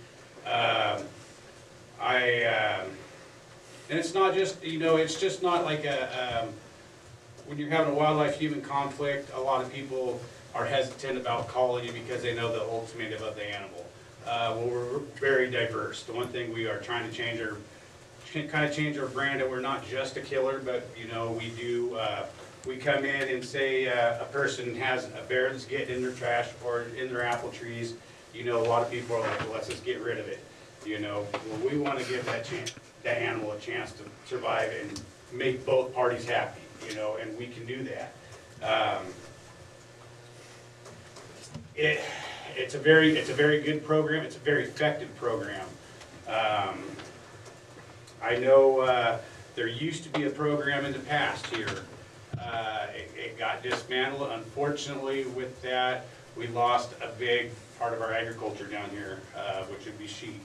And it's not just, it's just not like when you're having a wildlife-human conflict, a lot of people are hesitant about calling you because they know the ultimate of the animal. Well, we're very diverse. The one thing we are trying to change our brand, that we're not just a killer, but we come in and say a person has a bear that's getting in their trash or in their apple trees. A lot of people are like, well, let's just get rid of it. Well, we want to give that animal a chance to survive and make both parties happy, and we can do that. It's a very good program. It's a very effective program. I know there used to be a program in the past here. It got dismantled. Unfortunately, with that, we lost a big part of our agriculture down here, which would be sheep.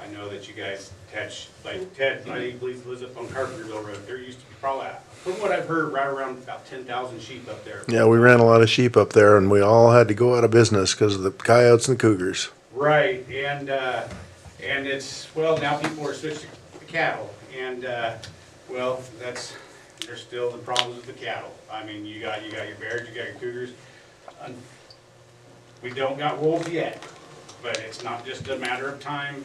I know that you guys touch, like Ted, I think he lives up on Carpenterville Road. There used to be probably, from what I've heard, right around about 10,000 sheep up there. Yeah, we ran a lot of sheep up there, and we all had to go out of business because of the coyotes and the cougars. Right, and it's, well, now people are switching to cattle, and well, there's still the problems with the cattle. I mean, you got your bears, you got your cougars. We don't got wolves yet, but it's not just a matter of time.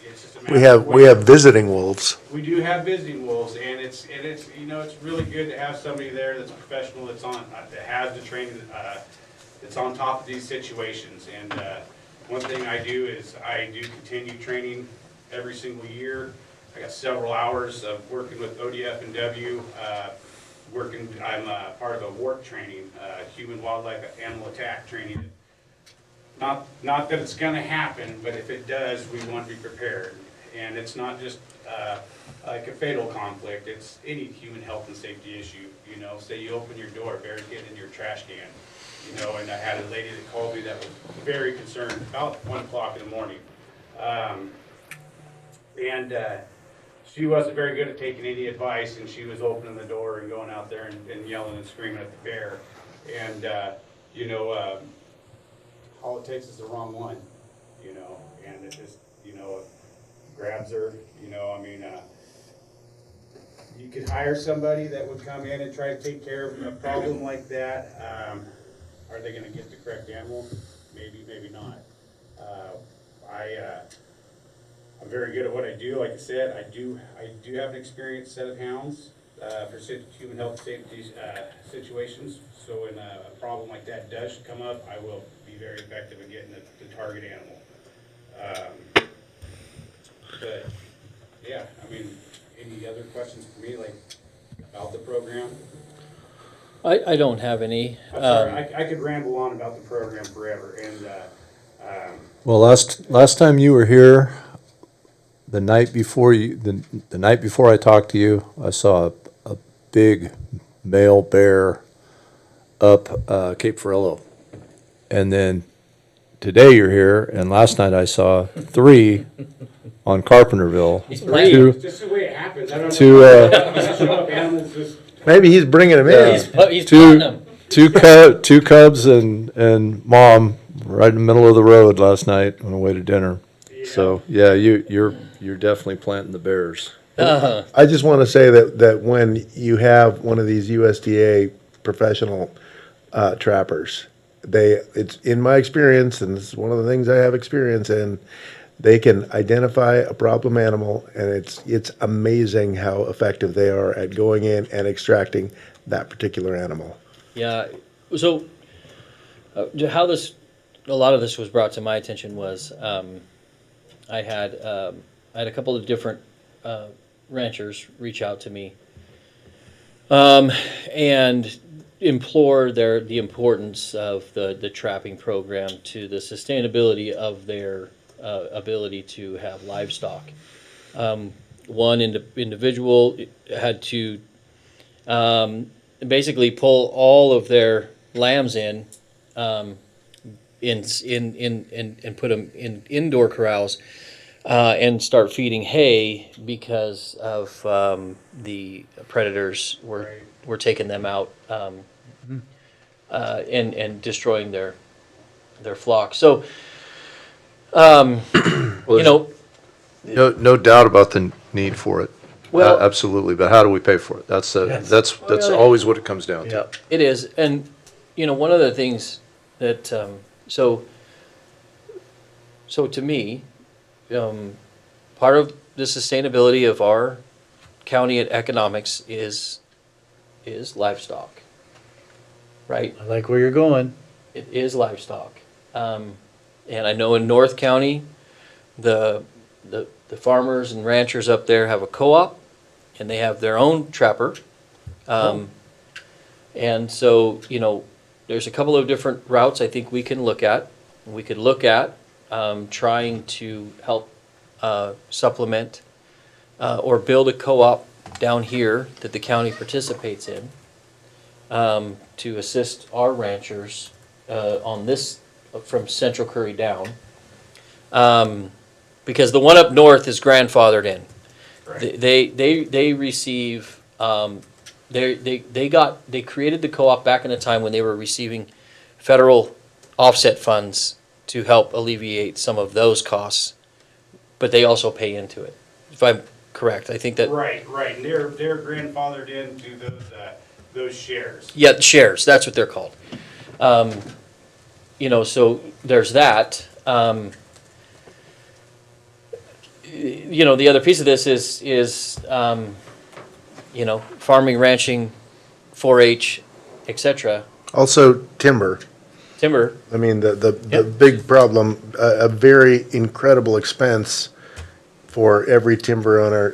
It's just a matter of when. We have visiting wolves. We do have visiting wolves, and it's it's really good to have somebody there that's professional, that has the training, that's on top of these situations. And one thing I do is I do continue training every single year. I got several hours of working with ODF and W. I'm part of a WARP training, human wildlife animal attack training. Not that it's going to happen, but if it does, we want to be prepared. And it's not just like a fatal conflict. It's any human health and safety issue. Say you open your door, bears get in your trash can. And I had a lady that called me that was very concerned about 1 o'clock in the morning. She wasn't very good at taking any advice, and she was opening the door and going out there and yelling and screaming at the bear. And all it takes is the wrong one, and it just, grabs her, you could hire somebody that would come in and try to take care of a problem like that. Are they gonna get the correct animal? Maybe, maybe not. I'm very good at what I do. Like I said, I do have an experienced set of hounds for human health safety situations. So when a problem like that does come up, I will be very effective in getting the target animal. But yeah, any other questions for me, like about the program? I don't have any. I'm sorry, I could ramble on about the program forever. And Well, last time you were here, the night before I talked to you, I saw a big male bear up Cape Ferrello. And then today you're here, and last night I saw 3 on Carpenterville. He's playing. just the way it happens. I don't know. Show up animals just. Maybe he's bringing them in. He's putting them. Two cubs and mom right in the middle of the road last night on the way to dinner. Yeah. So yeah, you're definitely planting the bears. Uh-huh. I just want to say that when you have one of these USDA professional trappers, it's in my experience, and this is one of the things I have experience in, they can identify a problem animal, and it's amazing how effective they are at going in and extracting that particular animal. Yeah. So, how a lot of this was brought to my attention was I had a couple of different ranchers reach out to me and implore the importance of the trapping program to the sustainability of their ability to have livestock. one individual had to basically pull all of their lambs in and put them in indoor corrals and start feeding hay because of the predators were taking them out and destroying their flock. So, you know. No doubt about the need for it. Well, Absolutely, but how do we pay for it? That's always what it comes down to. It is, and you know, one of the things that so to me, part of the sustainability of our county economics is livestock, right? I like where you're going. It is livestock, and I know in North County, the farmers and ranchers up there have a co-op, and they have their own trapper. And so, you know, there's a couple of different routes I think we can look at. We could look at trying to help supplement or build a co-op down here that the county participates in to assist our ranchers on this from Central Curry down. Because the one up north is grandfathered in. Right. They receive they created the co-op back in a time when they were receiving federal offset funds to help alleviate some of those costs, but they also pay into it. If I'm correct, I think that right, and they're grandfathered into those shares. Yeah, shares. That's what they're called. You know, so there's that. You know, the other piece of this is you know, farming, ranching, 4-H, etc. Also timber. Timber. I mean, the big problem, a very incredible expense for every timber owner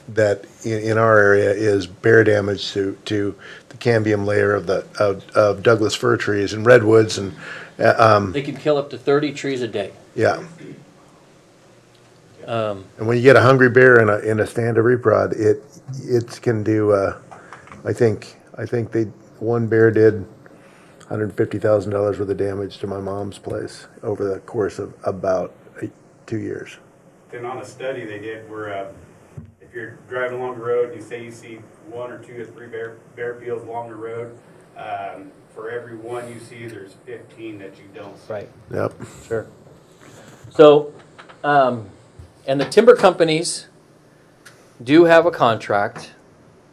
that in our area is bear damage to the cambium layer of Douglas fir trees and redwoods and. They can kill up to 30 trees a day. Yeah. And when you get a hungry bear in a stand of reprod, it can do. I think one bear did $150,000 worth of damage to my mom's place over the course of about 2 years. And on a study they did where if you're driving along the road, you say you see 1 or 2 or 3 bear peels along the road. For every one you see, there's 15 that you don't see. Right. Yep. Sure. So, and the timber companies do have a contract.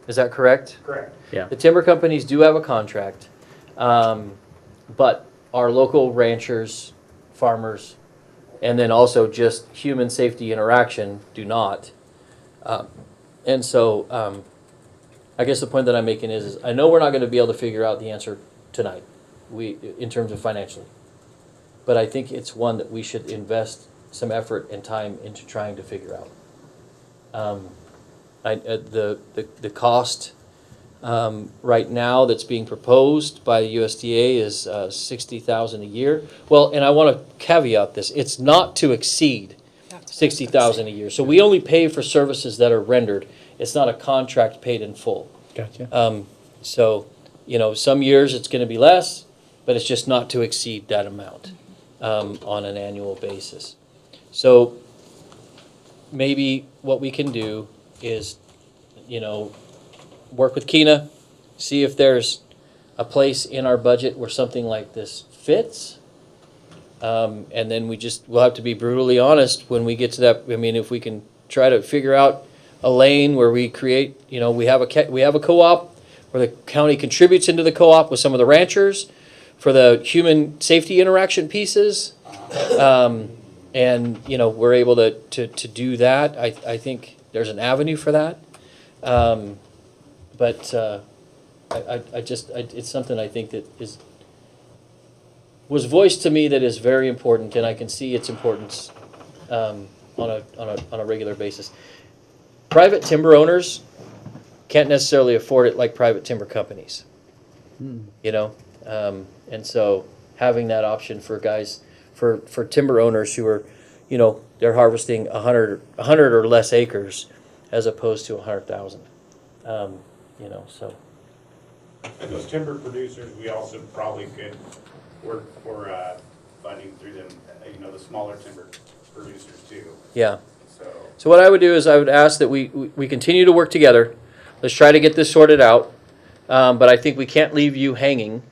Is that correct? Correct. Yeah. The timber companies do have a contract, but our local ranchers, farmers, and then also just human safety interaction do not. And so I guess the point that I'm making is I know we're not going to be able to figure out the answer tonight, in terms of financially. But I think it's one that we should invest some effort and time into trying to figure out. The cost right now that's being proposed by the USDA is $60,000 a year. Well, and I want to caveat this: it's not to exceed $60,000 a year. So we only pay for services that are rendered. It's not a contract paid in full. Gotcha. So, you know, some years it's going to be less, but it's just not to exceed that amount on an annual basis. So maybe what we can do is, you know, work with Kina, see if there's a place in our budget where something like this fits. And then we'll have to be brutally honest when we get to that. I mean, if we can try to figure out a lane where we create, you know, we have a co-op where the county contributes into the co-op with some of the ranchers for the human safety interaction pieces. And, you know, we're able to do that. I think there's an avenue for that. But it's something I think that was voiced to me that is very important, and I can see its importance on a regular basis. Private timber owners can't necessarily afford it like private timber companies, you know, and so having that option for guys, for timber owners who are you know, they're harvesting 100 or less acres as opposed to 100,000. You know, so. And those timber producers, we also probably could work for funding through them, you know, the smaller timber producers too. Yeah. So, So what I would do is I would ask that we continue to work together. Let's try to get this sorted out. But I think we can't leave you hanging.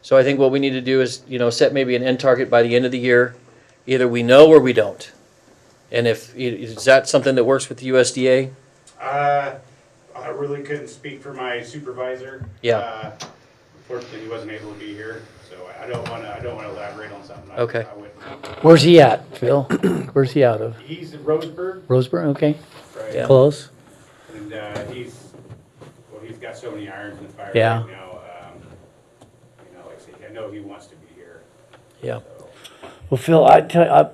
So I think what we need to do is, you know, set maybe an end target by the end of the year. Either we know or we don't. And if is that something that works with the USDA? I really couldn't speak for my supervisor. Yeah. Unfortunately, he wasn't able to be here, so I don't want to elaborate on something. Okay. I wouldn't. Where's he at, Phil? Where's he out of? He's in Roseburg. Roseburg, okay. Right. Yeah. Close. And he's got so many irons in the fire Yeah. right now. You know, like I say, I know he wants to be here. Yeah. Well, Phil,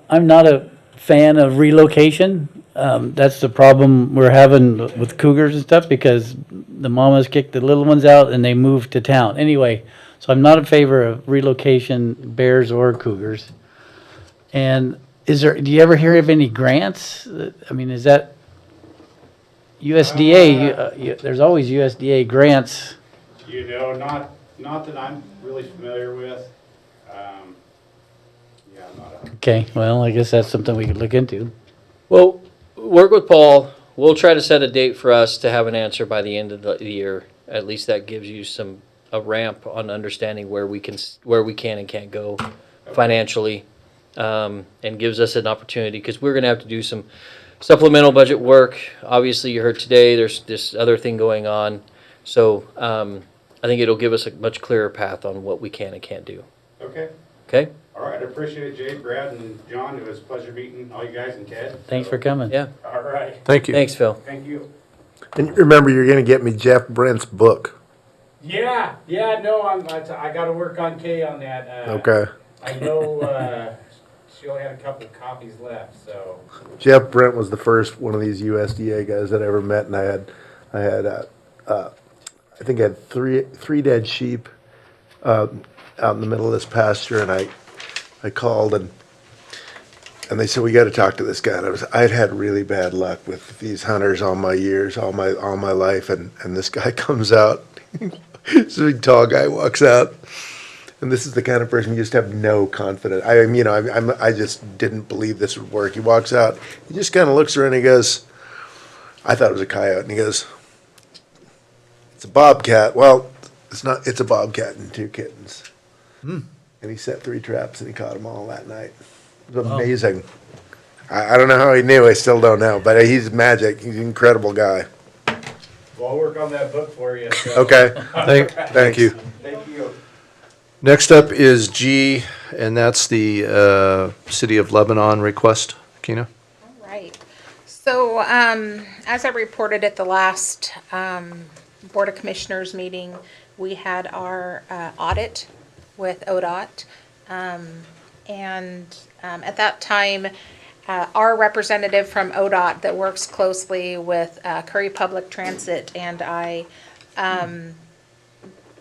I'm not a fan of relocation. That's the problem we're having with cougars and stuff, because the mamas kick the little ones out and they move to town. Anyway, so I'm not in favor of relocation, bears or cougars. And do you ever hear of any grants? I mean, is that USDA? There's always USDA grants. You know, not that I'm really familiar with. Yeah, I'm not a. Okay, well, I guess that's something we could look into. Well, work with Paul. We'll try to set a date for us to have an answer by the end of the year. At least that gives you a ramp on understanding where we can and can't go financially, and gives us an opportunity, because we're going to have to do some supplemental budget work. Obviously, you heard today there's this other thing going on, so I think it'll give us a much clearer path on what we can and can't do. Okay. Okay. All right. I appreciate it, Jay, Brad, and John. It was a pleasure meeting all you guys and Ted. Thanks for coming. Yeah. All right. Thank you. Thanks, Phil. Thank you. And remember, you're gonna get me Jeff Brent's book. Yeah, no, I got to work on Kay on that. Okay. I know she only had a couple of copies left, so. Jeff Brent was the first one of these USDA guys that I ever met, and I think I had three dead sheep out in the middle of this pasture, and I called and they said, we got to talk to this guy. And I'd had really bad luck with these hunters all my years, all my life, and this guy comes out. This big tall guy walks out, and this is the kind of person you just have no confidence. I just didn't believe this would work. He walks out, he just kind of looks around, and he goes, I thought it was a coyote, and he goes, it's a bobcat. Well, it's not. It's a bobcat and two kittens. And he set 3 traps, and he caught them all that night. It was amazing. I don't know how he knew. I still don't know, but he's magic. He's an incredible guy. Well, I'll work on that book for you. So. Okay. Thank you. Thank you. Next up is G, and that's the City of Lebanon request. Kina? All right. So, as I reported at the last Board of Commissioners meeting, we had our audit with ODOT. And at that time, our representative from ODOT that works closely with Curry Public Transit and I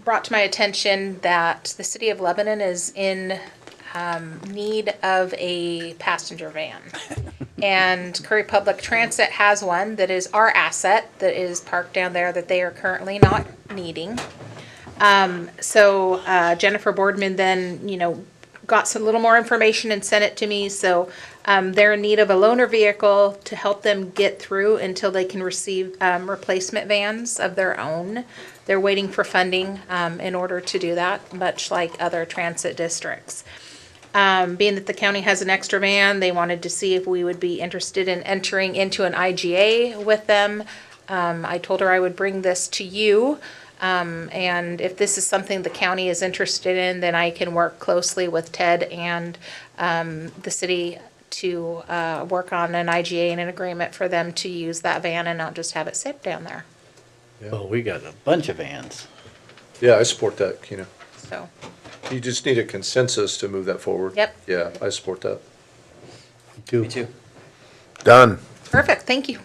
brought to my attention that the City of Lebanon is in need of a passenger van. And Curry Public Transit has one that is our asset that is parked down there that they are currently not needing. So Jennifer Boardman then, got some little more information and sent it to me. So they're in need of a loaner vehicle to help them get through until they can receive replacement vans of their own. They're waiting for funding in order to do that, much like other transit districts. Being that the county has an extra van, they wanted to see if we would be interested in entering into an IGA with them. I told her I would bring this to you. And if this is something the county is interested in, then I can work closely with Ted and the city to work on an IGA and an agreement for them to use that van and not just have it sit down there. Well, we got a bunch of vans. Yeah, I support that, Kina. So, You just need a consensus to move that forward. Yep. Yeah, I support that. Me too. Done. perfect, thank you.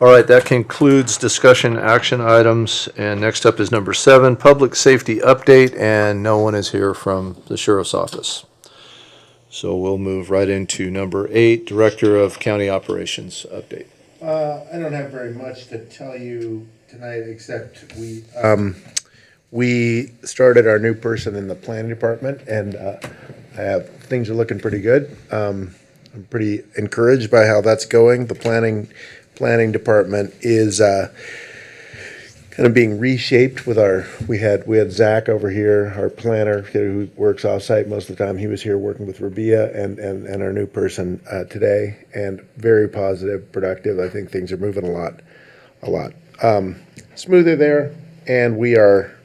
All right, that concludes discussion action items, and next up is number 7, public safety update, and no one is here from the sheriff's office. So we'll move right into number 8, Director of County Operations update. I don't have very much to tell you tonight, except we started our new person in the planning department, and things are looking pretty good. I'm pretty encouraged by how that's going. The planning department is kind of being reshaped with we had Zach over here, our planner, who works off-site most of the time. He was here working with Rabia and our new person today, and very positive, productive. I think things are moving a lot smoother there, and we are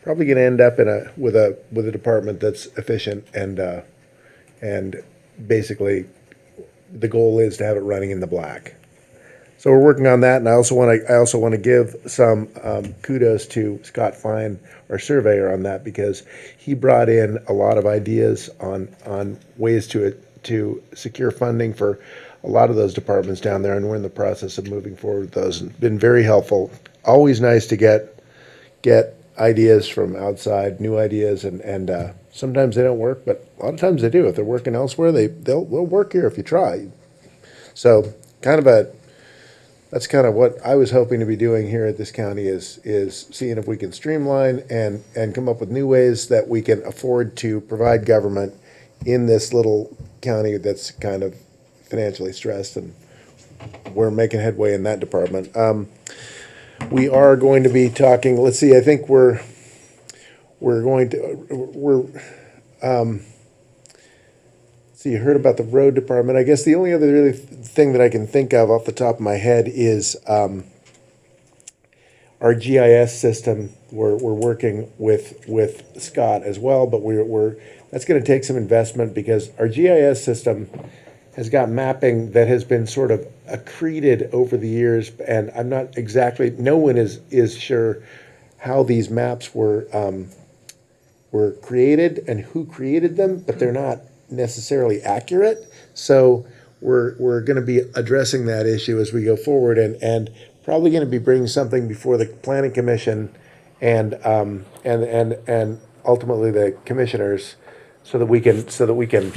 probably going to end up with a department that's efficient and basically the goal is to have it running in the black. So we're working on that, and I also want to give some kudos to Scott Fine, our surveyor, on that, because he brought in a lot of ideas on ways to secure funding for a lot of those departments down there, and we're in the process of moving forward with those. And been very helpful. Always nice to get ideas from outside, new ideas, and sometimes they don't work, but a lot of times they do. If they're working elsewhere, they'll work here if you try. So that's kind of what I was hoping to be doing here at this county is seeing if we can streamline and come up with new ways that we can afford to provide government in this little county that's kind of financially stressed, and we're making headway in that department. We are going to be talking, let's see, I think we're so you heard about the road department. I guess the only other really thing that I can think of off the top of my head is our GIS system. We're working with Scott as well, but that's going to take some investment because our GIS system has got mapping that has been sort of accreted over the years, and I'm not exactly. No one is sure how these maps were created and who created them, but they're not necessarily accurate. So we're going to be addressing that issue as we go forward, and probably going to be bringing something before the planning commission and ultimately the commissioners, so that we can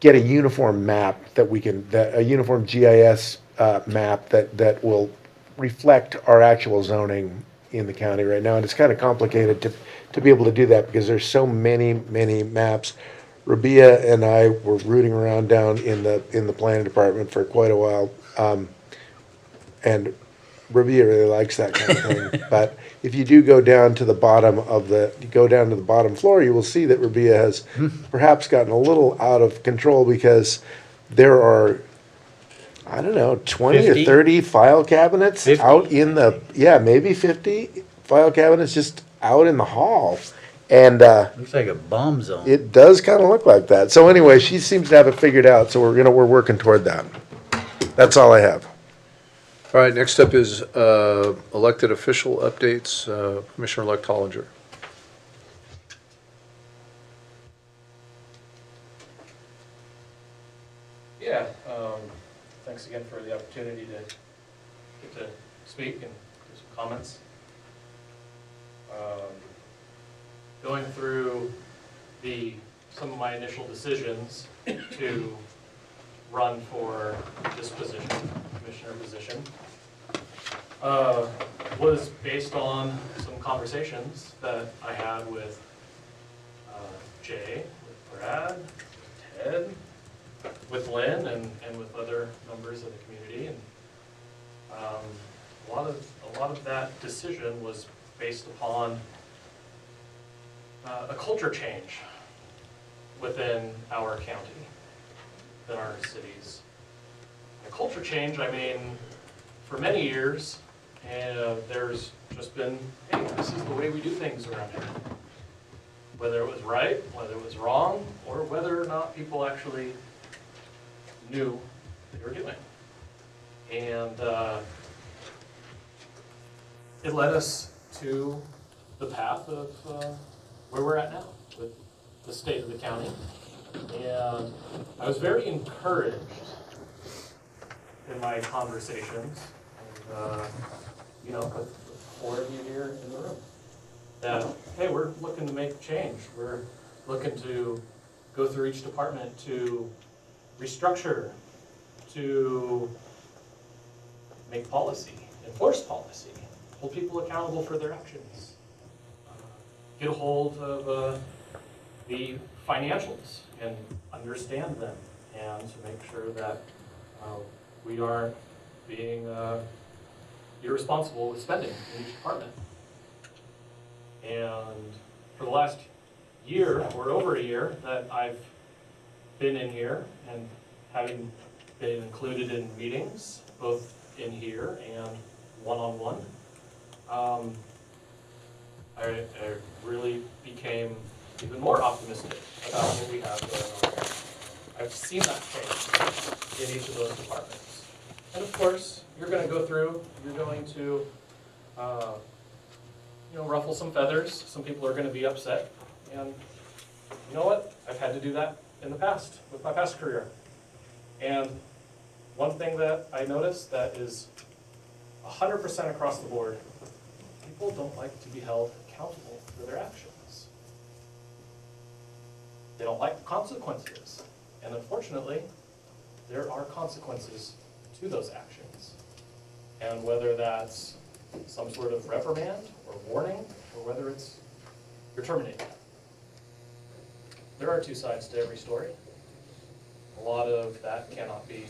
get a uniform map a uniform GIS map that will reflect our actual zoning in the county right now. And it's kind of complicated to be able to do that because there's so many maps. Rabia and I were rooting around down in the planning department for quite a while, and Rabia really likes that kind of thing. But if you do go down to the bottom floor, you will see that Rabia has perhaps gotten a little out of control because there are, I don't know, 20 50? or 30 file cabinets 50? out in maybe 50 file cabinets just out in the hall. And Looks like a bomb zone. it does kind of look like that. So anyway, she seems to have it figured out, so we're working toward that. That's all I have. All right, next up is elected official updates. Commissioner-elect Hollinger. Yeah, thanks again for the opportunity to get to speak and do some comments. Going through some of my initial decisions to run for this position, commissioner position, was based on some conversations that I had with Jay, with Brad, with Ted, with Lynn, and with other members of the community. And a lot of that decision was based upon a culture change within our county, within our cities. A culture change, I mean, for many years, there's just been, hey, this is the way we do things around here. Whether it was right, whether it was wrong, or whether or not people actually knew what they were doing. And it led us to the path of where we're at now with the state of the county. And I was very encouraged in my conversations, and, with 4 of you here in the room, that, hey, we're looking to make change. We're looking to go through each department to restructure, to make policy, enforce policy, hold people accountable for their actions, get a hold of the financials and understand them, and to make sure that we aren't being irresponsible with spending in each department. And for the last year or over a year that I've been in here and having been included in meetings, both in here and one-on-one, I really became even more optimistic about what we have going on here. I've seen that change in each of those departments. And of course, you're going to go through, you're going to ruffle some feathers. Some people are going to be upset. And you know what? I've had to do that in the past, with my past career. And one thing that I noticed that is 100% across the board, people don't like to be held accountable for their actions. They don't like the consequences. And unfortunately, there are consequences to those actions. And whether that's some sort of reprimand or warning, or whether it's you're terminated. There are two sides to every story. A lot of that cannot be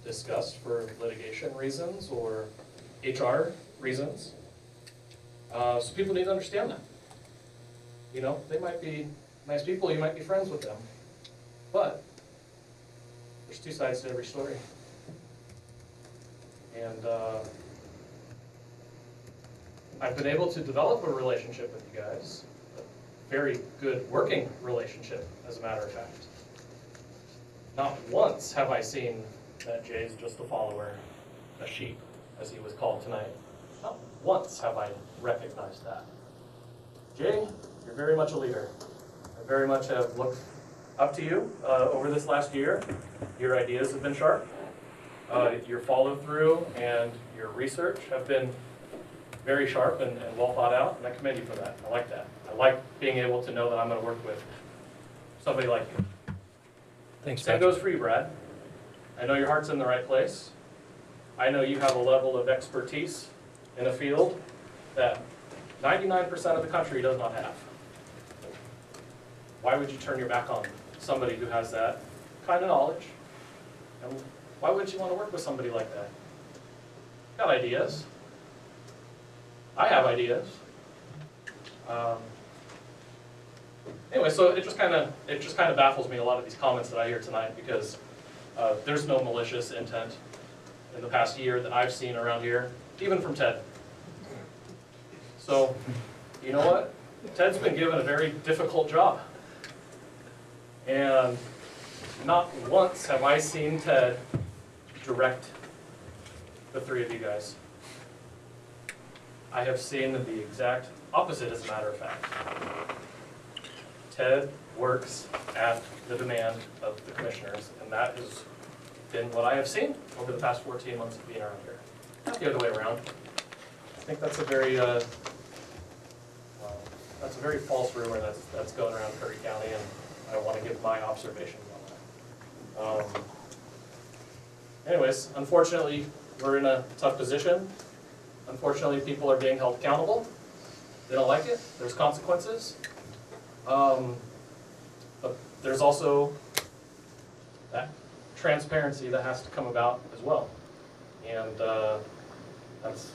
discussed for litigation reasons or HR reasons. So people need to understand that. You know, they might be nice people, you might be friends with them, but there's two sides to every story. And I've been able to develop a relationship with you guys, a very good working relationship, as a matter of fact. Not once have I seen that Jay's just a follower, a sheep, as he was called tonight. Not once have I recognized that. Jay, you're very much a leader. I very much have looked up to you over this last year. Your ideas have been sharp. Your follow-through and your research have been very sharp and well thought out, and I commend you for that. I like that. I like being able to know that I'm going to work with somebody like you. Thanks, Same Patrick. goes for you, Brad. I know your heart's in the right place. I know you have a level of expertise in a field that 99% of the country does not have. Why would you turn your back on somebody who has that kind of knowledge? And why wouldn't you want to work with somebody like that? Got ideas. I have ideas. Anyway, so it just kind of baffles me, a lot of these comments that I hear tonight, because there's no malicious intent in the past year that I've seen around here, even from Ted. So, you know what? Ted's been given a very difficult job. And not once have I seen Ted direct the three of you guys. I have seen the exact opposite, as a matter of fact. Ted works at the demand of the commissioners, and that has been what I have seen over the past 14 months of being around here. Not the other way around. I think that's a very false rumor that's going around Curry County, and I want to give my observations on that. Anyways, unfortunately, we're in a tough position. Unfortunately, people are being held accountable. They don't like it. There's consequences. But there's also that transparency that has to come about as well. And that's,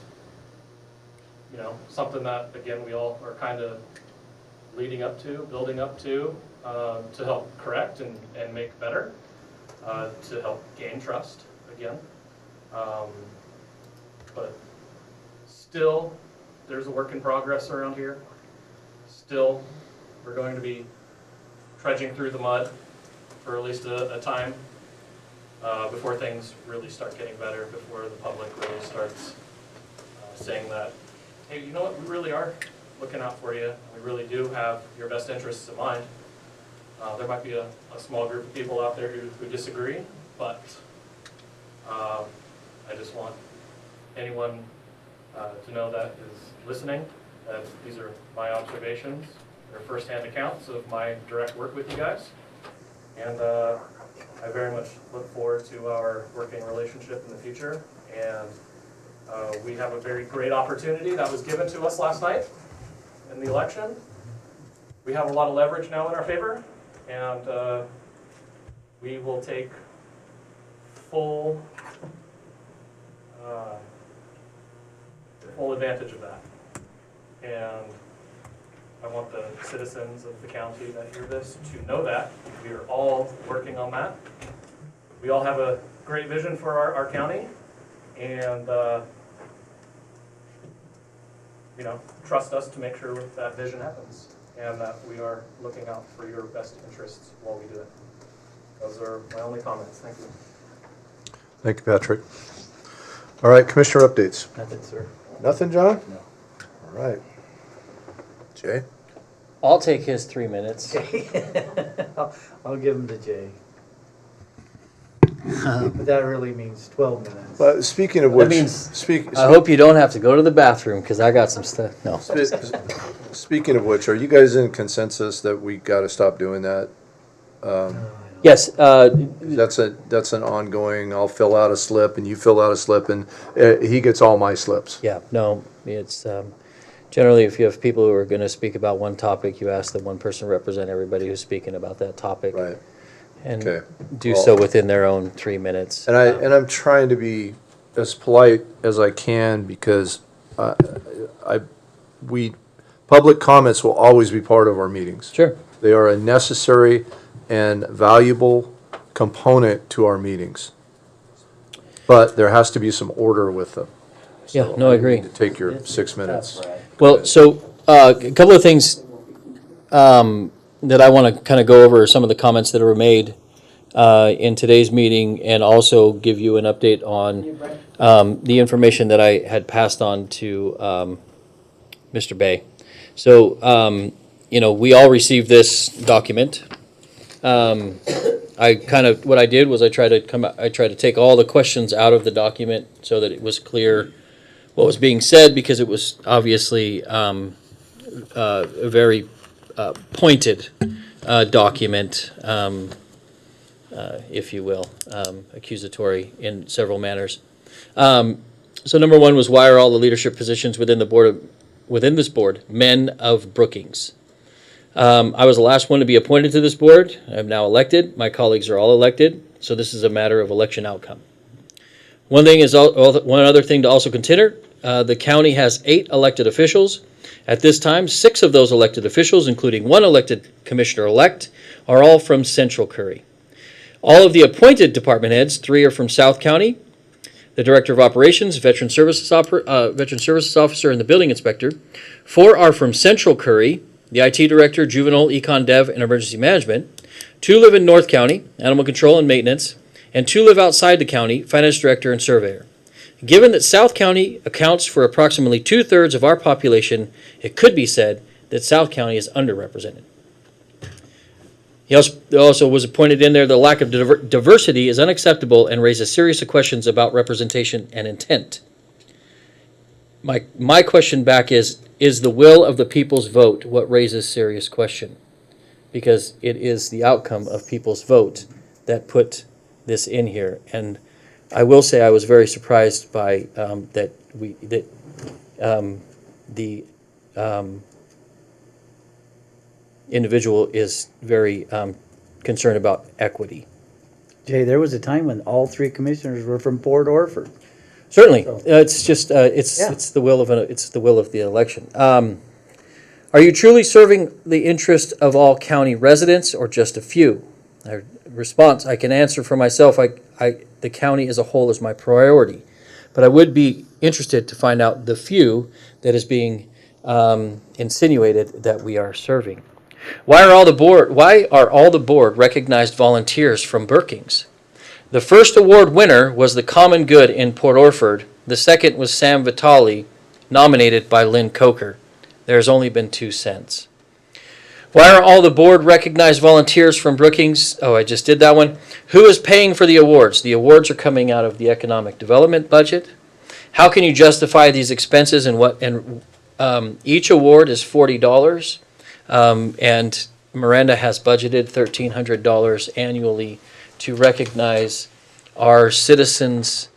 something that, again, we all are kind of leading up to, building up to help correct and make better, to help gain trust again. But still, there's a work in progress around here. Still, we're going to be trudging through the mud for at least a time before things really start getting better, before the public really starts saying that, hey, you know what, we really are looking out for you. We really do have your best interests in mind. There might be a small group of people out there who disagree, but I just want anyone to know that is listening, that these are my observations, They're firsthand accounts of my direct work with you guys. And I very much look forward to our working relationship in the future. And we have a very great opportunity that was given to us last night in the election. We have a lot of leverage now in our favor, and we will take full advantage of that. And I want the citizens of the county that hear this to know that. We are all working on that. We all have a great vision for our county, and you know, trust us to make sure that vision happens and that we are looking out for your best interests while we do it. Those are my only comments. Thank you. Thank you, Patrick. All right, Commissioner updates. Nothing, sir. Nothing, John? No. All right. Jay? I'll take his 3 minutes. I'll give him to Jay. But that really means 12 minutes. But speaking of That which, means I hope you don't have to go to the bathroom because I got some stuff. No. speaking of which, are you guys in consensus that we got to stop doing that? Yes. That's an ongoing. I'll fill out a slip and you fill out a slip, and he gets all my slips. Yeah. No. It's generally if you have people who are going to speak about one topic, you ask that one person represent everybody who's speaking about that topic. Right. And Okay. do so within their own 3 minutes. And I'm trying to be as polite as I can because public comments will always be part of our meetings. Sure. They are a necessary and valuable component to our meetings. But there has to be some order with them. Yeah, no, I agree. To take your 6 minutes. Well, so a couple of things that I want to kind of go over, some of the comments that were made in today's meeting, and also give you an update on the information that I had passed on to Mr. Bay. So, we all received this document. What I did was I tried to take all the questions out of the document so that it was clear what was being said, because it was obviously a very pointed document, if you will, accusatory in several manners. So number one was, why are all the leadership positions within this board men of Brookings? I was the last one to be appointed to this board. I'm now elected. My colleagues are all elected. So this is a matter of election outcome. One other thing to also consider, the county has 8 elected officials. At this time, 6 of those elected officials, including 1 elected commissioner-elect, are all from Central Curry. All of the appointed department heads, 3 are from South County. The Director of Operations, Veteran Services Officer, and the Building Inspector. 4 are from Central Curry, the IT Director, Juvenile, Econ Dev, and Emergency Management. 2 live in North County, Animal Control and Maintenance, and 2 live outside the county, Finance Director and Surveyor. Given that South County accounts for approximately 2/3 of our population, it could be said that South County is underrepresented. He also was pointed in there, the lack of diversity is unacceptable and raises serious questions about representation and intent. My question back is the will of the people's vote what raises serious question? Because it is the outcome of people's vote that put this in here. And I will say I was very surprised by the individual is very concerned about equity. Jay, there was a time when all 3 commissioners were from Port Orford. Certainly, it's just it's the will of the election. Are you truly serving the interest of all county residents or just a few? Response: I can answer for myself. The county as a whole is my priority, but I would be interested to find out the few that is being insinuated that we are serving. Why are all the board recognized volunteers from Brookings? The first award winner was the Common Good in Port Orford. The second was Sam Vitale, nominated by Lynn Coker. There's only been 2 cents. Why are all the board recognized volunteers from Brookings? Oh, I just did that one. Who is paying for the awards? The awards are coming out of the economic development budget. How can you justify these expenses and each award is $40? And Miranda has budgeted $1,300 annually to recognize our citizens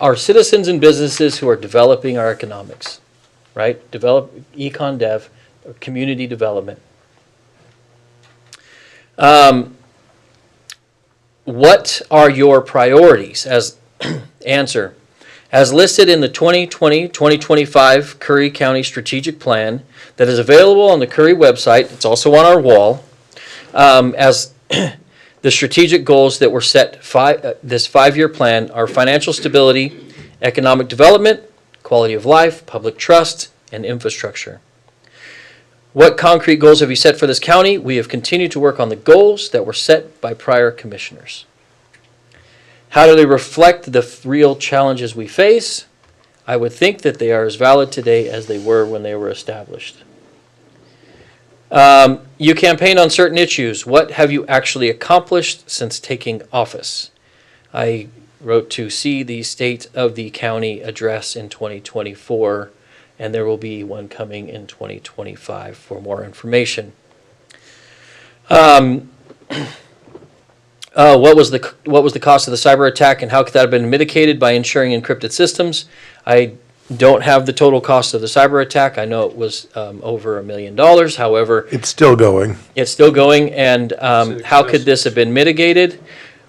and businesses who are developing our economics, right? Develop econ dev, community development. What are your priorities? As answer, as listed in the 2020-2025 Curry County Strategic Plan that is available on the Curry website, it's also on our wall, as the strategic goals that were set this 5-year plan are financial stability, economic development, quality of life, public trust, and infrastructure. What concrete goals have you set for this county? We have continued to work on the goals that were set by prior commissioners. How do they reflect the real challenges we face? I would think that they are as valid today as they were when they were established. You campaign on certain issues. What have you actually accomplished since taking office? I wrote to see the State of the County address in 2024, and there will be one coming in 2025 for more information. What was the cost of the cyber attack, and how could that have been mitigated by ensuring encrypted systems? I don't have the total cost of the cyber attack. I know it was over $1 million. However, It's still going. it's still going. And how could this have been mitigated?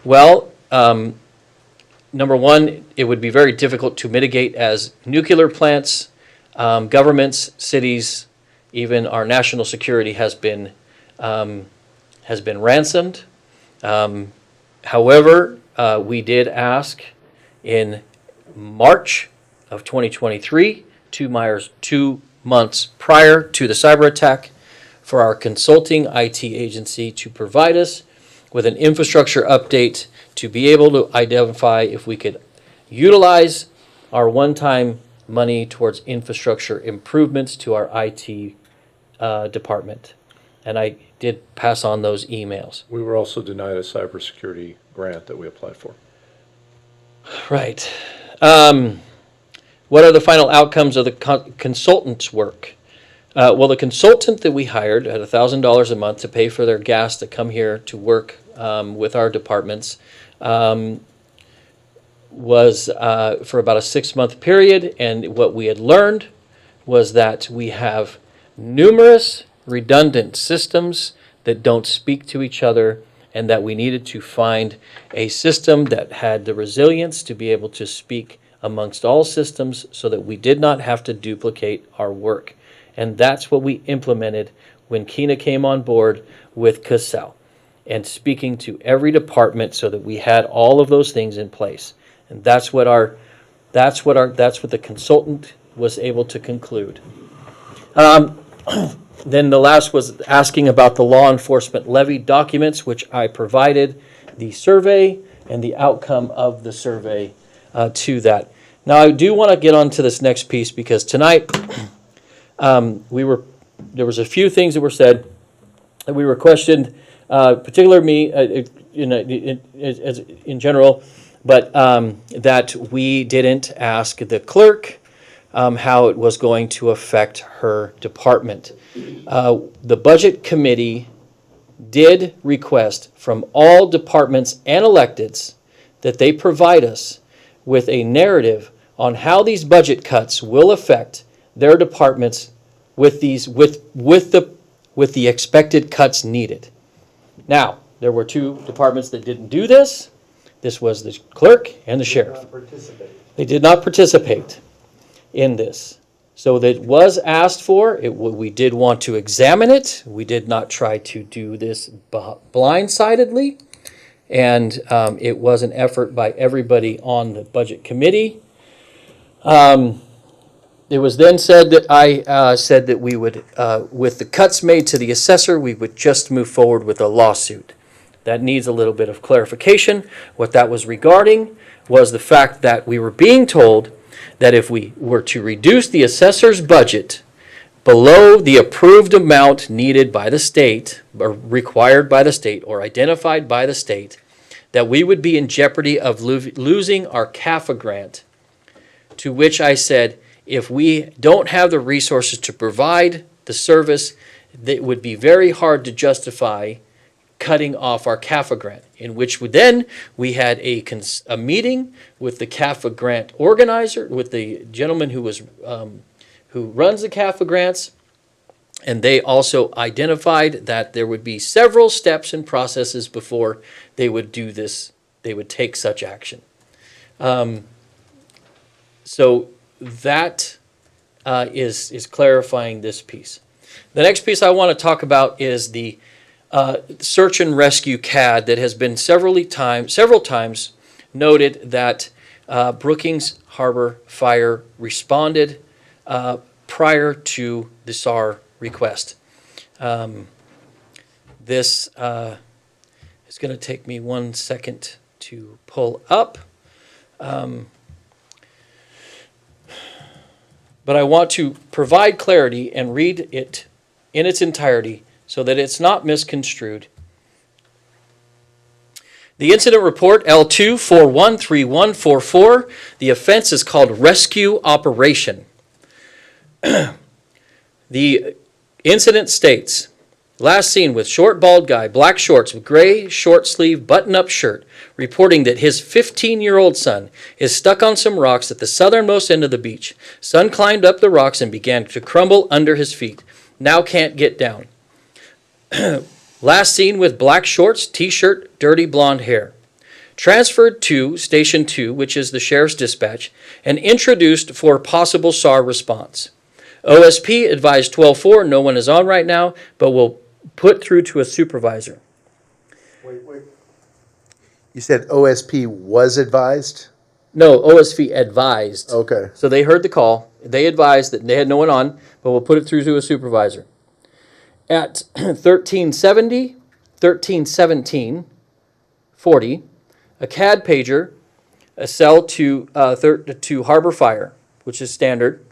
Well, number one, it would be very difficult to mitigate as nuclear plants, governments, cities, even our national security has been ransomed. However, we did ask in March of 2023, 2 months prior to the cyber attack, for our consulting IT agency to provide us with an infrastructure update to be able to identify if we could utilize our one-time money towards infrastructure improvements to our IT department. And I did pass on those emails. We were also denied a cybersecurity grant that we applied for. Right. What are the final outcomes of the consultant's work? Well, the consultant that we hired at $1,000 a month to pay for their gas to come here to work with our departments was for about a 6-month period, and what we had learned was that we have numerous redundant systems that don't speak to each other, and that we needed to find a system that had the resilience to be able to speak amongst all systems so that we did not have to duplicate our work. And that's what we implemented when Kina came on board with Cassell, and speaking to every department so that we had all of those things in place. And that's what the consultant was able to conclude. Then the last was asking about the law enforcement levy documents, which I provided the survey and the outcome of the survey to that. Now, I do want to get on to this next piece, because tonight there was a few things that were said that we were questioned, particularly me in general, but that we didn't ask the clerk how it was going to affect her department. The budget committee did request from all departments and electeds that they provide us with a narrative on how these budget cuts will affect their departments with the expected cuts needed. Now, there were 2 departments that didn't do this. This was the clerk and the sheriff. They did not participate in this. So that was asked for. We did want to examine it. We did not try to do this blindsidedly. And it was an effort by everybody on the budget committee. It was then said that I said that we would, with the cuts made to the assessor, we would just move forward with a lawsuit. That needs a little bit of clarification. What that was regarding was the fact that we were being told that if we were to reduce the assessor's budget below the approved amount needed by the state, or required by the state, or identified by the state, that we would be in jeopardy of losing our CAFA grant, to which I said, if we don't have the resources to provide the service, it would be very hard to justify cutting off our CAFA grant, in which we had a meeting with the CAFA grant organizer, with the gentleman who runs the CAFA grants, and they also identified that there would be several steps and processes before they would do this, they would take such action. So that is clarifying this piece. The next piece I want to talk about is the search and rescue CAD that has been several times noted that Brookings Harbor Fire responded prior to the SAR request. This is going to take me 1 second to pull up. But I want to provide clarity and read it in its entirety so that it's not misconstrued. The incident report, L2413144, the offense is called rescue operation. The incident states, last seen with short bald guy, black shorts with gray short sleeve button-up shirt, reporting that his 15-year-old son is stuck on some rocks at the southernmost end of the beach. Son climbed up the rocks and began to crumble under his feet. Now can't get down. Last seen with black shorts, t-shirt, dirty blonde hair. Transferred to Station 2, which is the Sheriff's Dispatch, and introduced for possible SAR response. OSP advised 12-4, no one is on right now, but will put through to a supervisor. Wait. You said OSP was advised? No, OSP advised. Okay. So they heard the call. They advised that they had no one on, but we'll put it through to a supervisor. At 1370, 1317, 40, a CAD pager, a cell to Harbor Fire, which is standard.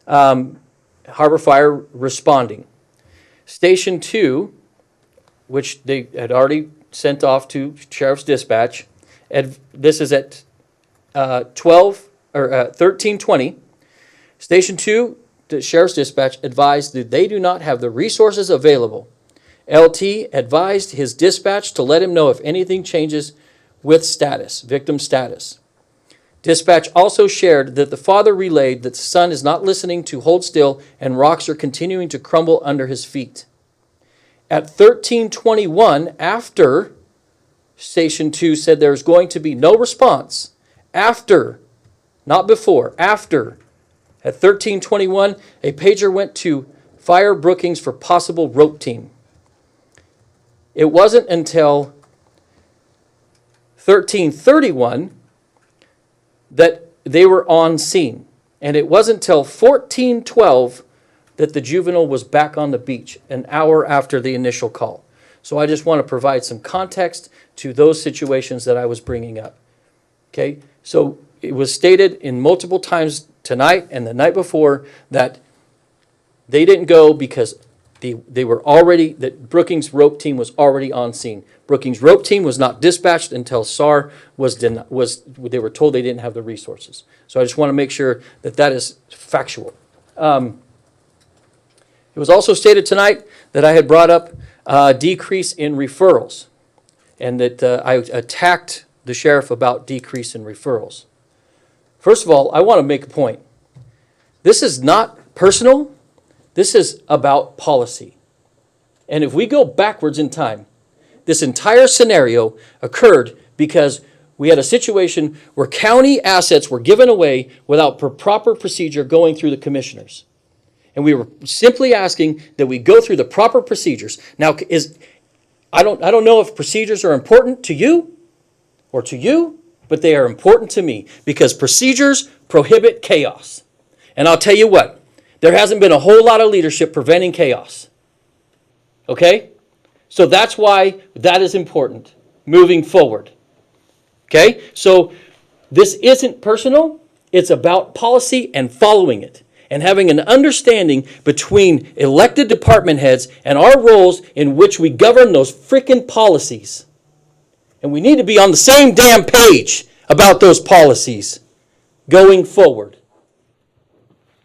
Harbor Fire responding. Station 2, which they had already sent off to Sheriff's Dispatch. This is at 1320. Station 2, the Sheriff's Dispatch advised that they do not have the resources available. LT advised his dispatch to let him know if anything changes with status, victim status. Dispatch also shared that the father relayed that the son is not listening to hold still and rocks are continuing to crumble under his feet. At 1321, after Station 2 said there's going to be no response, after, not before, after, at 1321, a pager went to Fire Brookings for possible rope team. It wasn't until 1331 that they were on scene. And it wasn't until 1412 that the juvenile was back on the beach, an hour after the initial call. So I just want to provide some context to those situations that I was bringing up. Okay, so it was stated in multiple times tonight and the night before that they didn't go because they were already, that Brookings rope team was already on scene. Brookings rope team was not dispatched until SAR they were told they didn't have the resources. So I just want to make sure that that is factual. It was also stated tonight that I had brought up decrease in referrals and that I attacked the sheriff about decrease in referrals. First of all, I want to make a point. This is not personal. This is about policy. And if we go backwards in time, this entire scenario occurred because we had a situation where county assets were given away without proper procedure going through the commissioners. And we were simply asking that we go through the proper procedures. Now, I don't know if procedures are important to you or to you, but they are important to me because procedures prohibit chaos. And I'll tell you what, there hasn't been a whole lot of leadership preventing chaos. Okay? So that's why that is important moving forward. Okay? So this isn't personal. It's about policy and following it and having an understanding between elected department heads and our roles in which we govern those frickin' policies. And we need to be on the same damn page about those policies going forward.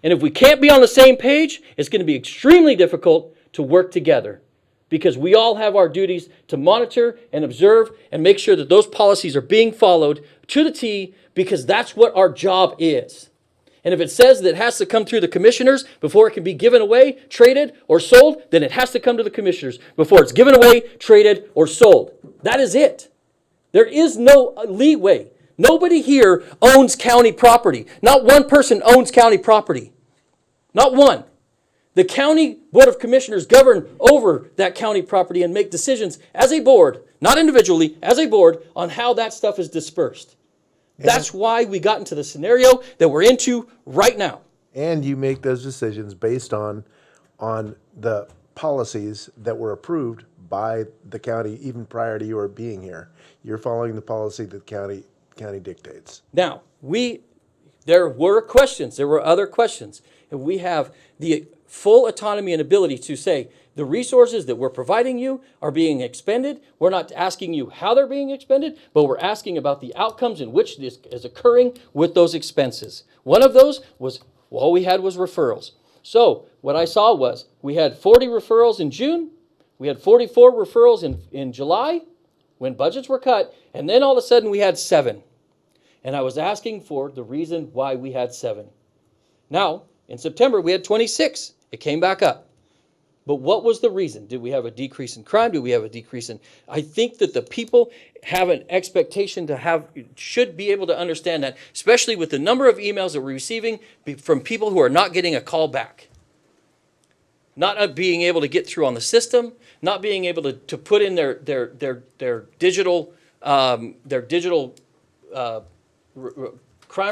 And if we can't be on the same page, it's going to be extremely difficult to work together, because we all have our duties to monitor and observe and make sure that those policies are being followed to the T, because that's what our job is. And if it says that it has to come through the commissioners before it can be given away, traded, or sold, then it has to come to the commissioners before it's given away, traded, or sold. That is it. There is no leeway. Nobody here owns county property. Not one person owns county property. Not one. The county board of commissioners govern over that county property and make decisions as a board, not individually, as a board, on how that stuff is dispersed. That's why we got into the scenario that we're into right now. And you make those decisions based on the policies that were approved by the county even prior to your being here. You're following the policy that the county dictates. Now, there were questions. There were other questions. And we have the full autonomy and ability to say, the resources that we're providing you are being expended. We're not asking you how they're being expended, but we're asking about the outcomes in which this is occurring with those expenses. One of those was, all we had was referrals. So what I saw was we had 40 referrals in June. We had 44 referrals in July when budgets were cut. And then all of a sudden we had 7. And I was asking for the reason why we had 7. Now, in September, we had 26. It came back up. But what was the reason? Did we have a decrease in crime? Did we have a decrease in... I think that the people have an expectation should be able to understand that, especially with the number of emails that we're receiving from people who are not getting a call back. Not being able to get through on the system, not being able to put in their digital crime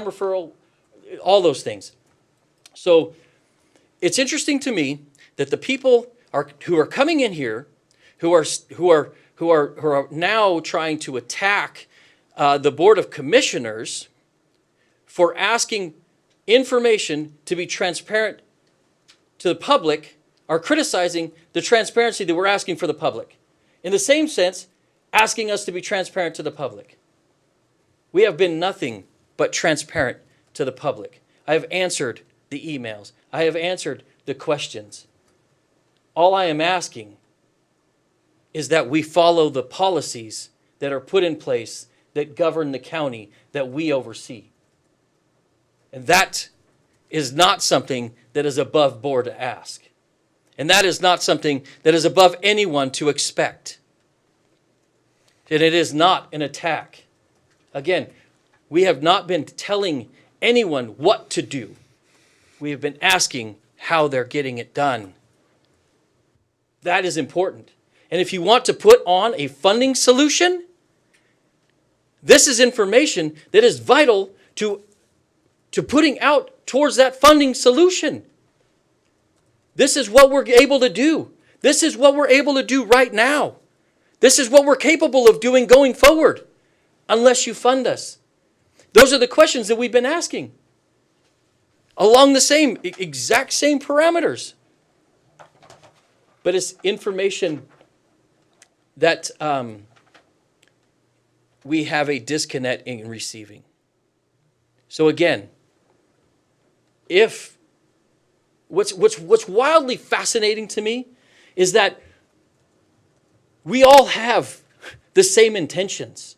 referral, all those things. So it's interesting to me that the people who are coming in here, who are now trying to attack the Board of Commissioners for asking information to be transparent to the public, are criticizing the transparency that we're asking for the public. In the same sense, asking us to be transparent to the public. We have been nothing but transparent to the public. I have answered the emails. I have answered the questions. All I am asking is that we follow the policies that are put in place that govern the county that we oversee. And that is not something that is above board to ask. And that is not something that is above anyone to expect. And it is not an attack. Again, we have not been telling anyone what to do. We have been asking how they're getting it done. That is important. And if you want to put on a funding solution, this is information that is vital to putting out towards that funding solution. This is what we're able to do. This is what we're able to do right now. This is what we're capable of doing going forward, unless you fund us. Those are the questions that we've been asking, along the exact same parameters. But it's information that we have a disconnect in receiving. So again, what's wildly fascinating to me is that we all have the same intentions.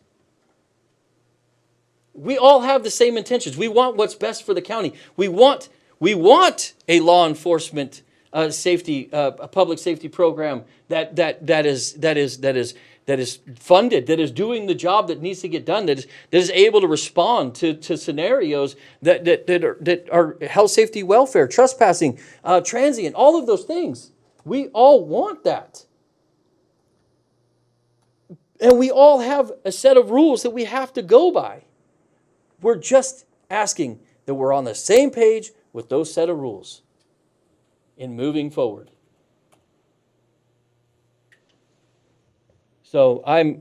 We all have the same intentions. We want what's best for the county. We want a law enforcement a public safety program that is funded, that is doing the job that needs to get done, that is able to respond to scenarios that are health, safety, welfare, trespassing, transient, all of those things. We all want that. And we all have a set of rules that we have to go by. We're just asking that we're on the same page with those set of rules in moving forward. So I'm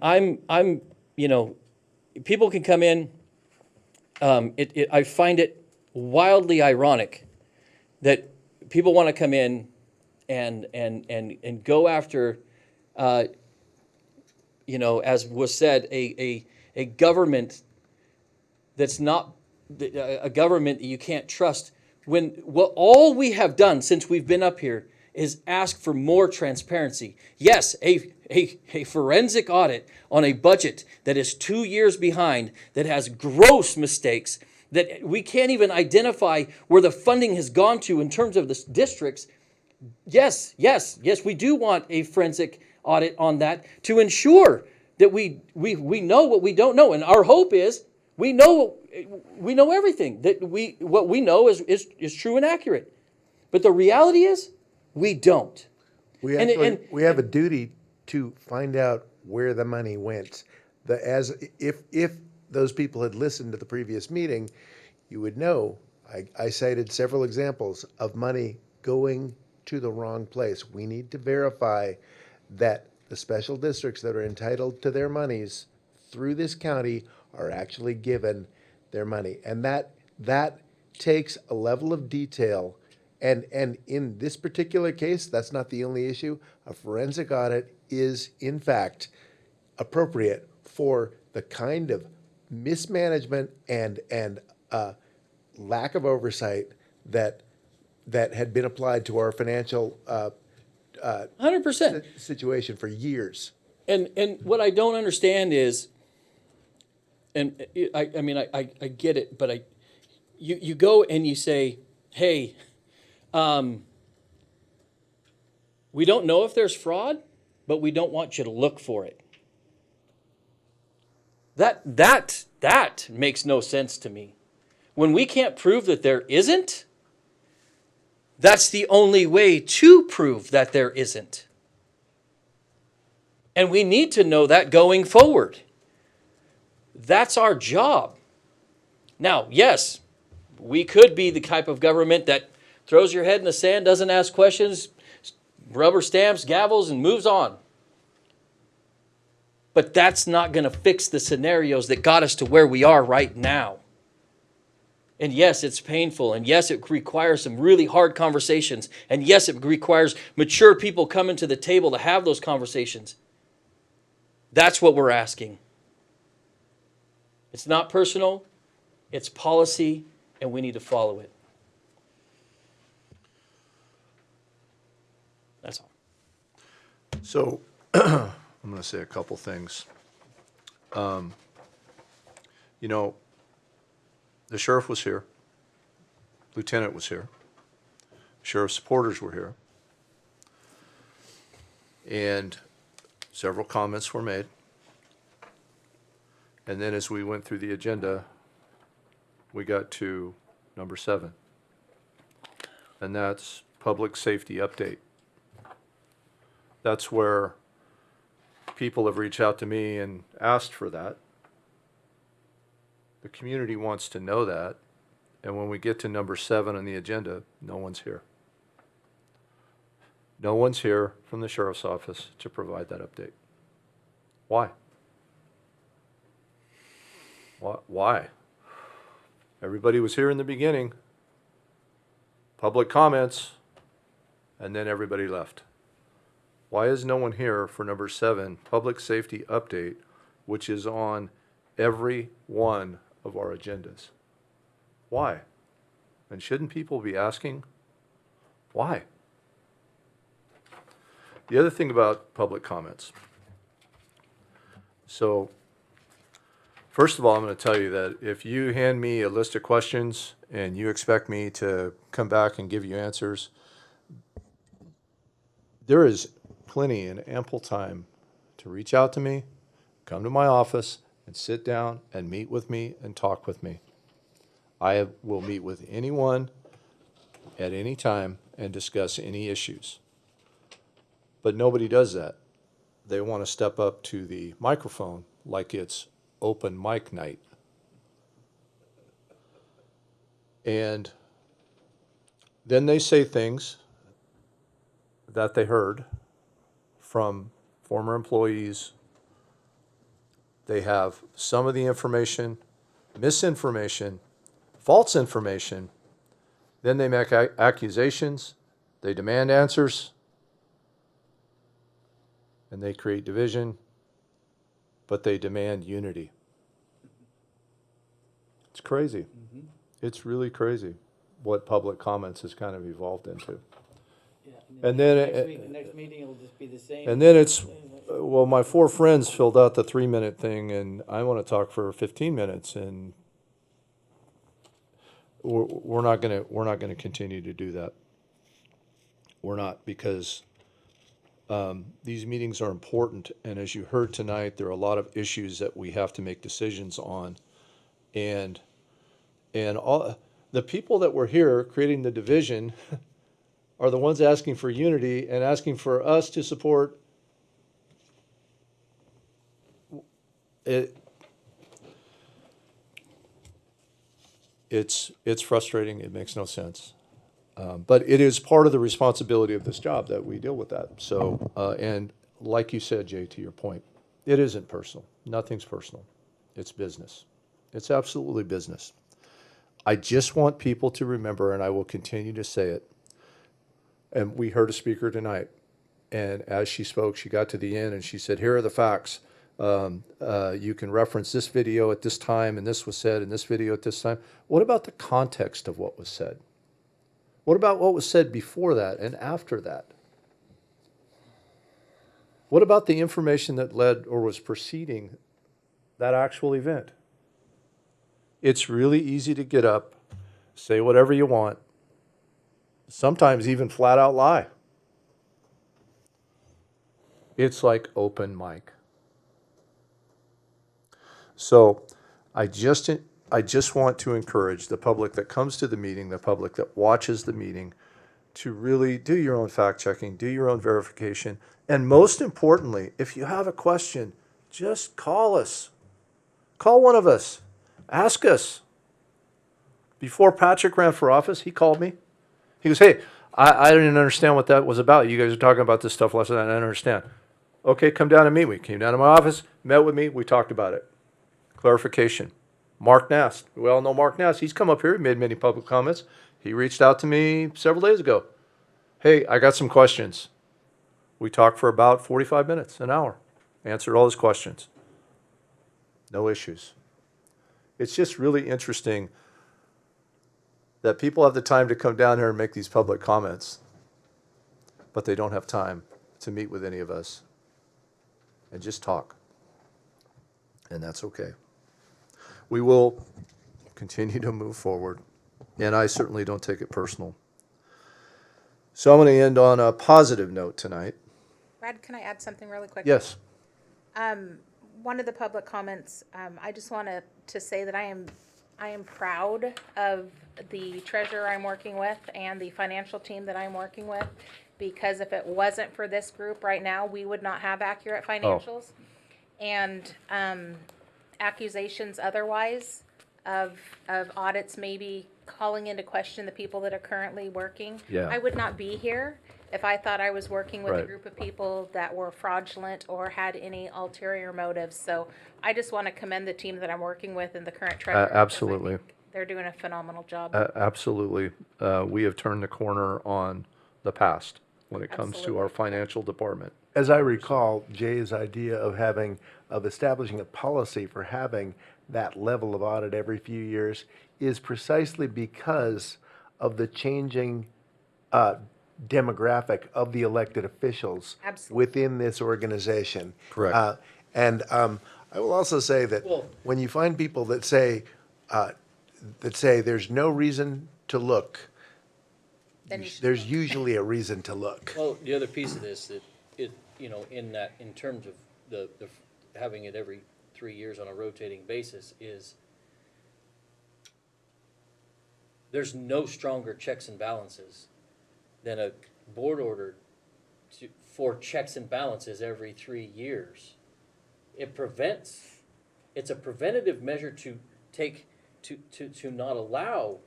people can come in. I find it wildly ironic that people want to come in and go after, as was said, a government that's not a government that you can't trust. When all we have done since we've been up here is ask for more transparency. Yes, a forensic audit on a budget that is 2 years behind, that has gross mistakes, that we can't even identify where the funding has gone to in terms of the districts. Yes, we do want a forensic audit on that to ensure that we know what we don't know. And our hope is we know everything, that what we know is true and accurate. But the reality is, we don't. We have a duty to find out where the money went. If those people had listened to the previous meeting, you would know. I cited several examples of money going to the wrong place. We need to verify that the special districts that are entitled to their monies through this county are actually given their money. And that takes a level of detail. And in this particular case, that's not the only issue. A forensic audit is, in fact, appropriate for the kind of mismanagement and lack of oversight that had been applied to our financial 100%. situation for years. And what I don't understand is, and I mean, I get it, but you go and you say, hey, we don't know if there's fraud, but we don't want you to look for it. That makes no sense to me. When we can't prove that there isn't, that's the only way to prove that there isn't. And we need to know that going forward. That's our job. Now, yes, we could be the type of government that throws your head in the sand, doesn't ask questions, rubber stamps, gavels, and moves on. But that's not going to fix the scenarios that got us to where we are right now. And yes, it's painful. And yes, it requires some really hard conversations. And yes, it requires mature people coming to the table to have those conversations. That's what we're asking. It's not personal, it's policy, and we need to follow it. That's all. So, I'm going to say a couple things. You know, the sheriff was here. Lieutenant was here. Sheriff's supporters were here. And several comments were made. And then as we went through the agenda, we got to number 7. And that's public safety update. That's where people have reached out to me and asked for that. The community wants to know that. And when we get to number 7 on the agenda, no one's here. No one's here from the sheriff's office to provide that update. Why? Why? Everybody was here in the beginning. Public comments, and then everybody left. Why is no one here for number 7, public safety update, which is on every one of our agendas? Why? And shouldn't people be asking why? The other thing about public comments. So, first of all, I'm going to tell you that if you hand me a list of questions and you expect me to come back and give you answers, there is plenty and ample time to reach out to me, come to my office, and sit down and meet with me and talk with me. I will meet with anyone at any time and discuss any issues. But nobody does that. They want to step up to the microphone like it's open mic night. And then they say things that they heard from former employees. They have some of the information, misinformation, false information. Then they make accusations. They demand answers. And they create division. But they demand unity. It's crazy. It's really crazy what public comments has kind of evolved into. And then, Next meeting will just be the same. and then it's, well, my 4 friends filled out the 3-minute thing, and I want to talk for 15 minutes, and we're not gonna continue to do that. We're not, because these meetings are important, and as you heard tonight, there are a lot of issues that we have to make decisions on. And all, the people that were here creating the division are the ones asking for unity and asking for us to support it. It's frustrating. It makes no sense. But it is part of the responsibility of this job that we deal with that. So, and like you said, Jay, to your point, it isn't personal. Nothing's personal. It's business. It's absolutely business. I just want people to remember, and I will continue to say it, and we heard a speaker tonight, and as she spoke, she got to the end and she said, here are the facts. You can reference this video at this time, and this was said in this video at this time. What about the context of what was said? What about what was said before that and after that? What about the information that led or was preceding that actual event? It's really easy to get up, say whatever you want, sometimes even flat out lie. It's like open mic. So I just want to encourage the public that comes to the meeting, the public that watches the meeting, to really do your own fact checking, do your own verification, and most importantly, if you have a question, just call us. Call one of us. Ask us. Before Patrick ran for office, he called me. He goes, hey, I didn't understand what that was about. You guys are talking about this stuff last night. I don't understand. Okay, come down and meet me. Came down to my office, met with me. We talked about it. Clarification. Mark Nast. We all know Mark Nast. He's come up here. He made many public comments. He reached out to me several days ago. Hey, I got some questions. We talked for about 45 minutes, an hour. Answered all his questions. No issues. It's just really interesting that people have the time to come down here and make these public comments, but they don't have time to meet with any of us and just talk. And that's okay. We will continue to move forward, and I certainly don't take it personal. So I'm going to end on a positive note tonight. Brad, can I add something really quick? Yes. One of the public comments, I just want to say that I am proud of the treasurer I'm working with and the financial team that I'm working with, because if it wasn't for this group right now, we would not have accurate financials. And accusations otherwise of audits maybe calling into question the people that are currently working. Yeah. I would not be here if I thought I was working with a Right. group of people that were fraudulent or had any ulterior motives. So I just want to commend the team that I'm working with and the current treasurer. because I Absolutely. think they're doing a phenomenal job. Absolutely. We have turned the corner on the past when it comes to our financial department. As I recall, Jay's idea of establishing a policy for having that level of audit every few years is precisely because of the changing demographic of the elected officials Absolutely. within this organization. Correct. And I will also say that when you find people that say there's no reason to look, Then you should there's usually a reason to look. Well, the other piece of this, that in terms of the having it every 3 years on a rotating basis, is there's no stronger checks and balances than a board order for checks and balances every 3 years. It's a preventative measure to take, to not allow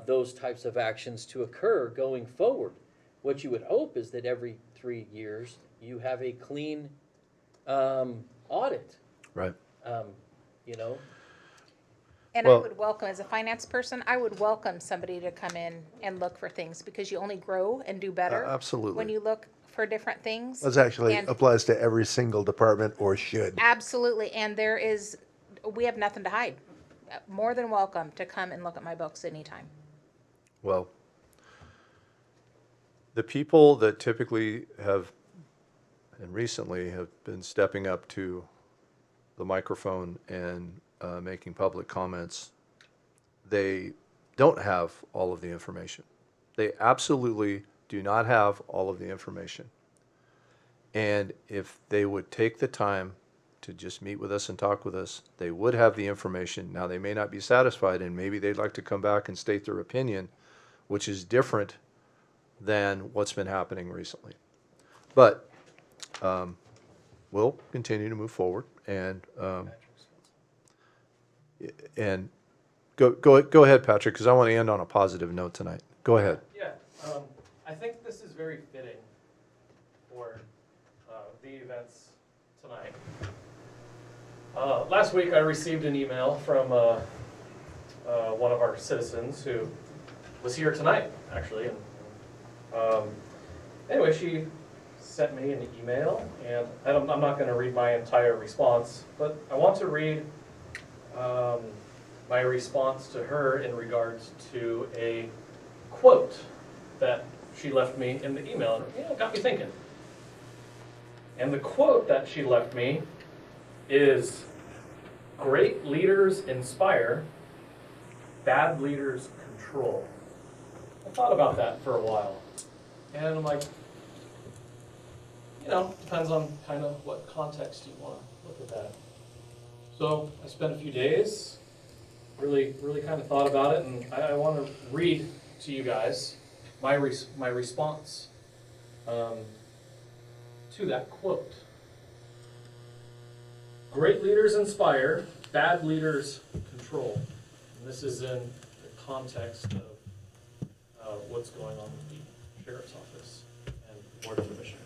those types of actions to occur going forward. What you would hope is that every 3 years you have a clean audit. Right. And Well- I would welcome, as a finance person, I would welcome somebody to come in and look for things, because you only grow and do better Absolutely. when you look for different things. This actually And- applies to every single department, or should. Absolutely, and we have nothing to hide. More than welcome to come and look at my books anytime. Well, The people that typically have, and recently have been stepping up to the microphone and making public comments, they don't have all of the information. They absolutely do not have all of the information. And if they would take the time to just meet with us and talk with us, they would have the information. Now, they may not be satisfied, and maybe they'd like to come back and state their opinion, which is different than what's been happening recently. But we'll continue to move forward, and go ahead, Patrick, because I want to end on a positive note tonight. Go ahead. Yeah, I think this is very fitting for the events tonight. Last week I received an email from one of our citizens who was here tonight, actually. And, anyway, she sent me an email, and I'm not going to read my entire response, but I want to read my response to her in regards to a quote that she left me in the email, and it got me thinking. And the quote that she left me is, "Great leaders inspire, bad leaders control." I thought about that for a while, and I'm like, depends on kind of what context you want to look at that. So I spent a few days, really kind of thought about it, and I want to read to you guys my response to that quote. Great leaders inspire, bad leaders control. And this is in the context of what's going on with the Sheriff's Office and Board of Commissioners.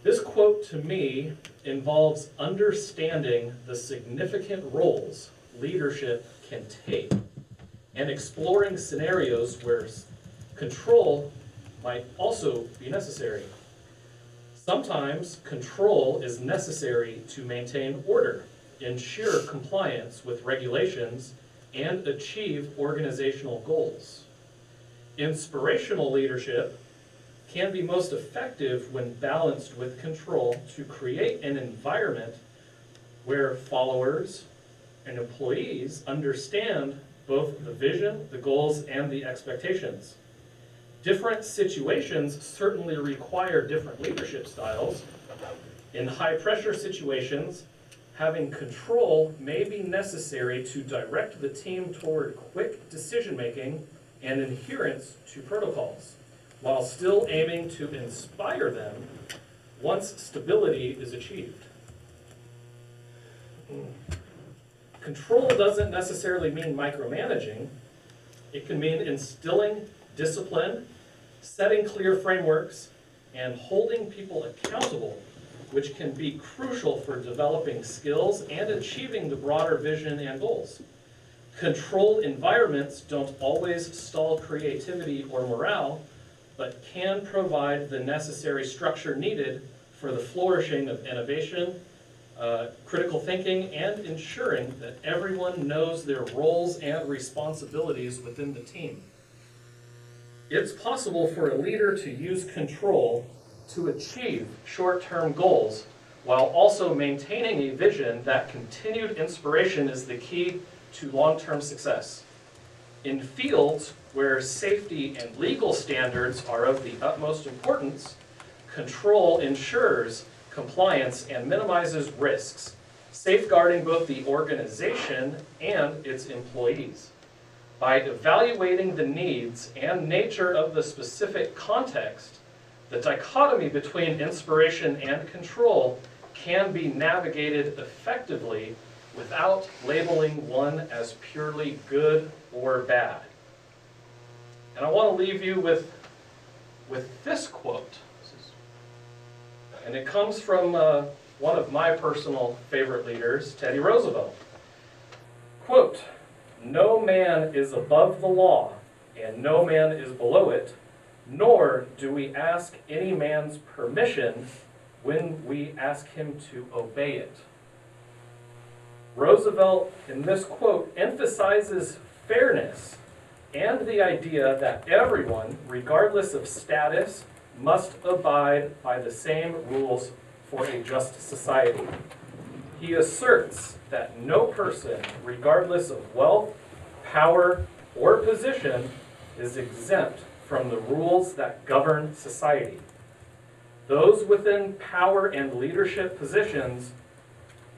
This quote to me involves understanding the significant roles leadership can take and exploring scenarios where control might also be necessary. Sometimes control is necessary to maintain order, ensure compliance with regulations, and achieve organizational goals. Inspirational leadership can be most effective when balanced with control to create an environment where followers and employees understand both the vision, the goals, and the expectations. Different situations certainly require different leadership styles. In high-pressure situations, having control may be necessary to direct the team toward quick decision-making and adherence to protocols, while still aiming to inspire them once stability is achieved. Control doesn't necessarily mean micromanaging. It can mean instilling discipline, setting clear frameworks, and holding people accountable, which can be crucial for developing skills and achieving the broader vision and goals. Controlled environments don't always stall creativity or morale, but can provide the necessary structure needed for the flourishing of innovation, critical thinking, and ensuring that everyone knows their roles and responsibilities within the team. It's possible for a leader to use control to achieve short-term goals while also maintaining a vision that continued inspiration is the key to long-term success. In fields where safety and legal standards are of the utmost importance, control ensures compliance and minimizes risks, safeguarding both the organization and its employees. By evaluating the needs and nature of the specific context, the dichotomy between inspiration and control can be navigated effectively without labeling one as purely good or bad. And I want to leave you with this quote. And it comes from one of my personal favorite leaders, Teddy Roosevelt. Quote, "No man is above the law, and no man is below it, nor do we ask any man's permission when we ask him to obey it." Roosevelt, in this quote, emphasizes fairness and the idea that everyone, regardless of status, must abide by the same rules for a just society. He asserts that no person, regardless of wealth, power, or position, is exempt from the rules that govern society. Those within power and leadership positions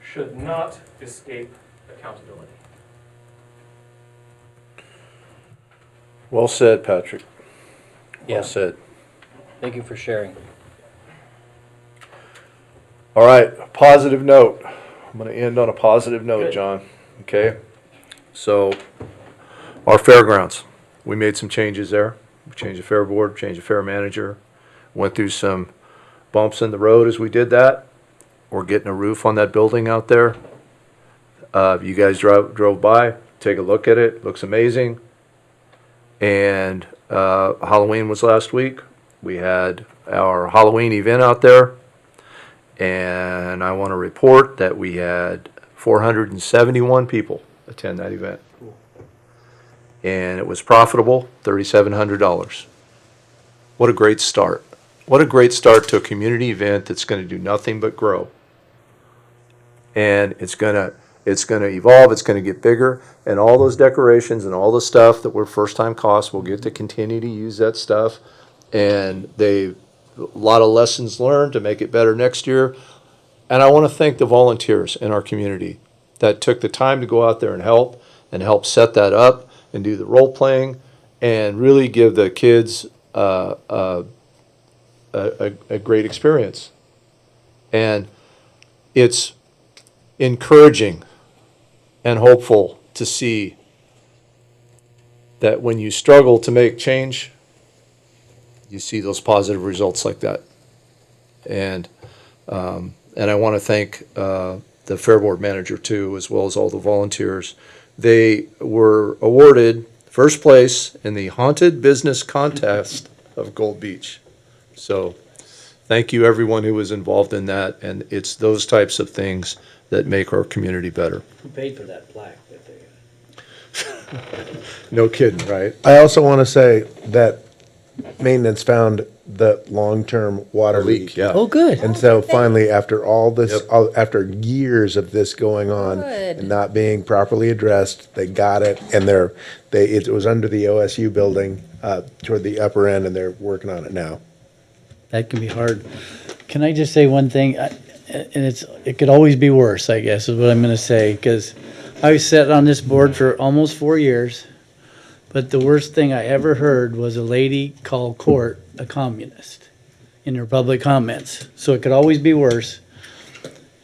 should not escape accountability. Well said, Patrick. Yeah. Well said. Thank you for sharing. All right, positive note. I'm going to end on a positive note, Good. John. Okay? So, our fairgrounds, we made some changes there. We changed the fair board, changed the fair manager, went through some bumps in the road as we did that. We're getting a roof on that building out there. You guys drove by, take a look at it. Looks amazing. And Halloween was last week. We had our Halloween event out there. And I want to report that we had 471 people attend that event. And it was profitable, $3,700. What a great start. What a great start to a community event that's going to do nothing but grow. And it's going to evolve, it's going to get bigger, and all those decorations and all the stuff that were first-time costs, we'll get to continue to use that stuff. And a lot of lessons learned to make it better next year. And I want to thank the volunteers in our community that took the time to go out there and help set that up and do the role playing and really give the kids a great experience. And it's encouraging and hopeful to see that when you struggle to make change, you see those positive results like that. And I want to thank the Fair Board manager too, as well as all the volunteers. They were awarded first place in the Haunted Business Contest of Gold Beach. So thank you everyone who was involved in that, and it's those types of things that make our community better. Who paid for that plaque that they No kidding, right? I also want to say that maintenance found the long-term water leak. Yeah. Oh, good. And so finally, after all this, Yep. after years of this going on Good. and not being properly addressed, they got it, and it was under the OSU building, toward the upper end, and they're working on it now. That can be hard. Can I just say one thing? And it could always be worse, I guess, is what I'm going to say, because I sat on this board for almost 4 years, but the worst thing I ever heard was a lady call Court a communist in her public comments. So it could always be worse.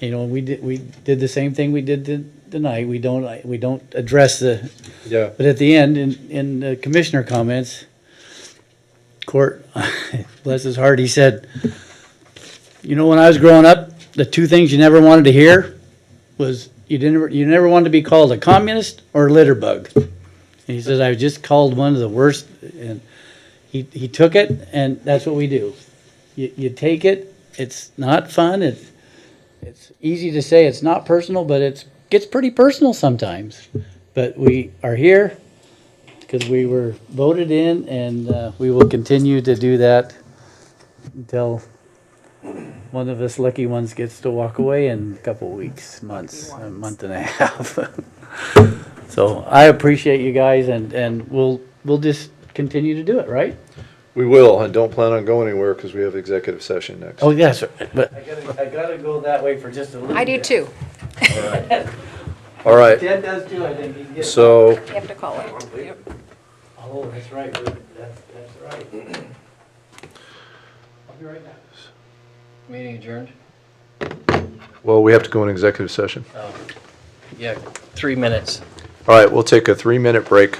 You know, we did the same thing we did tonight. We don't address the. Yeah. But at the end, in the commissioner comments, Court, bless his heart, he said, you know, when I was growing up, the two things you never wanted to hear was you never wanted to be called a communist or a litter bug. And he says, I was just called one of the worst, and he took it, and that's what we do. You take it, it's not fun, it's easy to say it's not personal, but it gets pretty personal sometimes. But we are here because we were voted in, and we will continue to do that until one of us lucky ones gets to walk away in a couple weeks, months, a month and a half. So I appreciate you guys, and we'll just continue to do it, right? We will, and don't plan on going anywhere because we have executive session next. Oh, yes, but I gotta go that way for just a little bit. I do too. All right. Ted does too, I think. He's getting. So, You have to call it. Yep. Oh, that's right, that's right. I'll be right back. Meeting adjourned? well, we have to go in executive session. Oh, yeah, 3 minutes. All right, we'll take a 3-minute break.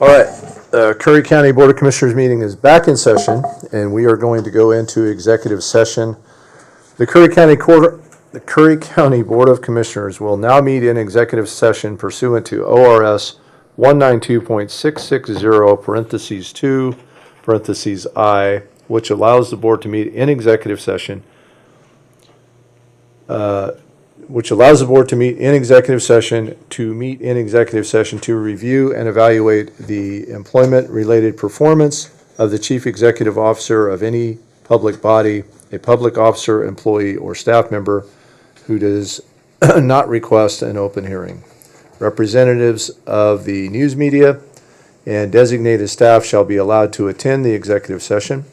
All right, Curry County Board of Commissioners meeting is back in session, and we are going to go into executive session. The Curry County Board of Commissioners will now meet in executive session pursuant to ORS 192.660, parentheses 2, parentheses I, which allows the board to meet in executive session to review and evaluate the employment-related performance of the chief executive officer of any public body, a public officer, employee, or staff member who does not request an open hearing. Representatives of the news media and designated staff shall be allowed to attend the executive session.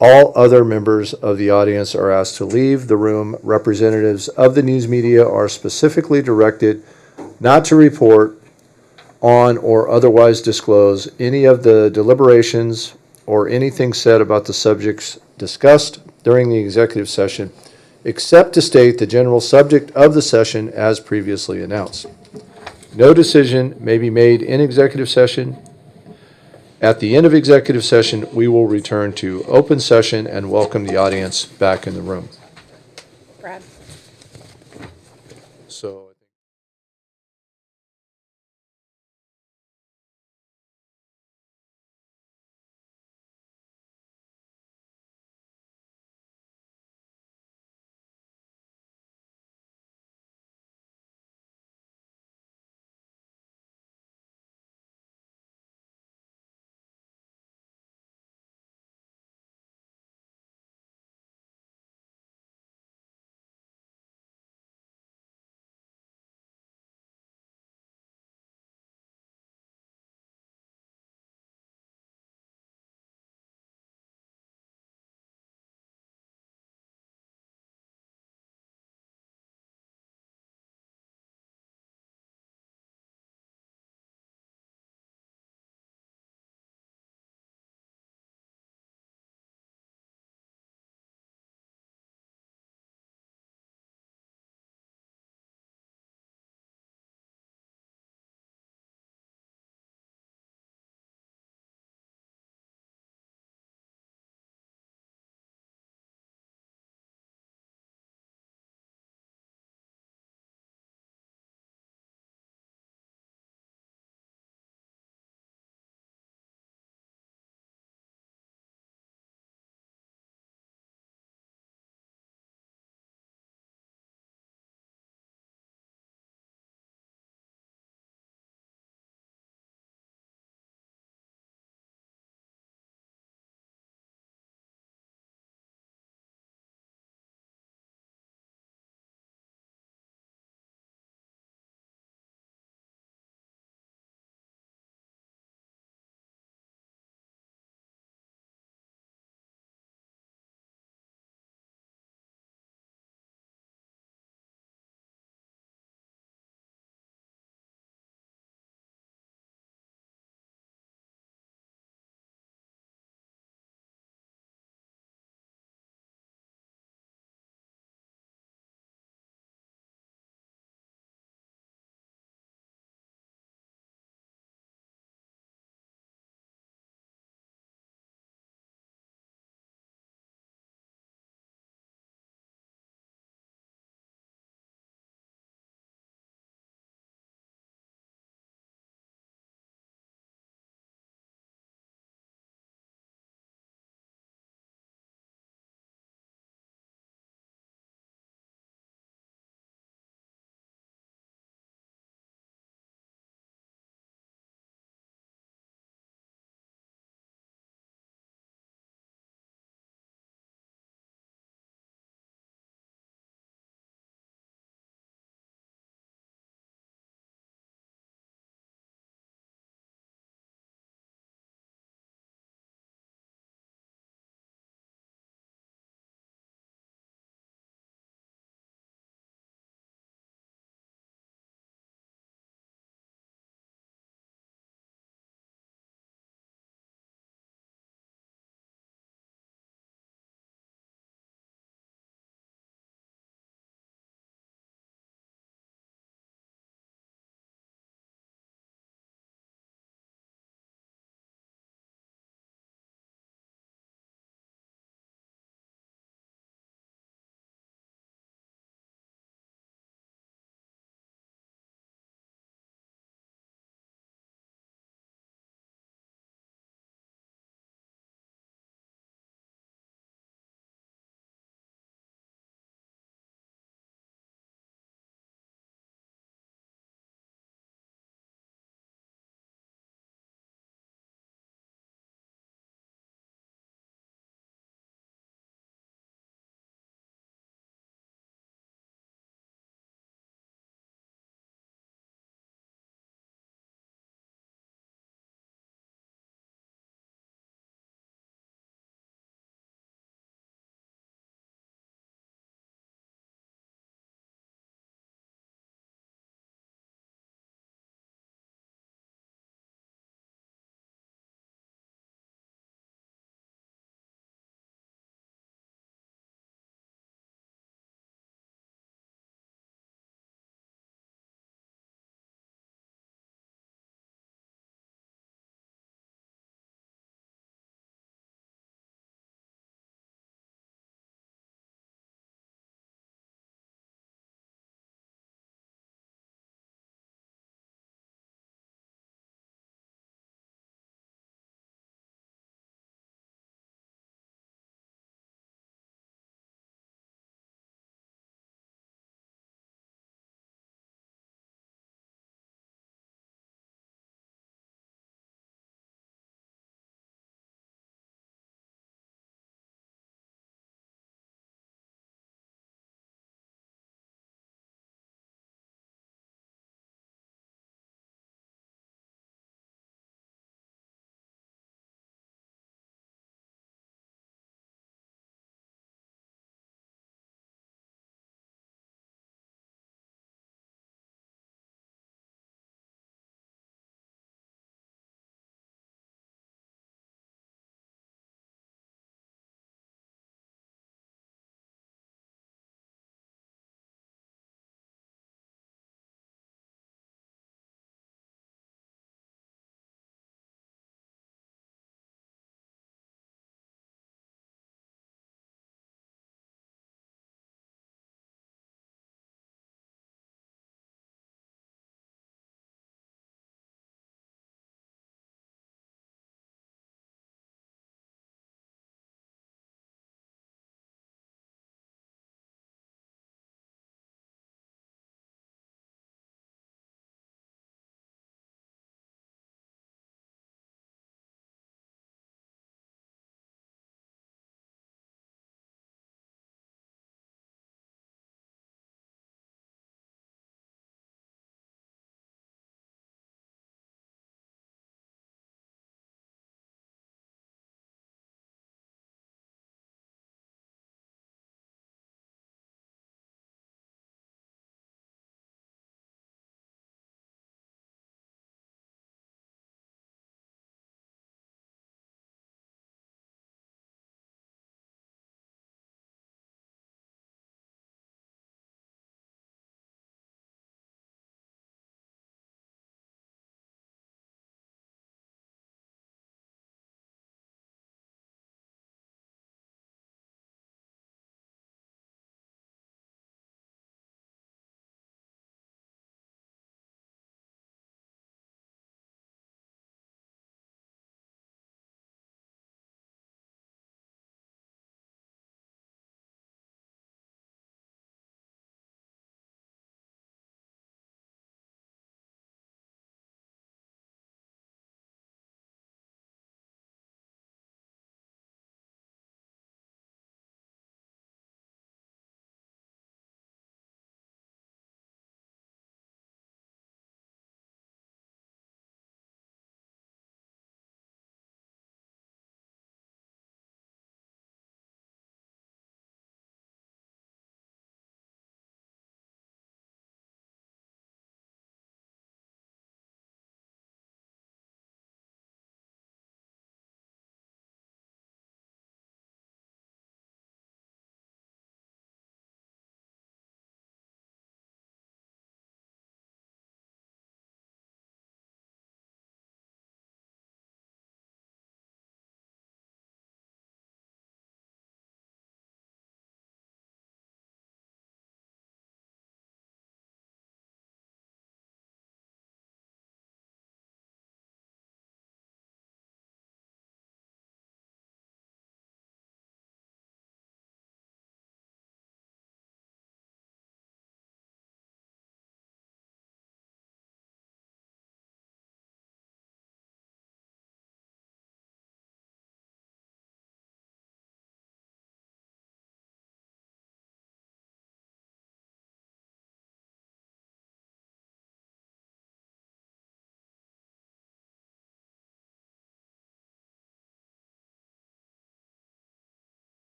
All other members of the audience are asked to leave the room. Representatives of the news media are specifically directed not to report on or otherwise disclose any of the deliberations or anything said about the subjects discussed during the executive session, except to state the general subject of the session as previously announced. No decision may be made in executive session. At the end of executive session, we will return to open session and welcome the audience back in the room. Brad? So.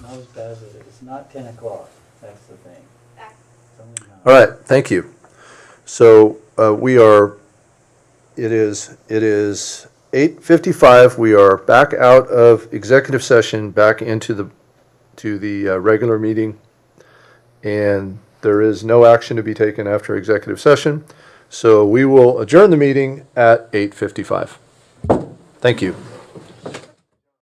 Not as bad as it is. It's not 10 o'clock. That's the thing. It's only 9. All right, thank you. So it is 8:55. We are back out of executive session, back into the regular meeting. And there is no action to be taken after executive session. So we will adjourn the meeting at 8:55. Thank you.